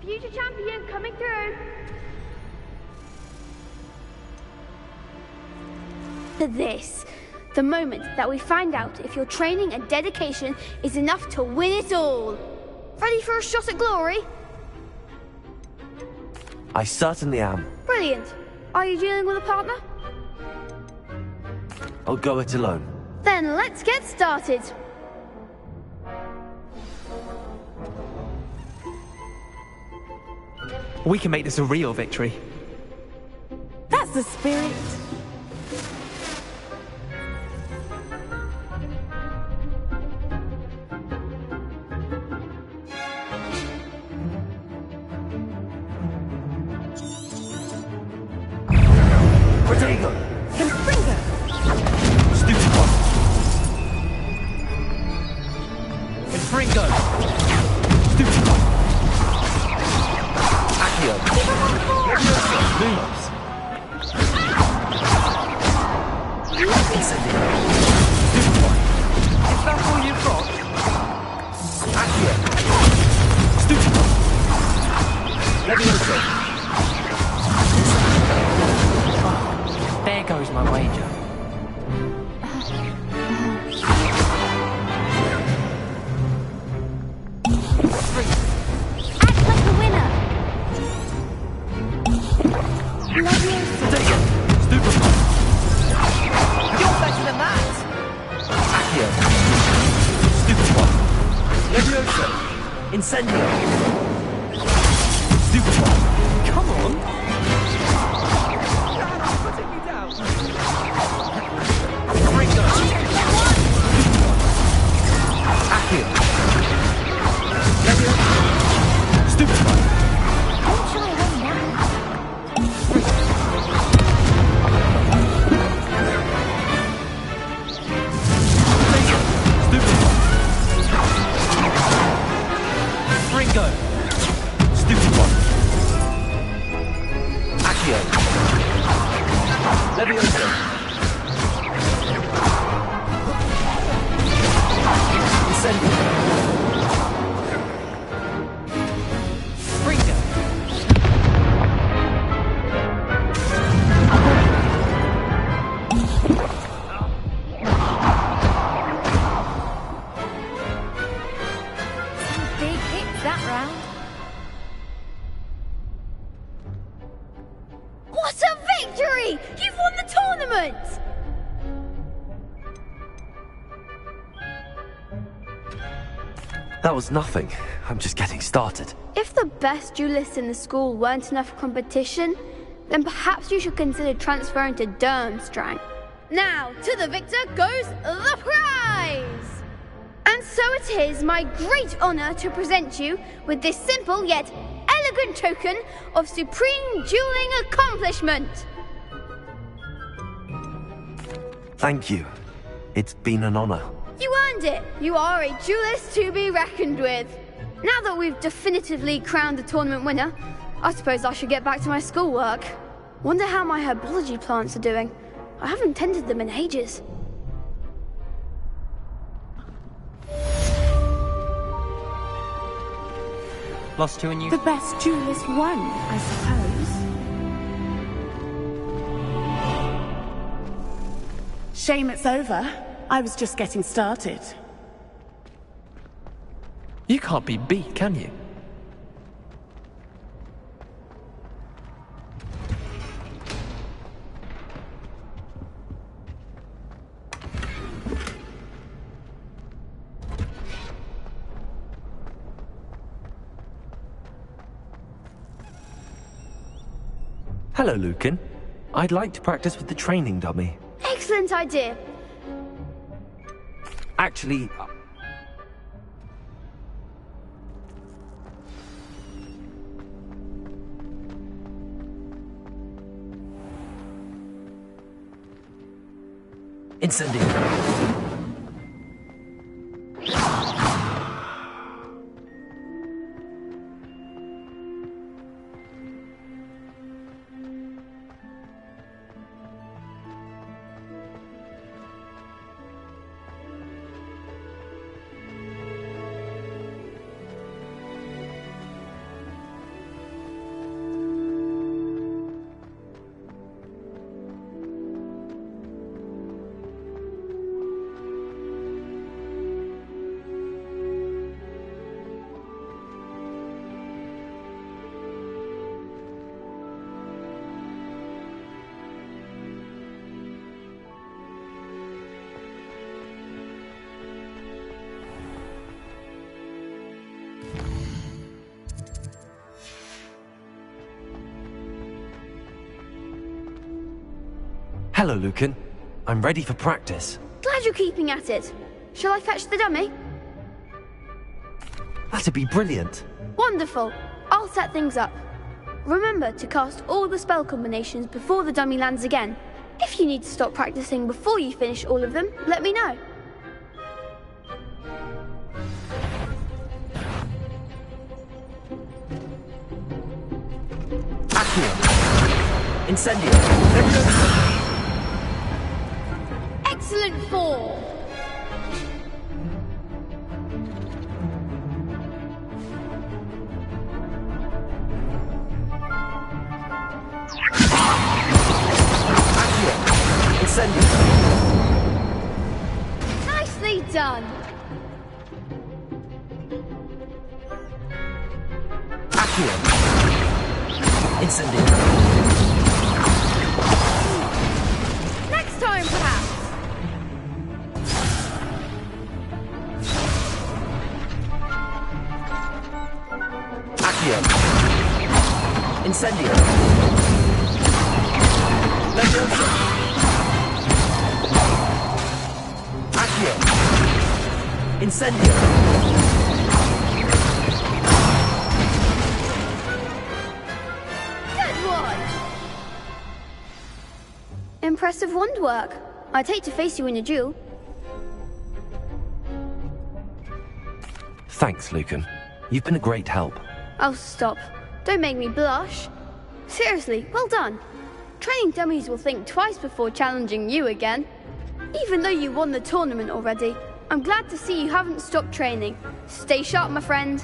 Future champion coming through. To this, the moment that we find out if your training and dedication is enough to win it all. Ready for a shot at glory? I certainly am. Brilliant. Are you dealing with a partner? I'll go it alone. Then let's get started. We can make this a real victory. That's the spirit. Protego! Confringo! Stupid Confringo! Stupid Accio! Lumos! Incendio! Stupid one! Is that all you've got? Accio! Stupid one! Levioso! There goes my wager. Act like a winner. Protego! Stupid one! You're better than that! Accio! Stupid one! Levioso! Incendio! Stupid one! Come on! Putting me down. Ringo! Accio! Levioso! Stupid one! Don't try one now. Stupid one! Ringo! Stupid one! Accio! Levioso! Incendio! Ringo! Big hits that round. What a victory! You've won the tournament! That was nothing. I'm just getting started. If the best duelists in the school weren't enough for competition, then perhaps you should consider transferring to Durmstrang. Now, to the victor goes the prize! And so it is my great honor to present you with this simple yet elegant token of supreme dueling accomplishment. Thank you. It's been an honor. You earned it. You are a duelist to be reckoned with. Now that we've definitively crowned the tournament winner, I suppose I should get back to my schoolwork. Wonder how my herbology plants are doing. I haven't tended them in ages. Lost two and you? The best duelist won, I suppose. Shame it's over. I was just getting started. You can't be beat, can you? Hello, Lucan. I'd like to practice with the training dummy. Excellent idea. Actually, Incendio. Hello, Lucan. I'm ready for practice. Glad you're keeping at it. Shall I fetch the dummy? That'd be brilliant. Wonderful. I'll set things up. Remember to cast all the spell combinations before the dummy lands again. If you need to stop practicing before you finish all of them, let me know. Accio. Incendio. Excellent form. Nicely done. Accio. Incendio. Next time, perhaps. Accio. Incendio. Leviosa. Accio. Incendio. Good one. Impressive wand work. I'd hate to face you in a duel. Thanks, Lucan. You've been a great help. Oh, stop. Don't make me blush. Seriously, well done. Training dummies will think twice before challenging you again. Even though you won the tournament already, I'm glad to see you haven't stopped training. Stay sharp, my friend.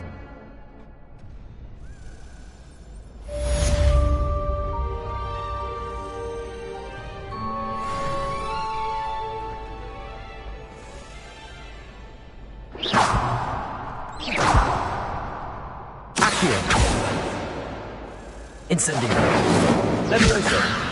Accio. Incendio. Leviosa.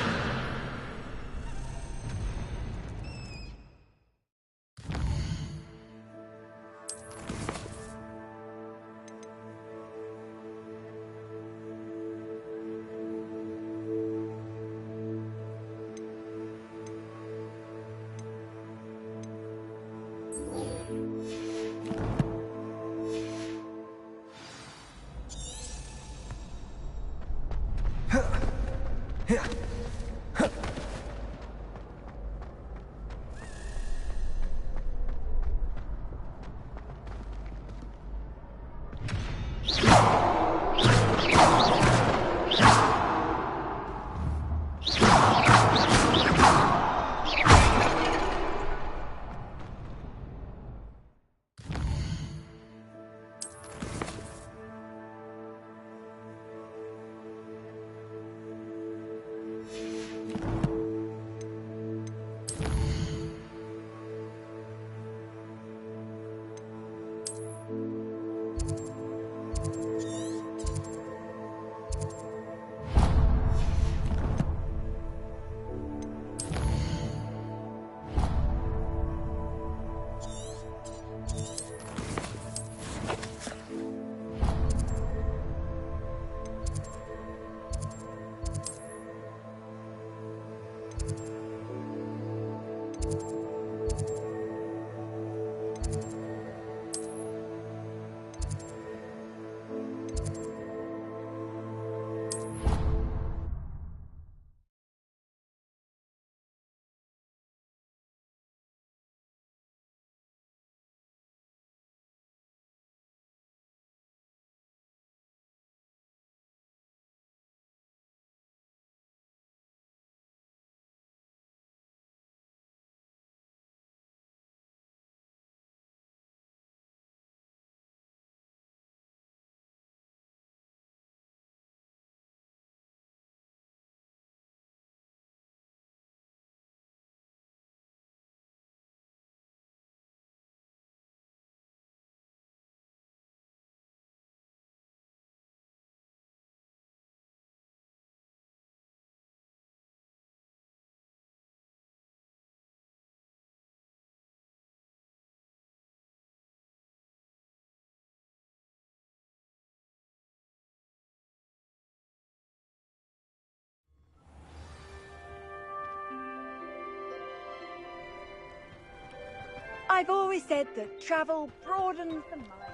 I've always said that travel broadens the mind.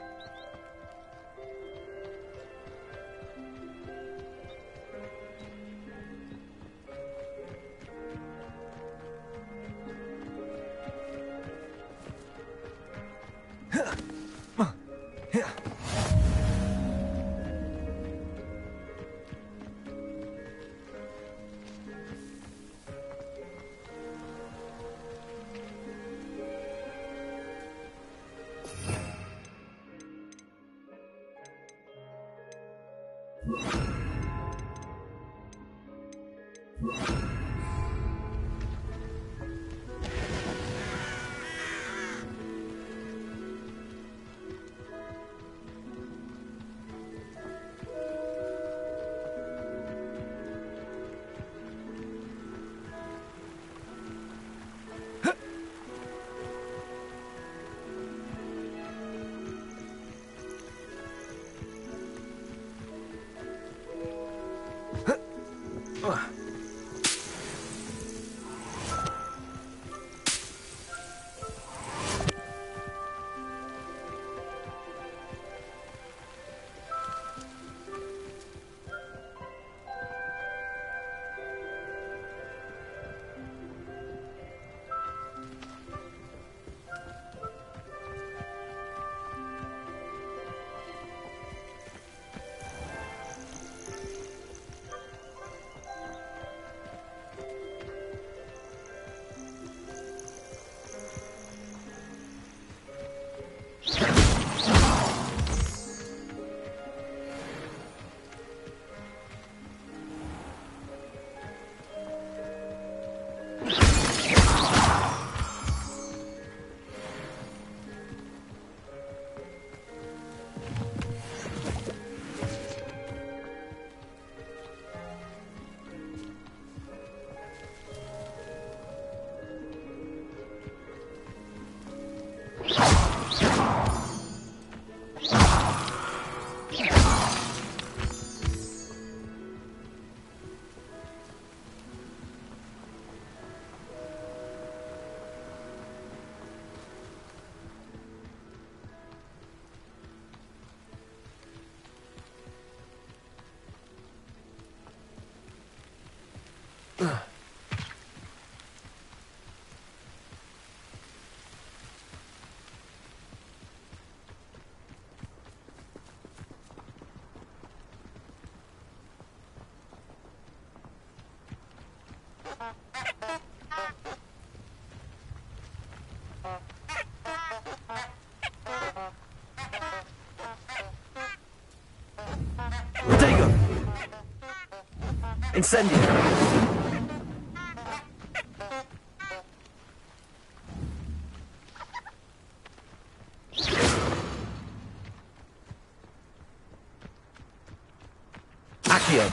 Incendio! Accio!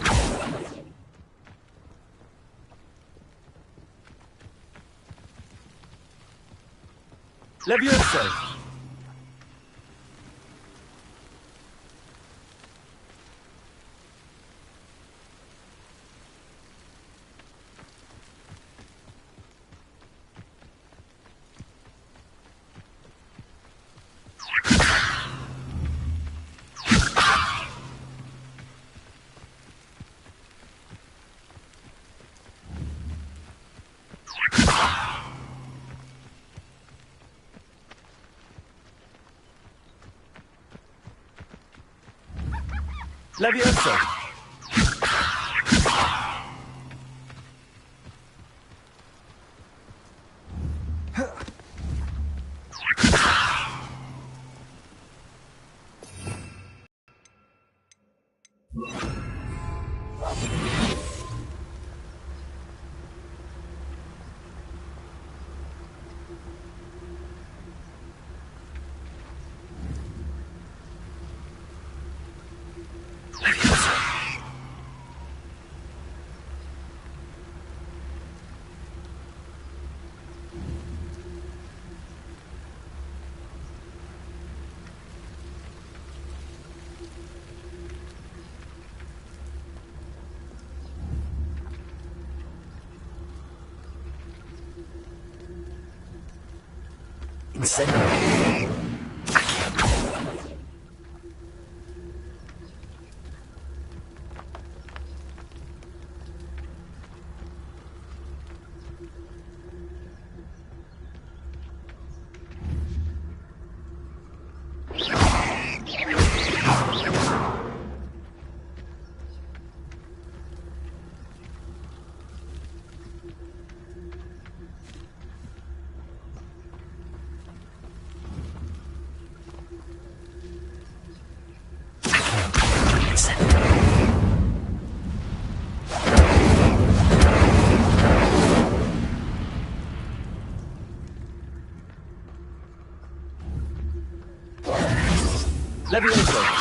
Levioso! Levioso! Send Levioso!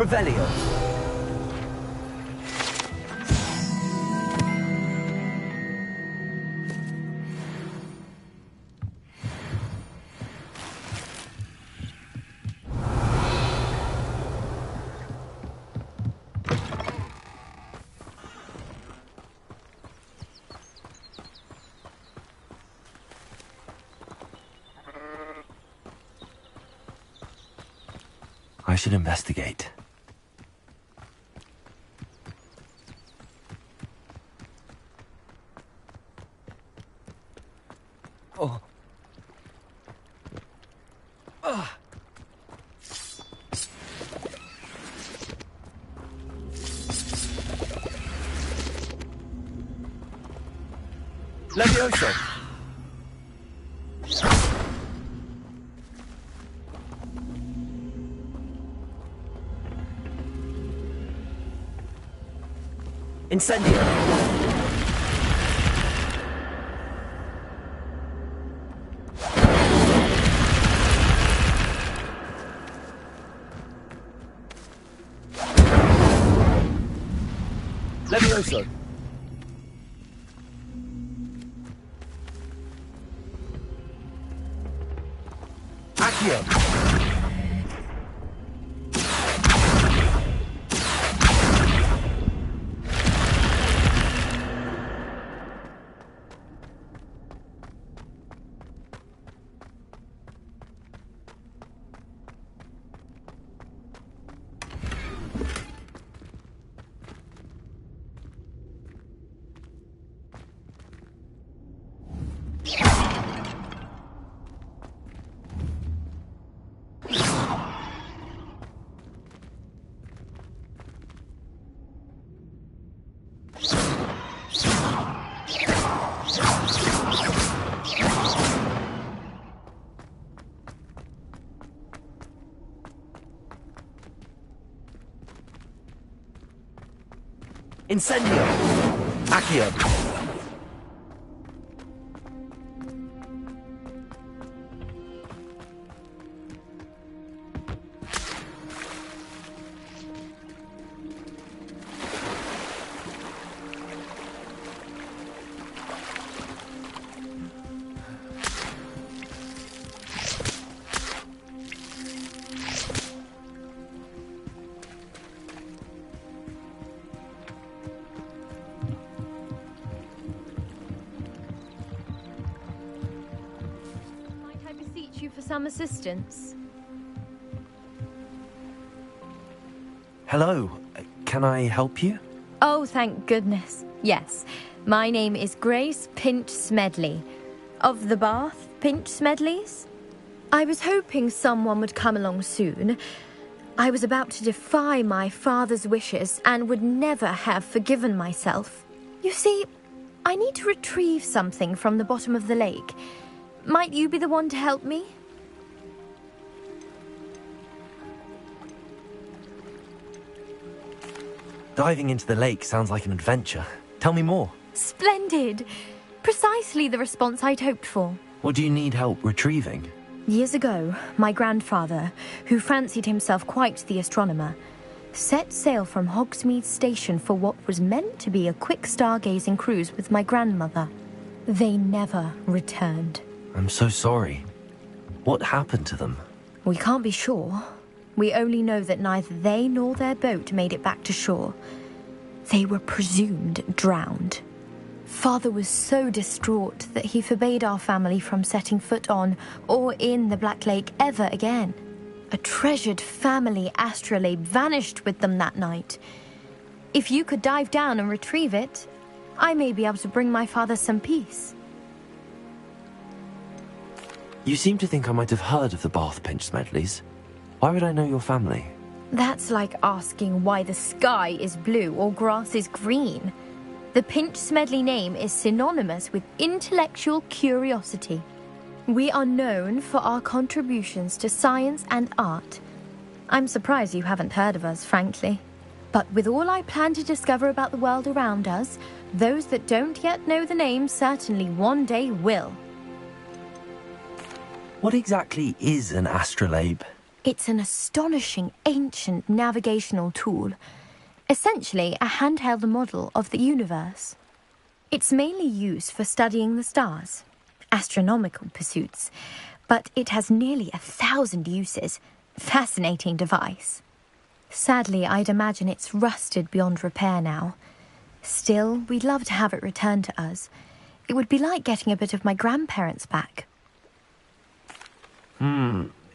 Revelio. I should investigate. Oh. Levioso. Incendio. Levioso. Accio. Incendio. Accio. Some assistance. Hello. Can I help you? Oh, thank goodness. Yes. My name is Grace Pinch Smedley. Of the Bath Pinch Smedleys? I was hoping someone would come along soon. I was about to defy my father's wishes and would never have forgiven myself. You see, I need to retrieve something from the bottom of the lake. Might you be the one to help me? Diving into the lake sounds like an adventure. Tell me more. Splendid! Precisely the response I'd hoped for. What do you need help retrieving? Years ago, my grandfather, who fancied himself quite the astronomer, set sail from Hogsmeade Station for what was meant to be a quick stargazing cruise with my grandmother. They never returned. I'm so sorry. What happened to them? We can't be sure. We only know that neither they nor their boat made it back to shore. They were presumed drowned. Father was so distraught that he forbade our family from setting foot on or in the Black Lake ever again. A treasured family astrolabe vanished with them that night. If you could dive down and retrieve it, I may be able to bring my father some peace. You seem to think I might have heard of the Bath Pinch Smedleys. Why would I know your family? That's like asking why the sky is blue or grass is green. The Pinch Smedley name is synonymous with intellectual curiosity. We are known for our contributions to science and art. I'm surprised you haven't heard of us, frankly. But with all I plan to discover about the world around us, those that don't yet know the name certainly one day will. What exactly is an astrolabe? It's an astonishing ancient navigational tool, essentially a handheld model of the universe. It's mainly used for studying the stars, astronomical pursuits, but it has nearly 1,000 uses. Fascinating device. Sadly, I'd imagine it's rusted beyond repair now. Still, we'd love to have it returned to us. It would be like getting a bit of my grandparents back.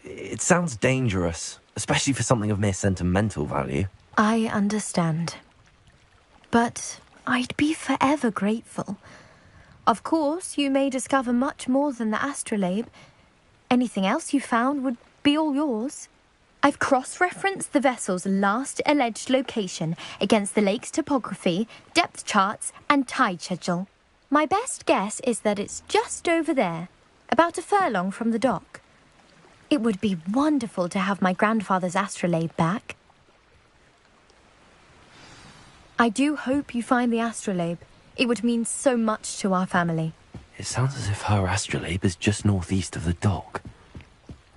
It sounds dangerous, especially for something of mere sentimental value. I understand. But I'd be forever grateful. Of course, you may discover much more than the astrolabe. Anything else you found would be all yours. I've cross-referenced the vessel's last alleged location against the lake's topography, depth charts, and tide schedule. My best guess is that it's just over there, about a furlong from the dock. It would be wonderful to have my grandfather's astrolabe back. I do hope you find the astrolabe. It would mean so much to our family. It sounds as if her astrolabe is just northeast of the dock.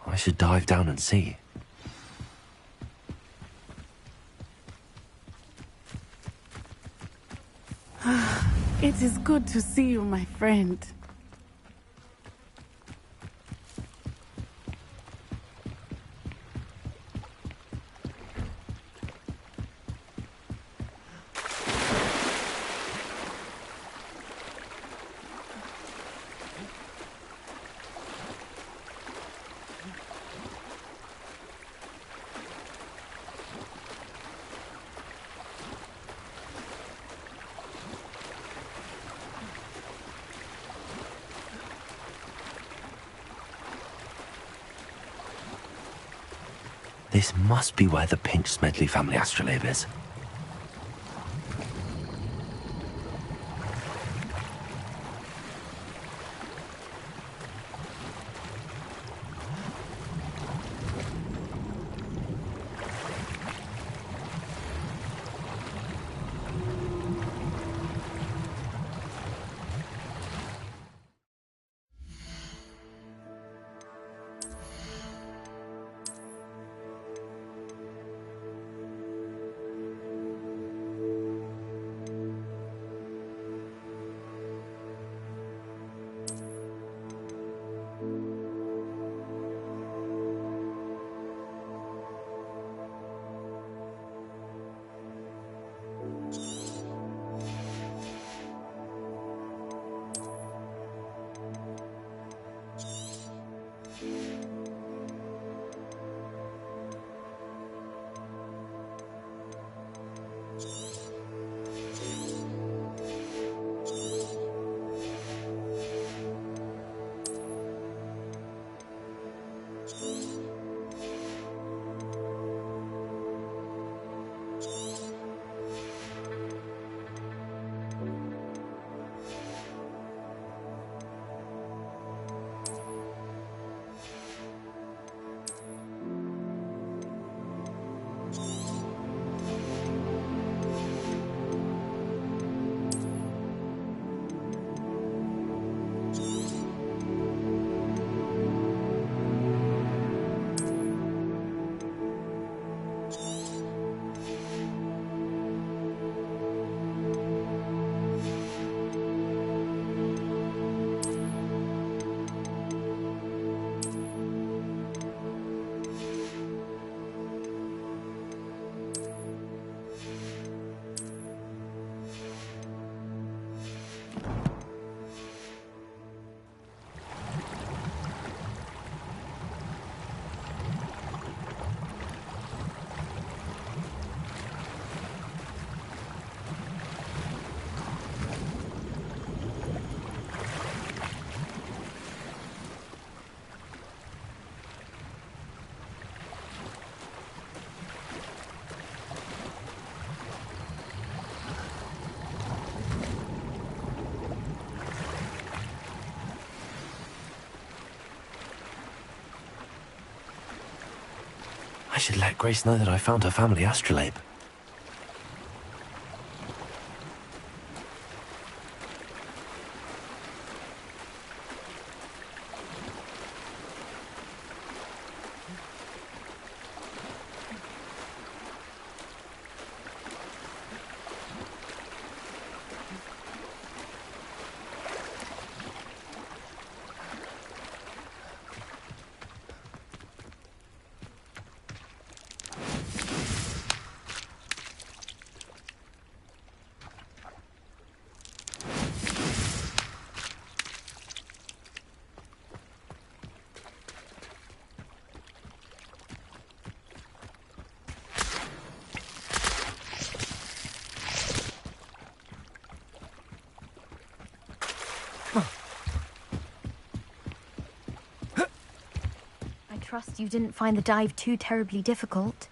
I should dive down and see. It is good to see you, my friend. This must be where the Pinch Smedley family astrolabe is. I should let Grace know that I found her family astrolabe. trust you didn't find the dive too terribly difficult.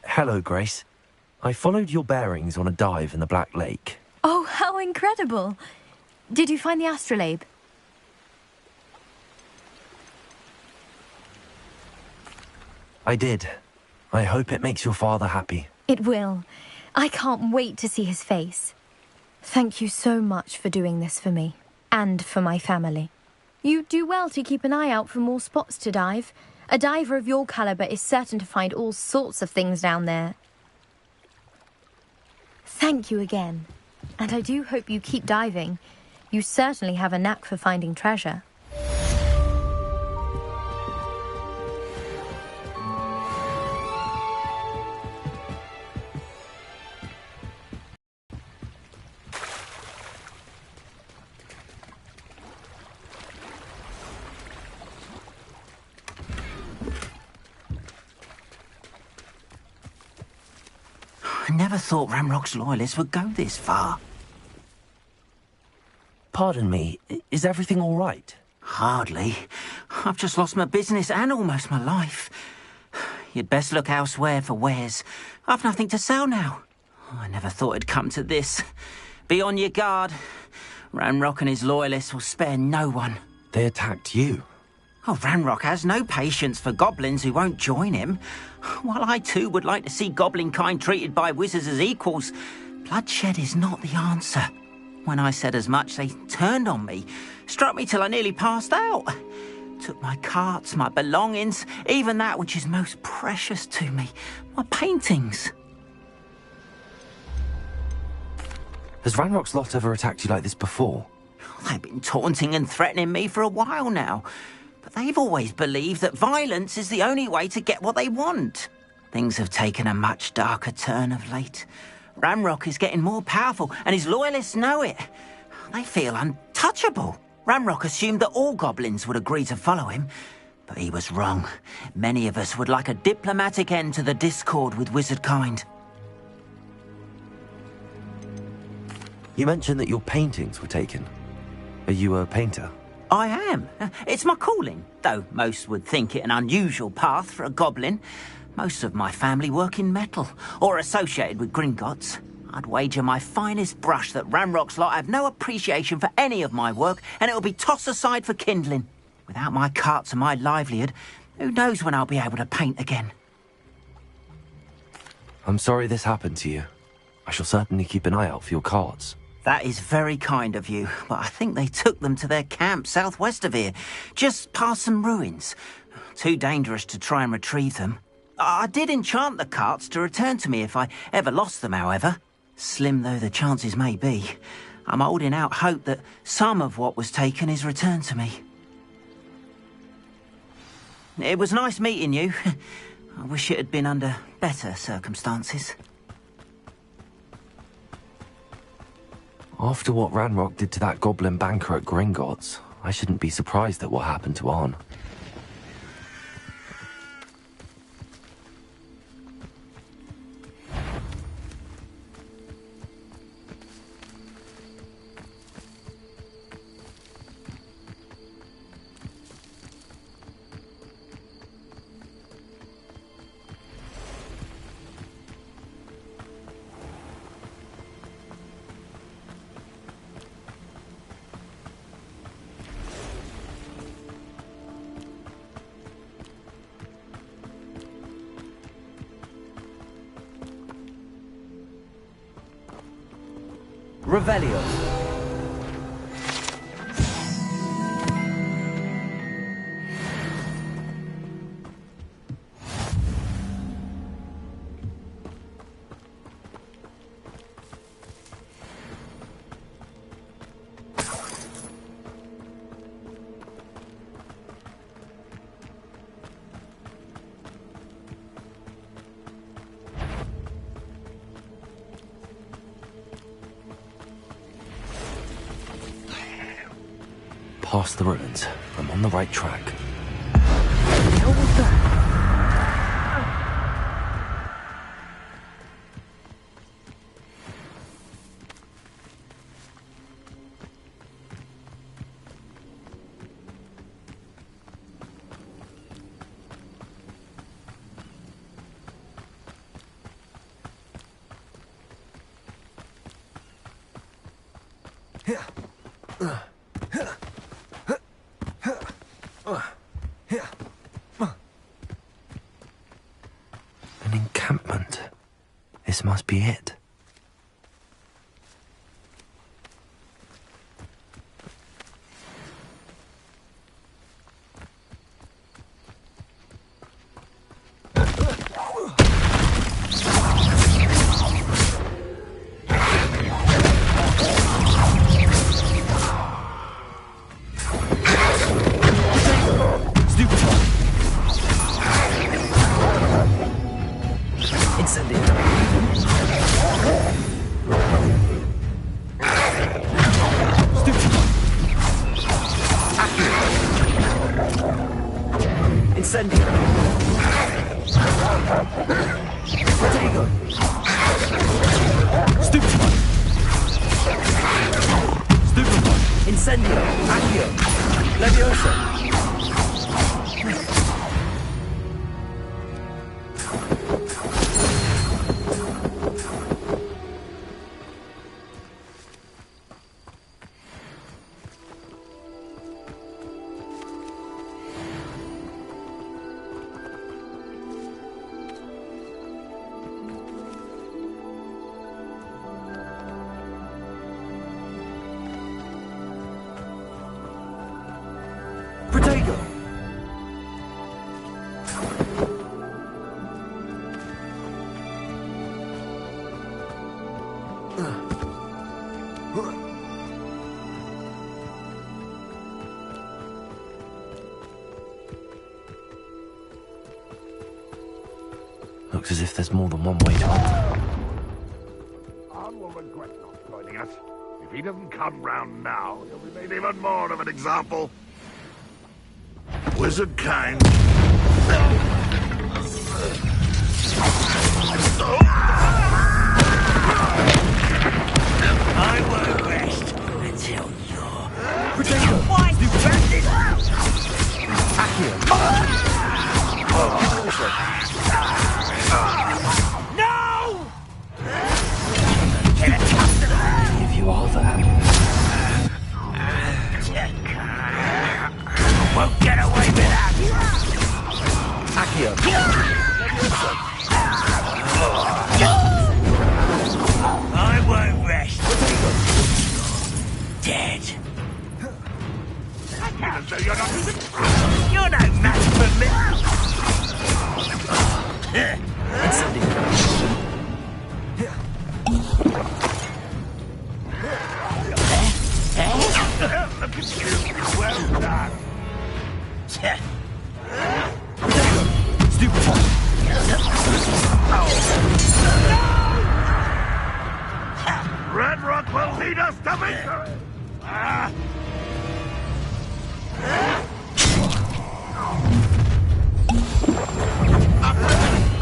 Hello, Grace. I followed your bearings on a dive in the Black Lake. Oh, how incredible! Did you find the astrolabe? I did. I hope it makes your father happy. It will. I can't wait to see his face. Thank you so much for doing this for me, and for my family. You do well to keep an eye out for more spots to dive. A diver of your caliber is certain to find all sorts of things down there. Thank you again. And I do hope you keep diving. You certainly have a knack for finding treasure. I never thought Ranrock's loyalists would go this far. Pardon me, is everything all right? Hardly. I've just lost my business and almost my life. You'd best look elsewhere for wares. I've nothing to sell now. I never thought it'd come to this. Be on your guard. Ranrock and his loyalists will spare no one. They attacked you. Oh, Ranrock has no patience for goblins who won't join him. While I too would like to see goblin kind treated by wizards as equals, bloodshed is not the answer. When I said as much, they turned on me, struck me till I nearly passed out. Took my carts, my belongings, even that which is most precious to me, my paintings. Has Ranrock's lot ever attacked you like this before? They've been taunting and threatening me for a while now. But they've always believed that violence is the only way to get what they want. Things have taken a much darker turn of late. Ranrock is getting more powerful, and his loyalists know it. They feel untouchable. Ranrock assumed that all goblins would agree to follow him, but he was wrong. Many of us would like a diplomatic end to the discord with wizard kind. You mentioned that your paintings were taken. Are you a painter? I am. It's my calling, though most would think it an unusual path for a goblin. Most of my family work in metal, or associated with Gringotts. I'd wager my finest brush that Ranrock's lot have no appreciation for any of my work, and it'll be tossed aside for kindling. Without my carts and my livelihood, who knows when I'll be able to paint again. I'm sorry this happened to you. I shall certainly keep an eye out for your carts. That is very kind of you, but I think they took them to their camp southwest of here, just past some ruins. Too dangerous to try and retrieve them. I did enchant the carts to return to me if I ever lost them, however. Slim though the chances may be, I'm holding out hope that some of what was taken is returned to me. It was nice meeting you. I wish it had been under better circumstances. After what Ranrock did to that goblin banker at Gringotts, I shouldn't be surprised at what happened to Arn. Revelio. Past the ruins. I'm on the right track. An encampment. This must be it. Looks as if there's more than one way to enter. Arn will regret not joining us. If he doesn't come round now, he'll be made even more of an example. Wizard kind. I won't rest until you're... Potato! Why? You bandit! Accio! No! If you are that. Won't get away without you! Accio! I won't rest. Dead. You're no match for me. Look at you. Well done. Stupid. Ranrock will lead us to victory!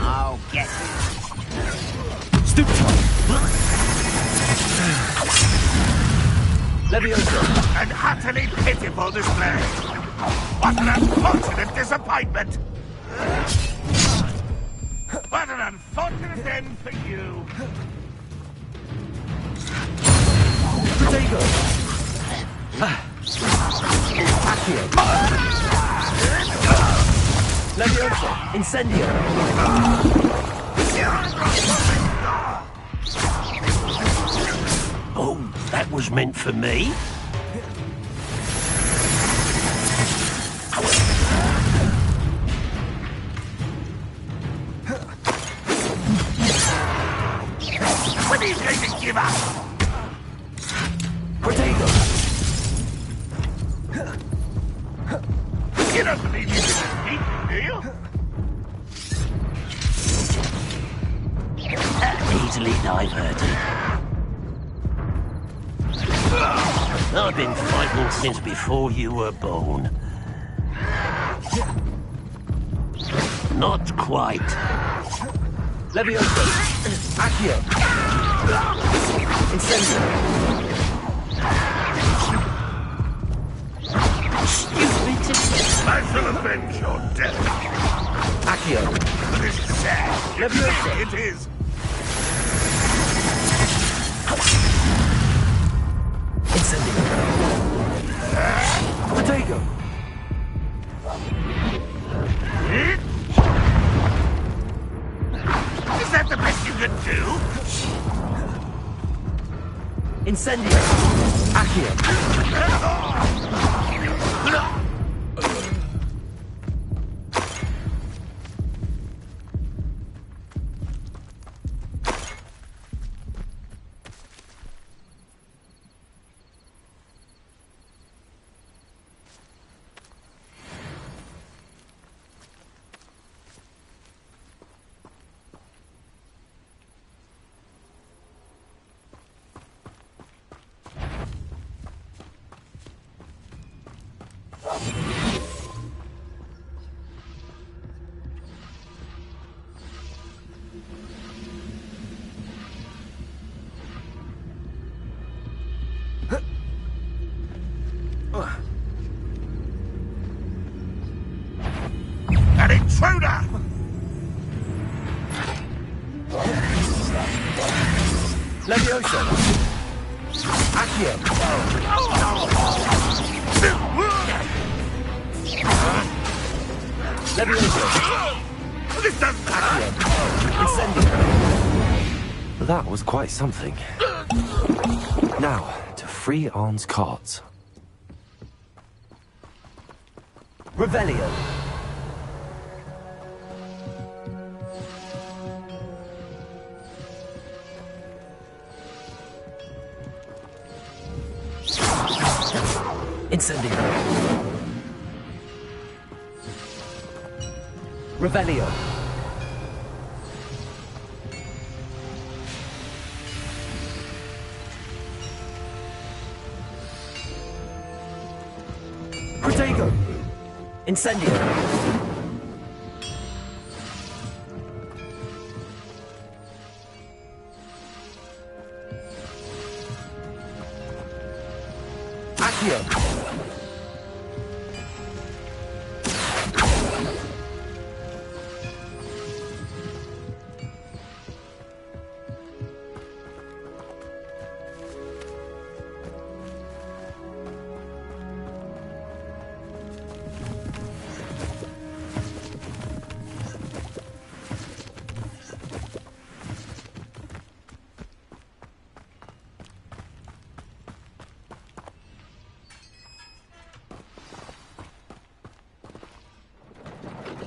I'll get you. Stupid. Leviosa. An utterly pitiful display. What an unfortunate disappointment! What an unfortunate end for you! Protego! Accio! Leviosa! Incendio! Oh, that was meant for me? When are you going to give up? Protego! You don't believe you can defeat me, do you? Easily diverted. I've been fighting since before you were born. Not quite. Leviosa! Accio! Incendio! I shall avenge your death. Accio! This is sad. Leviosa! It is. Incendio! Protego! Is that the best you can do? Incendio! Accio! An intruder! Levioso! Accio! Levioso! This doesn't Incendio! That was quite something. Now, to free Arn's cards. Revelio! Incendio! Revelio! Protego! Incendio! Accio!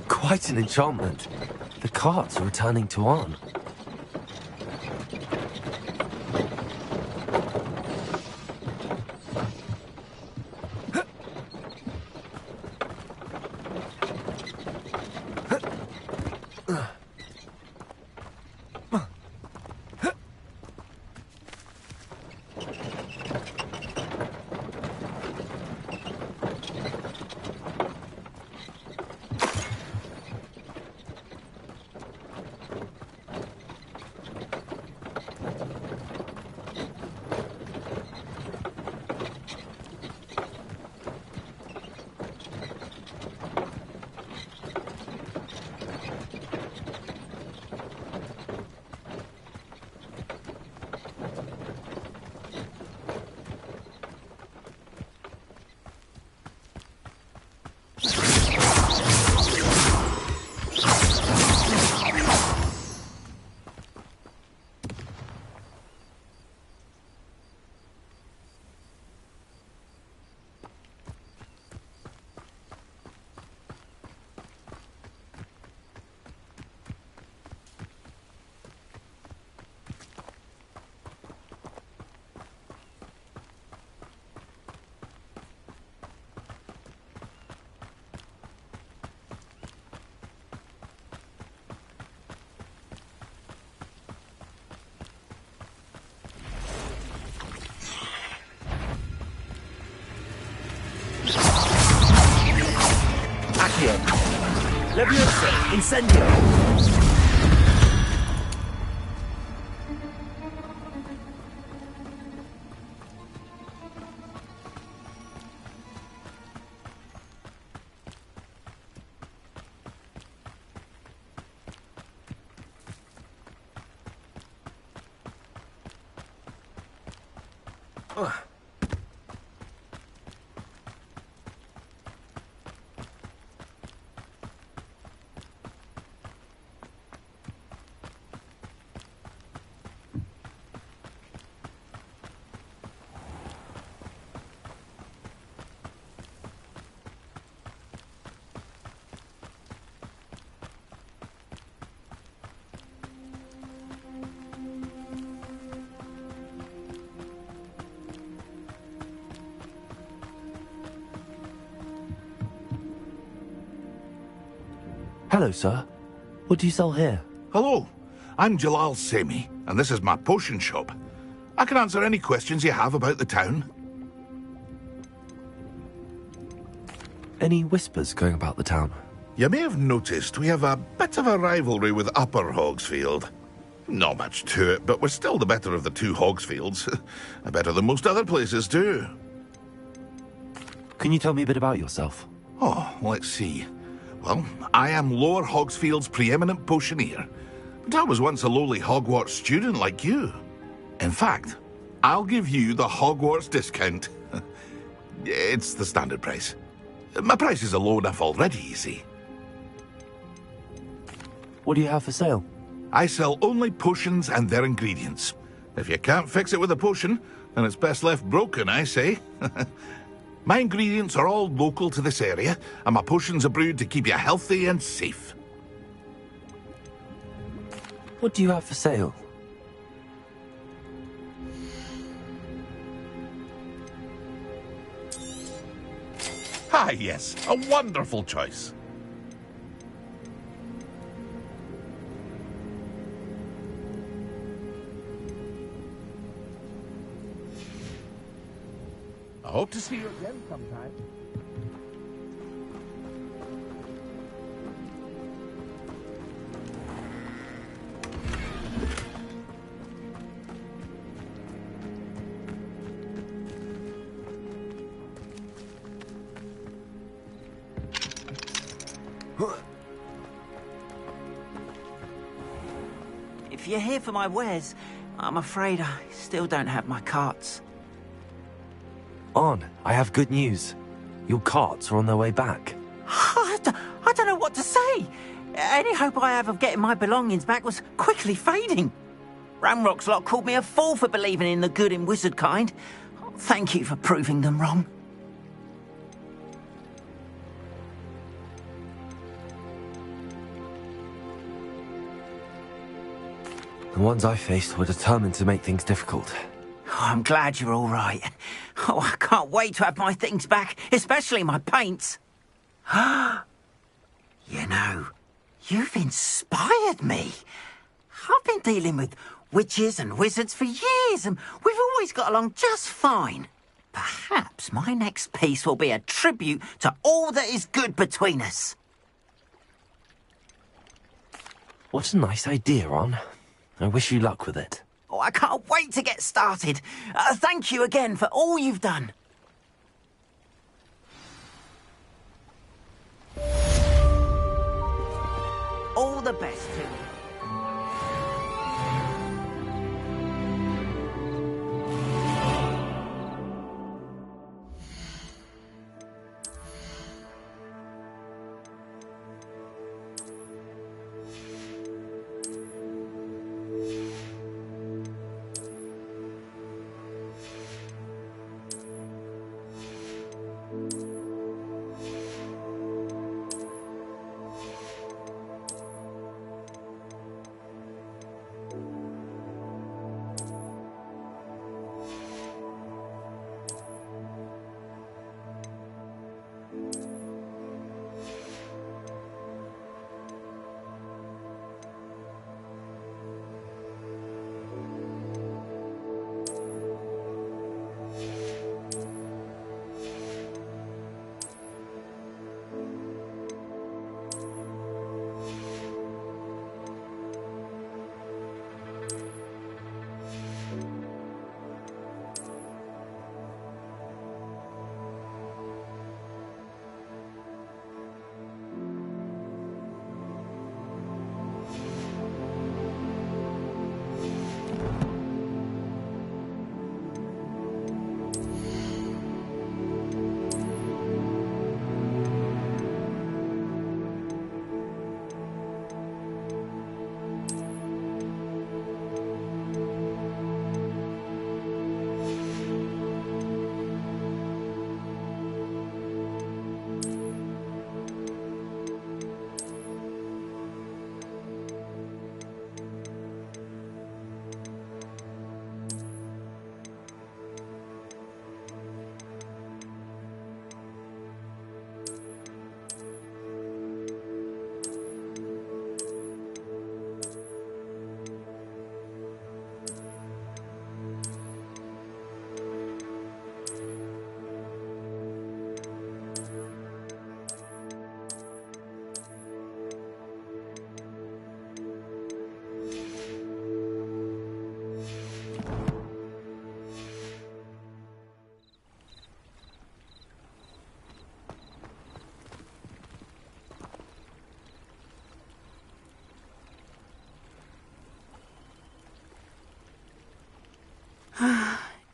Quite an enchantment. The carts are returning to Arn. Accio! Levioso! Incendio! Hello, sir. What do you sell here? Hello, I'm Jalal Semi, and this is my potion shop. I can answer any questions you have about the town. Any whispers going about the town? You may have noticed we have a bit of a rivalry with Upper Hogsfield. Not much to it, but we're still the better of the two Hogsfields. Better than most other places, too. Can you tell me a bit about yourself? Oh, let's see. Well, I am Lower Hogsfield's preeminent potioneer, but I was once a lowly Hogwarts student like you. In fact, I'll give you the Hogwarts discount. It's the standard price. My prices are low enough already, you see. What do you have for sale? I sell only potions and their ingredients. If you can't fix it with a potion, then it's best left broken, I say. My ingredients are all local to this area, and my potions are brewed to keep you healthy and safe. What do you have for sale? Ah, yes, a wonderful choice. I hope to see you again sometime. If you're here for my wares, I'm afraid I still don't have my carts. On, I have good news. Your carts are on their way back. I don't know what to say. Any hope I have of getting my belongings back was quickly fading. Ranrock's lot called me a fool for believing in the good in wizard kind. Thank you for proving them wrong. The ones I faced were determined to make things difficult. Oh, I'm glad you're all right. Oh, I can't wait to have my things back, especially my paints. You know, you've inspired me. I've been dealing with witches and wizards for years, and we've always got along just fine. Perhaps my next piece will be a tribute to all that is good between us. What a nice idea, Ron. I wish you luck with it. Oh, I can't wait to get started. Thank you again for all you've done. All the best to you.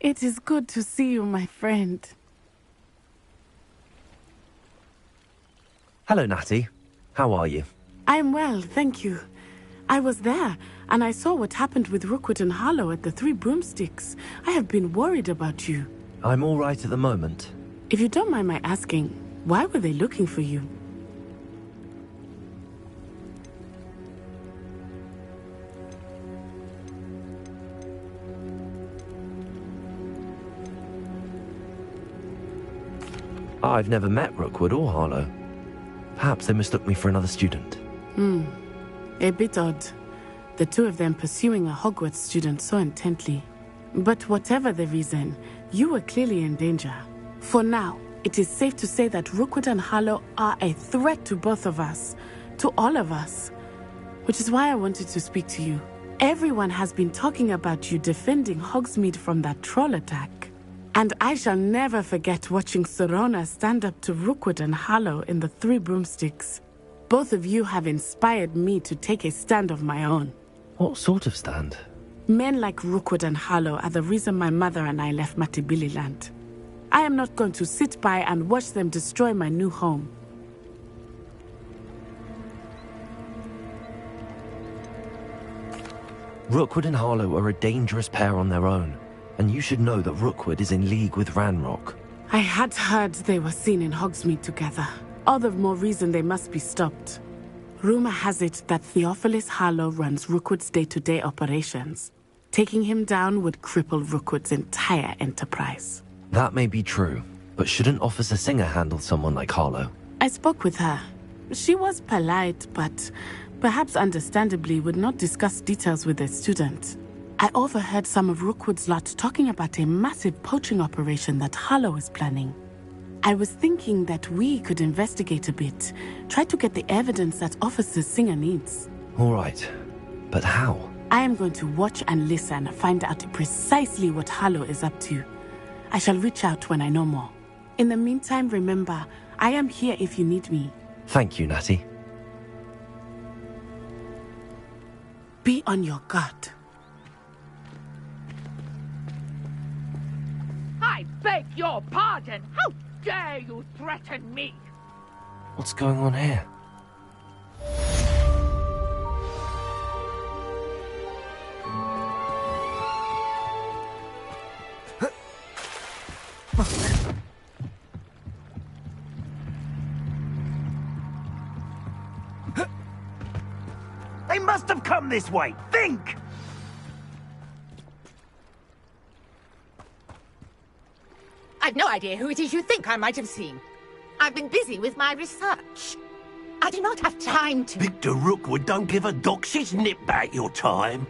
It is good to see you, my friend. Hello, Natty. How are you? I'm well, thank you. I was there, and I saw what happened with Rookwood and Harlow at the Three Broomsticks. I have been worried about you. I'm all right at the moment. If you don't mind my asking, why were they looking for you? I've never met Rookwood or Harlow. Perhaps they mistook me for another student. A bit odd. The two of them pursuing a Hogwarts student so intently. But whatever the reason, you were clearly in danger. For now, it is safe to say that Rookwood and Harlow are a threat to both of us. To all of us. Which is why I wanted to speak to you. Everyone has been talking about you defending Hogsmeade from that troll attack. And I shall never forget watching Serona stand up to Rookwood and Harlow in the Three Broomsticks. Both of you have inspired me to take a stand of my own. What sort of stand? Men like Rookwood and Harlow are the reason my mother and I left Matabeleland. I am not going to sit by and watch them destroy my new home. Rookwood and Harlow are a dangerous pair on their own, and you should know that Rookwood is in league with Ranrock. I had heard they were seen in Hogsmeade together. All the more reason they must be stopped. Rumor has it that Theophilus Harlow runs Rookwood's day-to-day operations. Taking him down would cripple Rookwood's entire enterprise. That may be true, but shouldn't Officer Singer handle someone like Harlow? I spoke with her. She was polite, but perhaps understandably would not discuss details with a student. I overheard some of Rookwood's lot talking about a massive poaching operation that Harlow is planning. I was thinking that we could investigate a bit, try to get the evidence that Officer Singer needs. All right, but how? I am going to watch and listen, find out precisely what Harlow is up to. I shall reach out when I know more. In the meantime, remember, I am here if you need me. Thank you, Natty. Be on your guard. I beg your pardon! How dare you threaten me? What's going on here? They must have come this way. Think! I've no idea who it is you think I might have seen. I've been busy with my research. I do not have time to... Victor Rookwood don't give a doxy's nip back your time.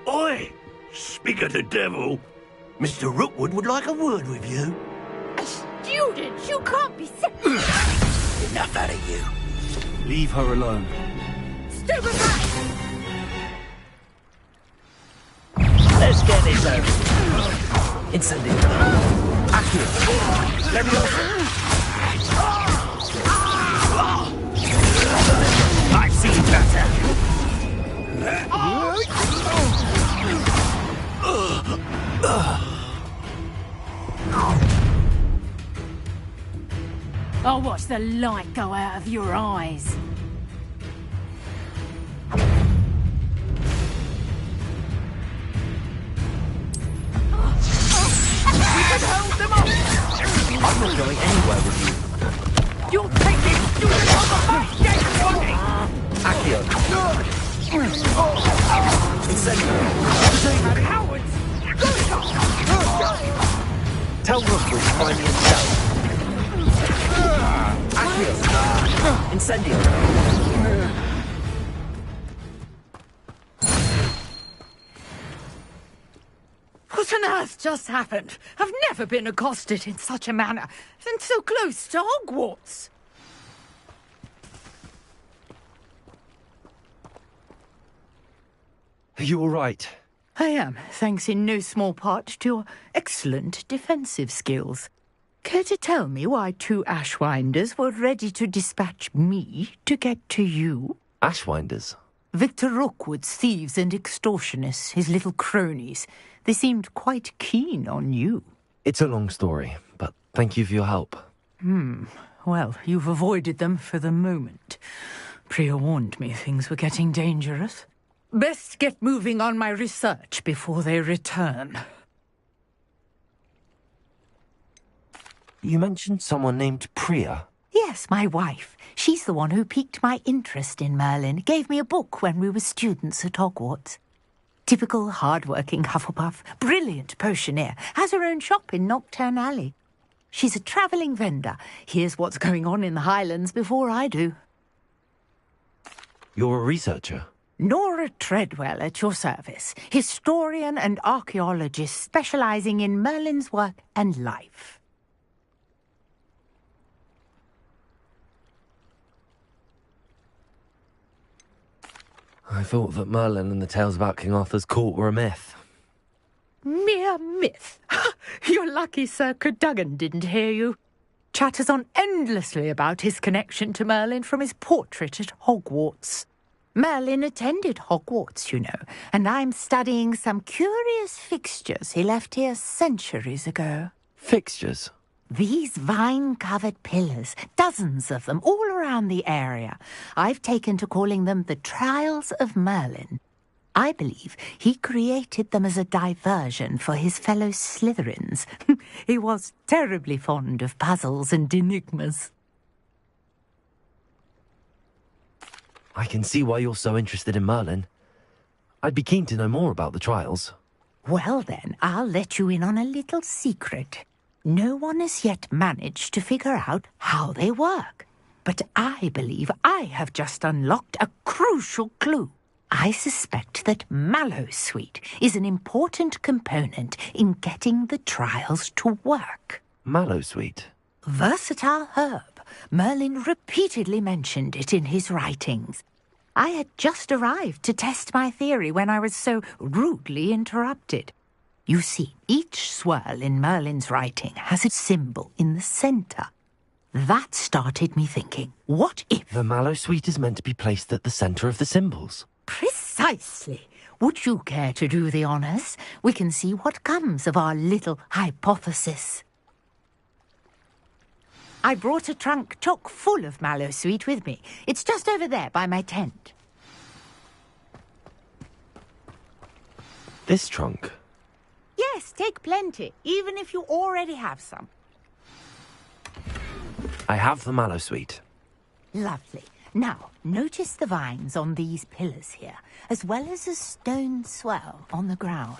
Oi! Speak of the devil. Mr. Rookwood would like a word with you. A student? You can't be... Enough out of you. Leave her alone. Stupefy! Let's get this over. Incendio. Accio. I've seen better. I'll watch the light go out of your eyes. I'm not going anywhere with you. You'll take this student on the first day, buddy! Accio. Incendio. Cowards! Tell Rookwood to find me himself. Accio. Incendio. What on earth just happened? I've never been accosted in such a manner, and so close to Hogwarts. Are you all right? I am, thanks in no small part to your excellent defensive skills. Care to tell me why two Ashwinders were ready to dispatch me to get to you? Ashwinders? Victor Rookwood's thieves and extortionists, his little cronies. They seemed quite keen on you. It's a long story, but thank you for your help. Well, you've avoided them for the moment. Priya warned me things were getting dangerous. Best get moving on my research before they return. You mentioned someone named Priya. Yes, my wife. She's the one who piqued my interest in Merlin. Gave me a book when we were students at Hogwarts. Typical hard-working Hufflepuff, brilliant potioneer, has her own shop in Nocturne Alley. She's a travelling vendor. Hears what's going on in the Highlands before I do. You're a researcher? Nora Treadwell at your service, historian and archaeologist specialising in Merlin's work and life. I thought that Merlin and the tales about King Arthur's court were a myth. Mere myth. You're lucky Sir Cadogan didn't hear you. Chatters on endlessly about his connection to Merlin from his portrait at Hogwarts. Merlin attended Hogwarts, you know, and I'm studying some curious fixtures he left here centuries ago. Fixtures? These vine-covered pillars, dozens of them, all around the area. I've taken to calling them the Trials of Merlin. I believe he created them as a diversion for his fellow Slytherins. He was terribly fond of puzzles and enigmas. I can see why you're so interested in Merlin. I'd be keen to know more about the trials. Well then, I'll let you in on a little secret. No one has yet managed to figure out how they work. But I believe I have just unlocked a crucial clue. I suspect that Mallowsweet is an important component in getting the trials to work. Mallowsweet? Versatile herb. Merlin repeatedly mentioned it in his writings. I had just arrived to test my theory when I was so rudely interrupted. You see, each swirl in Merlin's writing has a symbol in the centre. That started me thinking, what if... The Mallowsweet is meant to be placed at the centre of the symbols. Precisely. Would you care to do the honours? We can see what comes of our little hypothesis. I brought a trunk chock full of Mallowsweet with me. It's just over there by my tent. This trunk? Yes, take plenty, even if you already have some. I have the Mallowsweet. Lovely. Now, notice the vines on these pillars here, as well as a stone swell on the ground.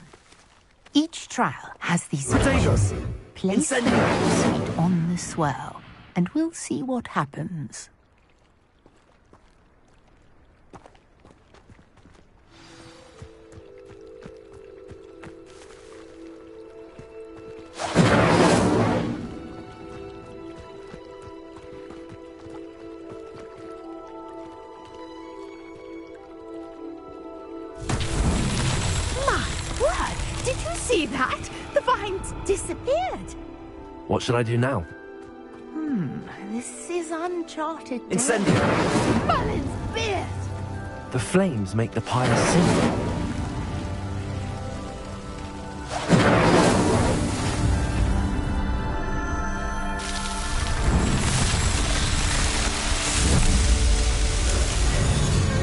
Each trial has these pictures. Place the Mallowsweet on the swell, and we'll see what happens. Did you see that? The vines disappeared. What should I do now? This is uncharted. Incendiary! Merlin's beard! The flames make the pyre sing.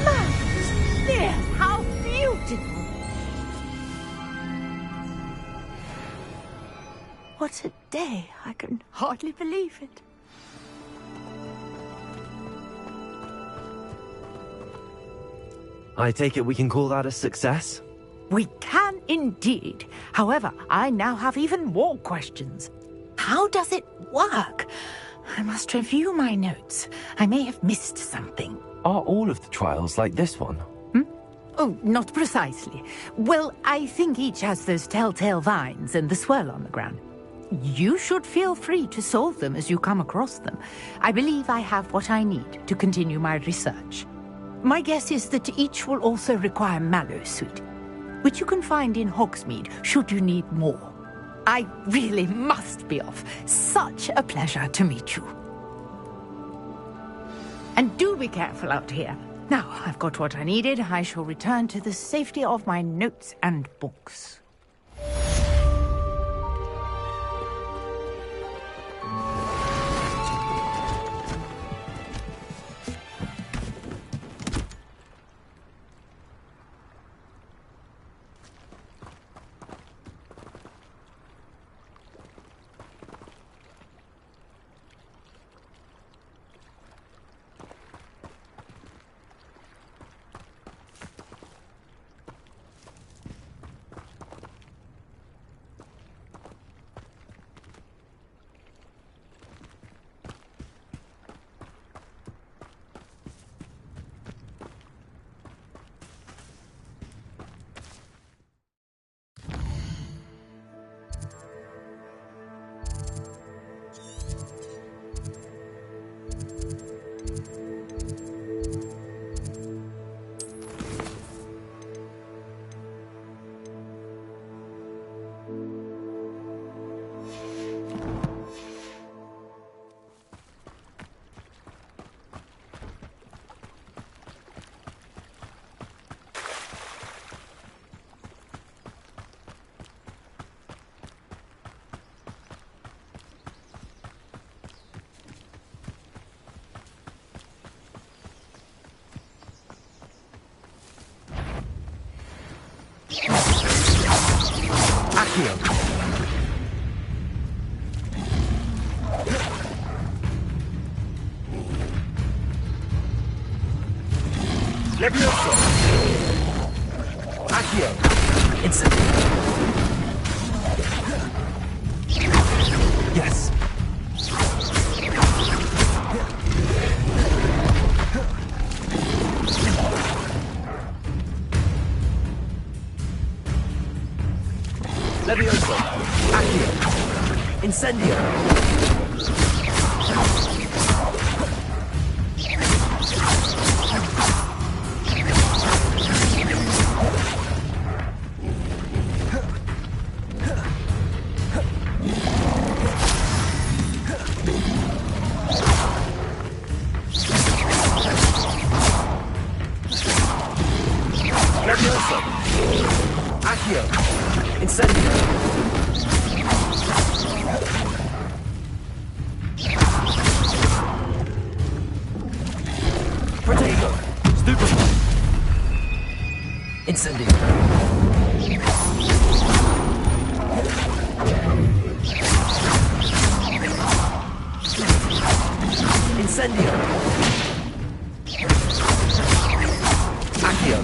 Merlin's beard! How beautiful! What a day! I can hardly believe it. I take it we can call that a success? We can indeed. However, I now have even more questions. How does it work? I must review my notes. I may have missed something. Are all of the trials like this one? Oh, not precisely. Well, I think each has those telltale vines and the swirl on the ground. You should feel free to solve them as you come across them. I believe I have what I need to continue my research. My guess is that each will also require Mallowsweet, which you can find in Hogsmeade should you need more. I really must be off. Such a pleasure to meet you. And do be careful out here. Now, I've got what I needed. I shall return to the safety of my notes and books. Accio. Levioso. Accio. Instant. Yes. Levioso. Accio. Incendio. Levioso. Accio. Incendio. Protego. Stupefy. Incendio. Incendio. Accio.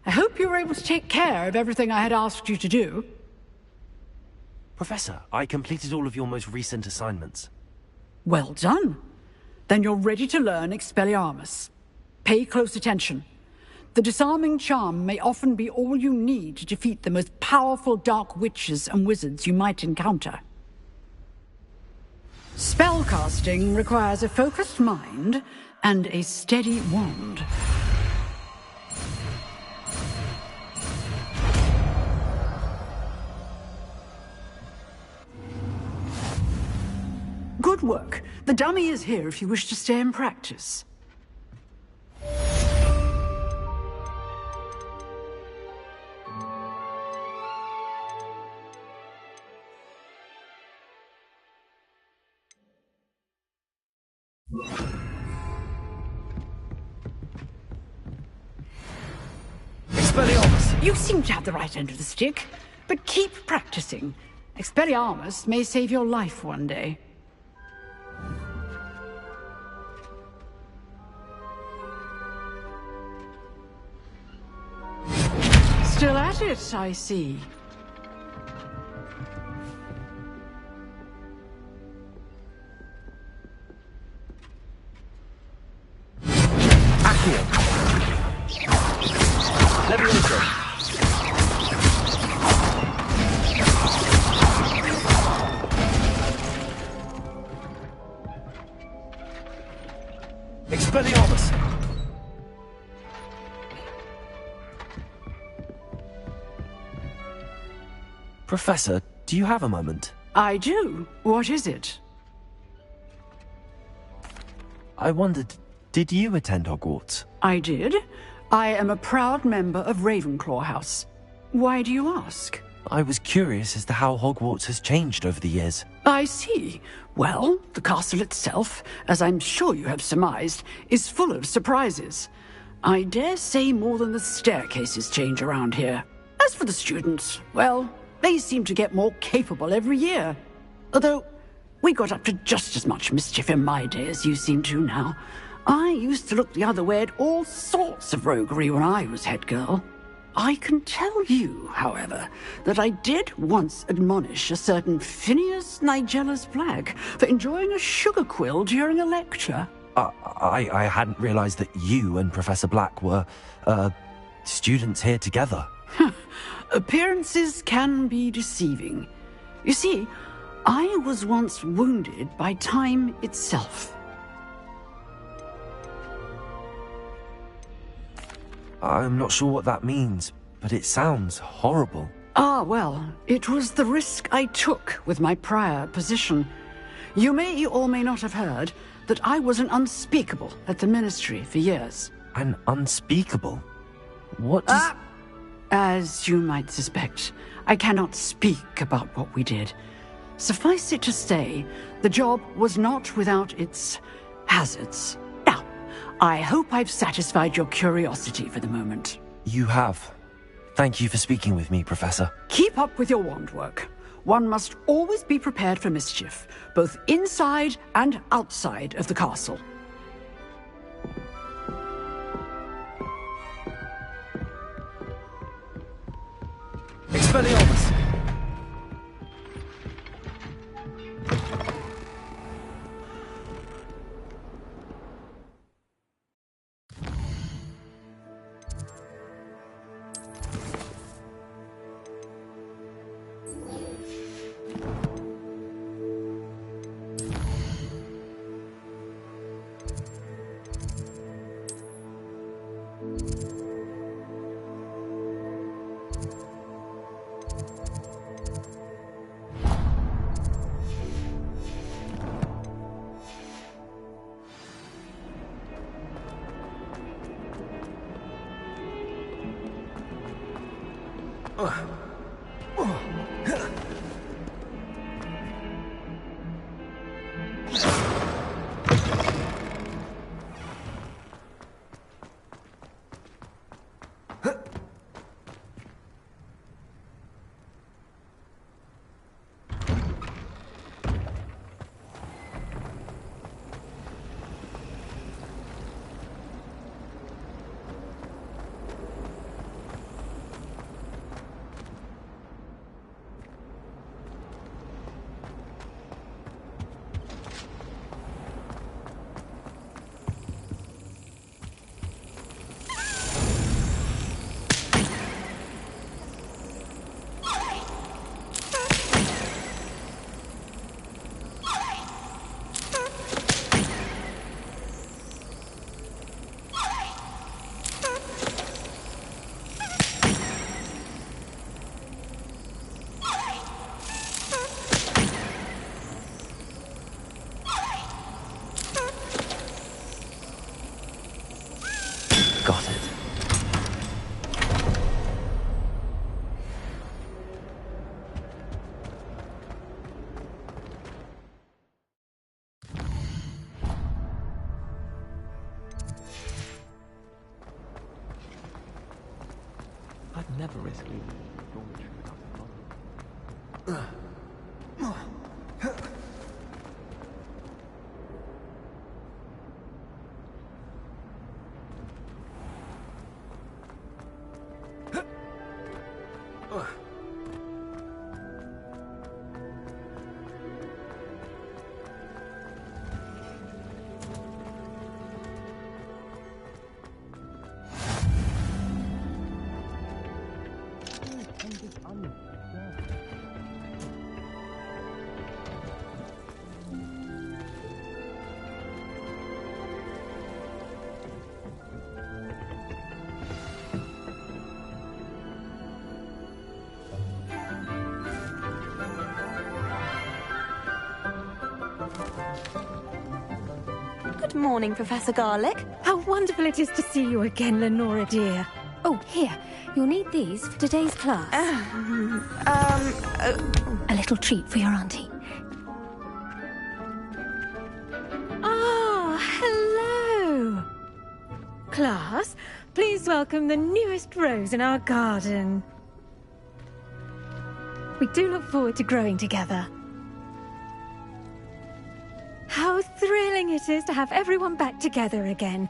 I hope you were able to take care of everything I had asked you to do. Professor, I completed all of your most recent assignments. Well done. Then you're ready to learn Expelliarmus. Pay close attention. The disarming charm may often be all you need to defeat the most powerful dark witches and wizards you might encounter. Spellcasting requires a focused mind and a steady wand. Good work. The dummy is here if you wish to stay and practice. Expelliarmus! You seem to have the right end of the stick, but keep practicing. Expelliarmus may save your life one day. Still at it, I see. Expelliarmus! Professor, do you have a moment? I do. What is it? I wondered, did you attend Hogwarts? I did. I am a proud member of Ravenclaw House. Why do you ask? I was curious as to how Hogwarts has changed over the years. I see. Well, the castle itself, as I'm sure you have surmised, is full of surprises. I dare say more than the staircases change around here. As for the students, well, they seem to get more capable every year. Although, we got up to just as much mischief in my day as you seem to now. I used to look the other way at all sorts of roguery when I was head girl. I can tell you, however, that I did once admonish a certain Phineas Nigella's Black for enjoying a sugar quill during a lecture. I hadn't realized that you and Professor Black were, students here together. Appearances can be deceiving. You see, I was once wounded by time itself. I'm not sure what that means, but it sounds horrible. Ah, well, it was the risk I took with my prior position. You may or may not have heard that I was an unspeakable at the Ministry for years. An unspeakable? What does... As you might suspect, I cannot speak about what we did. Suffice it to say, the job was not without its hazards. Now, I hope I've satisfied your curiosity for the moment. You have. Thank you for speaking with me, Professor. Keep up with your wand work. One must always be prepared for mischief, both inside and outside of the castle. Expelliarmus! never risk leaving. Good morning, Professor Garlick. How wonderful it is to see you again, Lenora dear. Oh, here. You'll need these for today's class. A little treat for your auntie. Ah, hello. Class, please welcome the newest rose in our garden. We do look forward to growing together. How thrilling it is to have everyone back together again.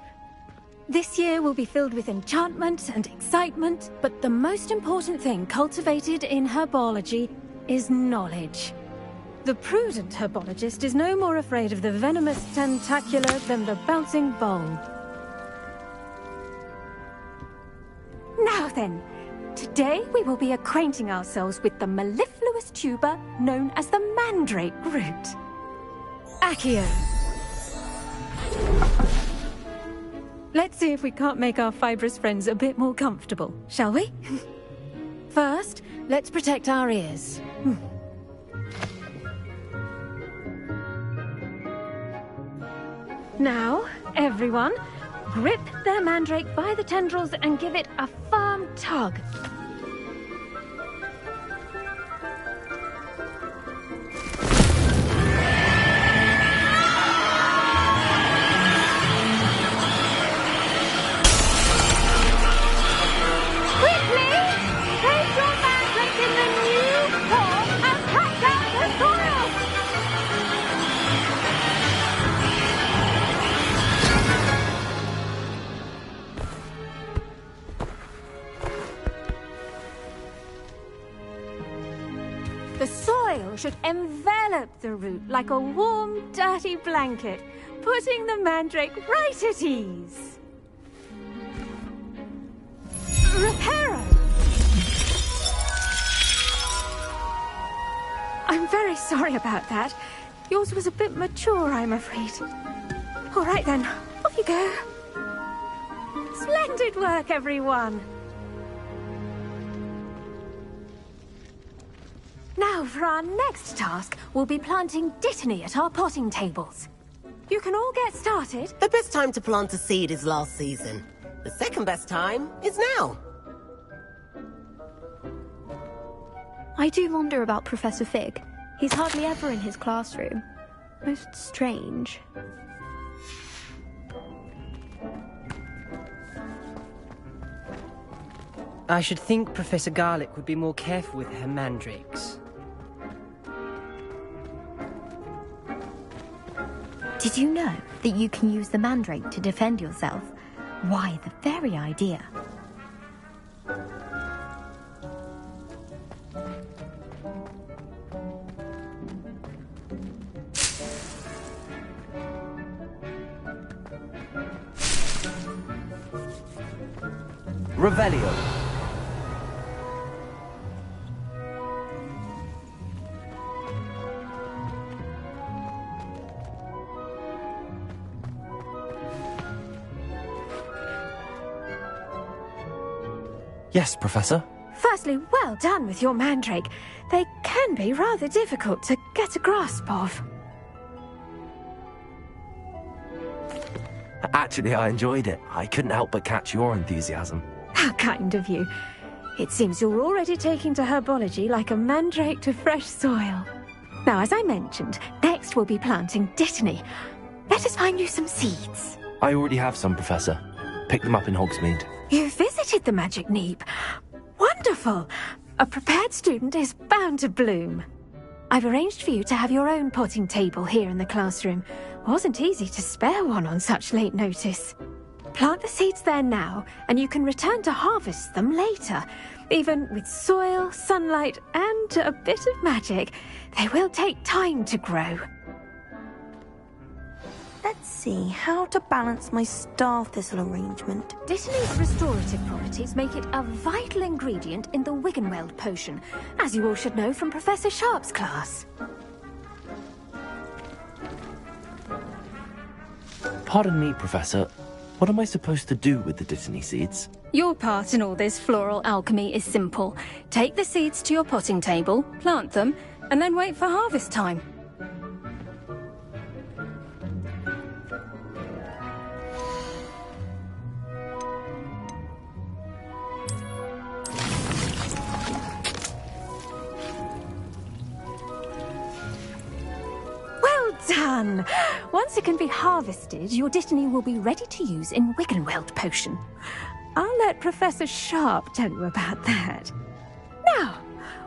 This year will be filled with enchantment and excitement, but the most important thing cultivated in herbology is knowledge. The prudent herbologist is no more afraid of the venomous tentacular than the bouncing bowl. Now then, today we will be acquainting ourselves with the mellifluous tuber known as the mandrake root. Accio. Let's see if we can't make our fibrous friends a bit more comfortable, shall we? First, let's protect our ears. Now, everyone, grip their mandrake by the tendrils and give it a firm tug. The soil should envelop the root like a warm, dirty blanket, putting the mandrake right at ease. Reparo! I'm very sorry about that. Yours was a bit mature, I'm afraid. All right then, off you go. Splendid work, everyone. Now, for our next task, we'll be planting dittany at our potting tables. You can all get started. The best time to plant a seed is last season. The second best time is now. I do wonder about Professor Fig. He's hardly ever in his classroom. Most strange. I should think Professor Garlick would be more careful with her mandrakes. Did you know that you can use the mandrake to defend yourself? Why, the very idea. Revelio. Yes, Professor? Firstly, well done with your mandrake. They can be rather difficult to get a grasp of. Actually, I enjoyed it. I couldn't help but catch your enthusiasm. How kind of you. It seems you're already taking to herbology like a mandrake to fresh soil. Now, as I mentioned, next we'll be planting dittany. Let us find you some seeds. I already have some, Professor. Picked them up in Hogsmeade. You visited the Magic Neep. Wonderful. wonderful! A prepared student is bound to bloom. I've arranged for you to have your own potting table here in the classroom. Wasn't easy to spare one on such late notice. Plant the seeds there now, and you can return to harvest them later. Even with soil, sunlight, and a bit of magic, they will take time to grow. Let's see how to balance my star thistle arrangement. Dittany's restorative properties make it a vital ingredient in the Wiggenweld potion, as you all should know from Professor Sharp's class. Pardon me, Professor. What am I supposed to do with the Dittany seeds? Your part in all this floral alchemy is simple. Take the seeds to your potting table, plant them, and then wait for harvest time. Done! Once it can be harvested, your Dittany will be ready to use in Wiggenweld potion. I'll let Professor Sharp tell you about that. Now,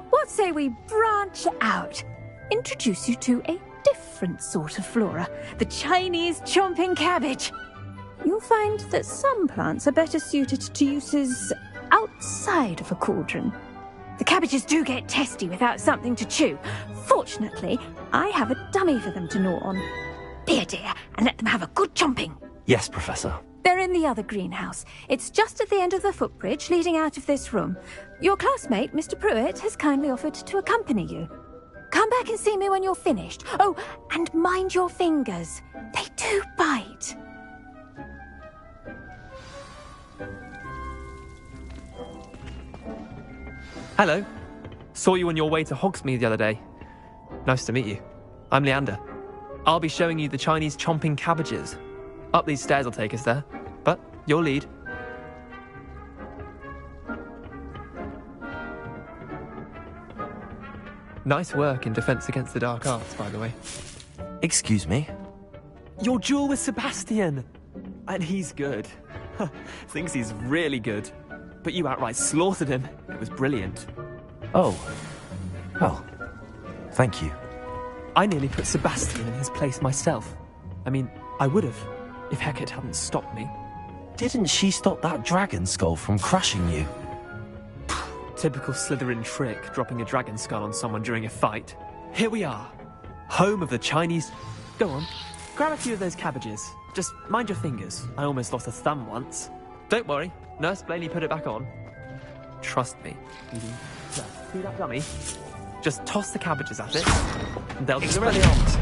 what say we branch out? Introduce you to a different sort of flora, the Chinese chomping cabbage. You'll find that some plants are better suited to uses outside of a cauldron. The cabbages do get testy without something to chew. Fortunately, I have a dummy for them to gnaw on. Be a dear and let them have a good chomping. Yes, Professor. They're in the other greenhouse. It's just at the end of the footbridge leading out of this room. Your classmate, Mr. Pruitt, has kindly offered to accompany you. Come back and see me when you're finished. Oh, and mind your fingers. They do bite. Hello. Saw you on your way to Hogsmeade the other day. Nice to meet you. I'm Leander. I'll be showing you the Chinese chomping cabbages. Up these stairs will take us there, but you'll lead. Nice work in Defense Against the Dark Arts, by the way. Excuse me? Your duel with Sebastian! And he's good. Thinks he's really good. But you outright slaughtered him. It was brilliant. Oh. Well, thank you. I nearly put Sebastian in his place myself. I mean, I would have, if Hecate hadn't stopped me. Didn't she stop that dragon skull from crushing you? Typical Slytherin trick, dropping a dragon skull on someone during a fight. Here we are, home of the Chinese... Go on, grab a few of those cabbages. Just mind your fingers. I almost lost a thumb once. Don't worry, Nurse Blaney put it back on. Trust me. See that dummy? Just toss the cabbages at it, and they'll do the rest.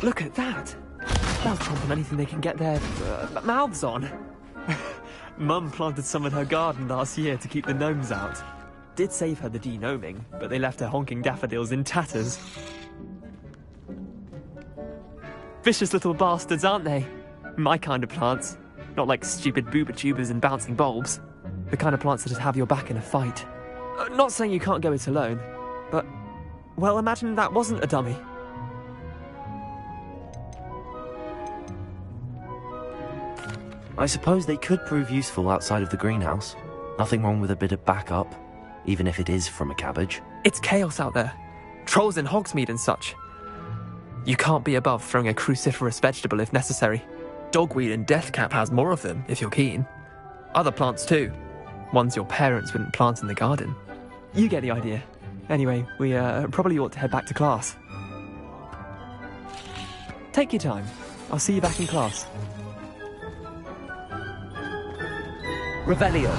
Look at that! They'll chomp on anything they can get their mouths on. Mum planted some in her garden last year to keep the gnomes out. Did save her the de-gnoming, but they left her honking daffodils in tatters. Vicious little bastards, aren't they? My kind of plants. Not like stupid booba tubers and bouncing bulbs. The kind of plants that'd have your back in a fight. Not saying you can't go it alone, but... well, imagine that wasn't a dummy. I suppose they could prove useful outside of the greenhouse. Nothing wrong with a bit of backup, even if it is from a cabbage. It's chaos out there. Trolls in Hogsmeade and such. You can't be above throwing a cruciferous vegetable if necessary. Dogweed and deathcap has more of them, if you're keen. Other plants too. Ones your parents wouldn't plant in the garden. You get the idea. Anyway, we probably ought to head back to class. Take your time. I'll see you back in class. Revelio.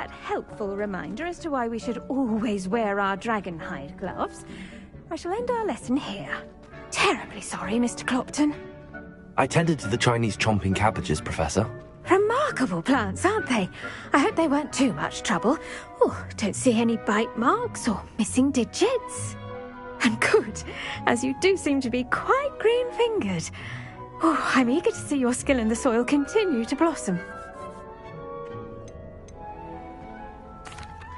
that helpful reminder as to why we should always wear our dragonhide gloves, I shall end our lesson here. Terribly sorry, Mr. Clopton. I tended to the Chinese chomping cabbages, Professor. Remarkable plants, aren't they? I hope they weren't too much trouble. Oh, don't see any bite marks or missing digits. And good, as you do seem to be quite green-fingered. Oh, I'm eager to see your skill in the soil continue to blossom.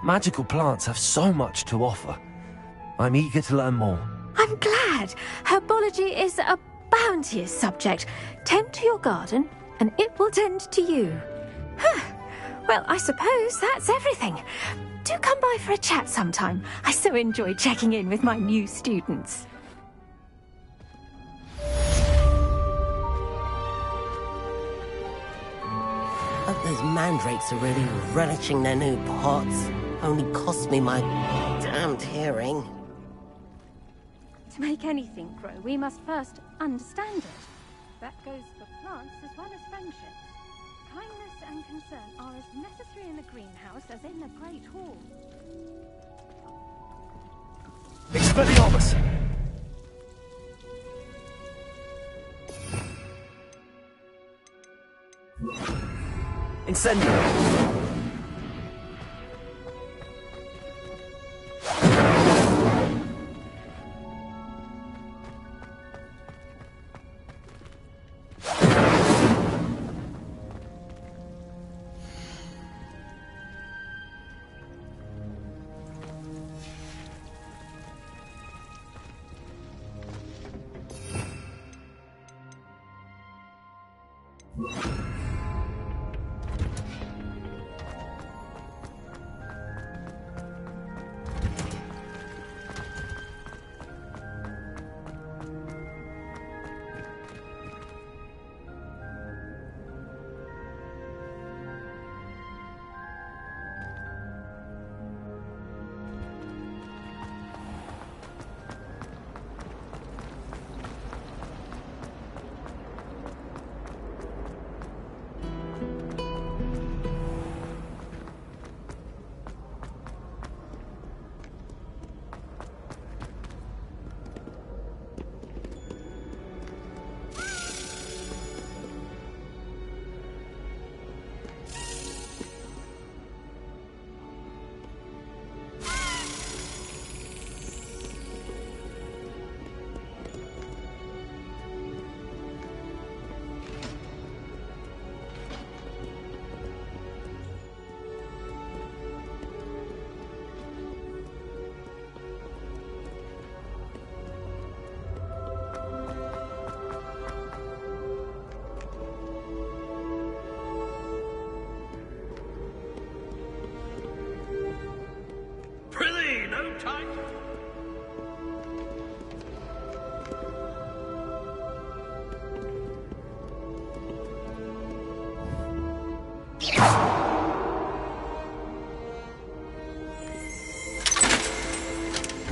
Magical plants have so much to offer. I'm eager to learn more. I'm glad. Herbology is a bounteous subject. Tend to your garden, and it will tend to you. Well, I suppose that's everything. Do come by for a chat sometime. I so enjoy checking in with my new students. Hope those mandrakes are really relishing their new pots. Only cost me my damned hearing. To make anything grow, we must first understand it. That goes for plants as well as friendships. Kindness and concern are as necessary in the greenhouse as in the Great Hall. Expelliarmus! Incendio!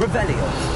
Revelio.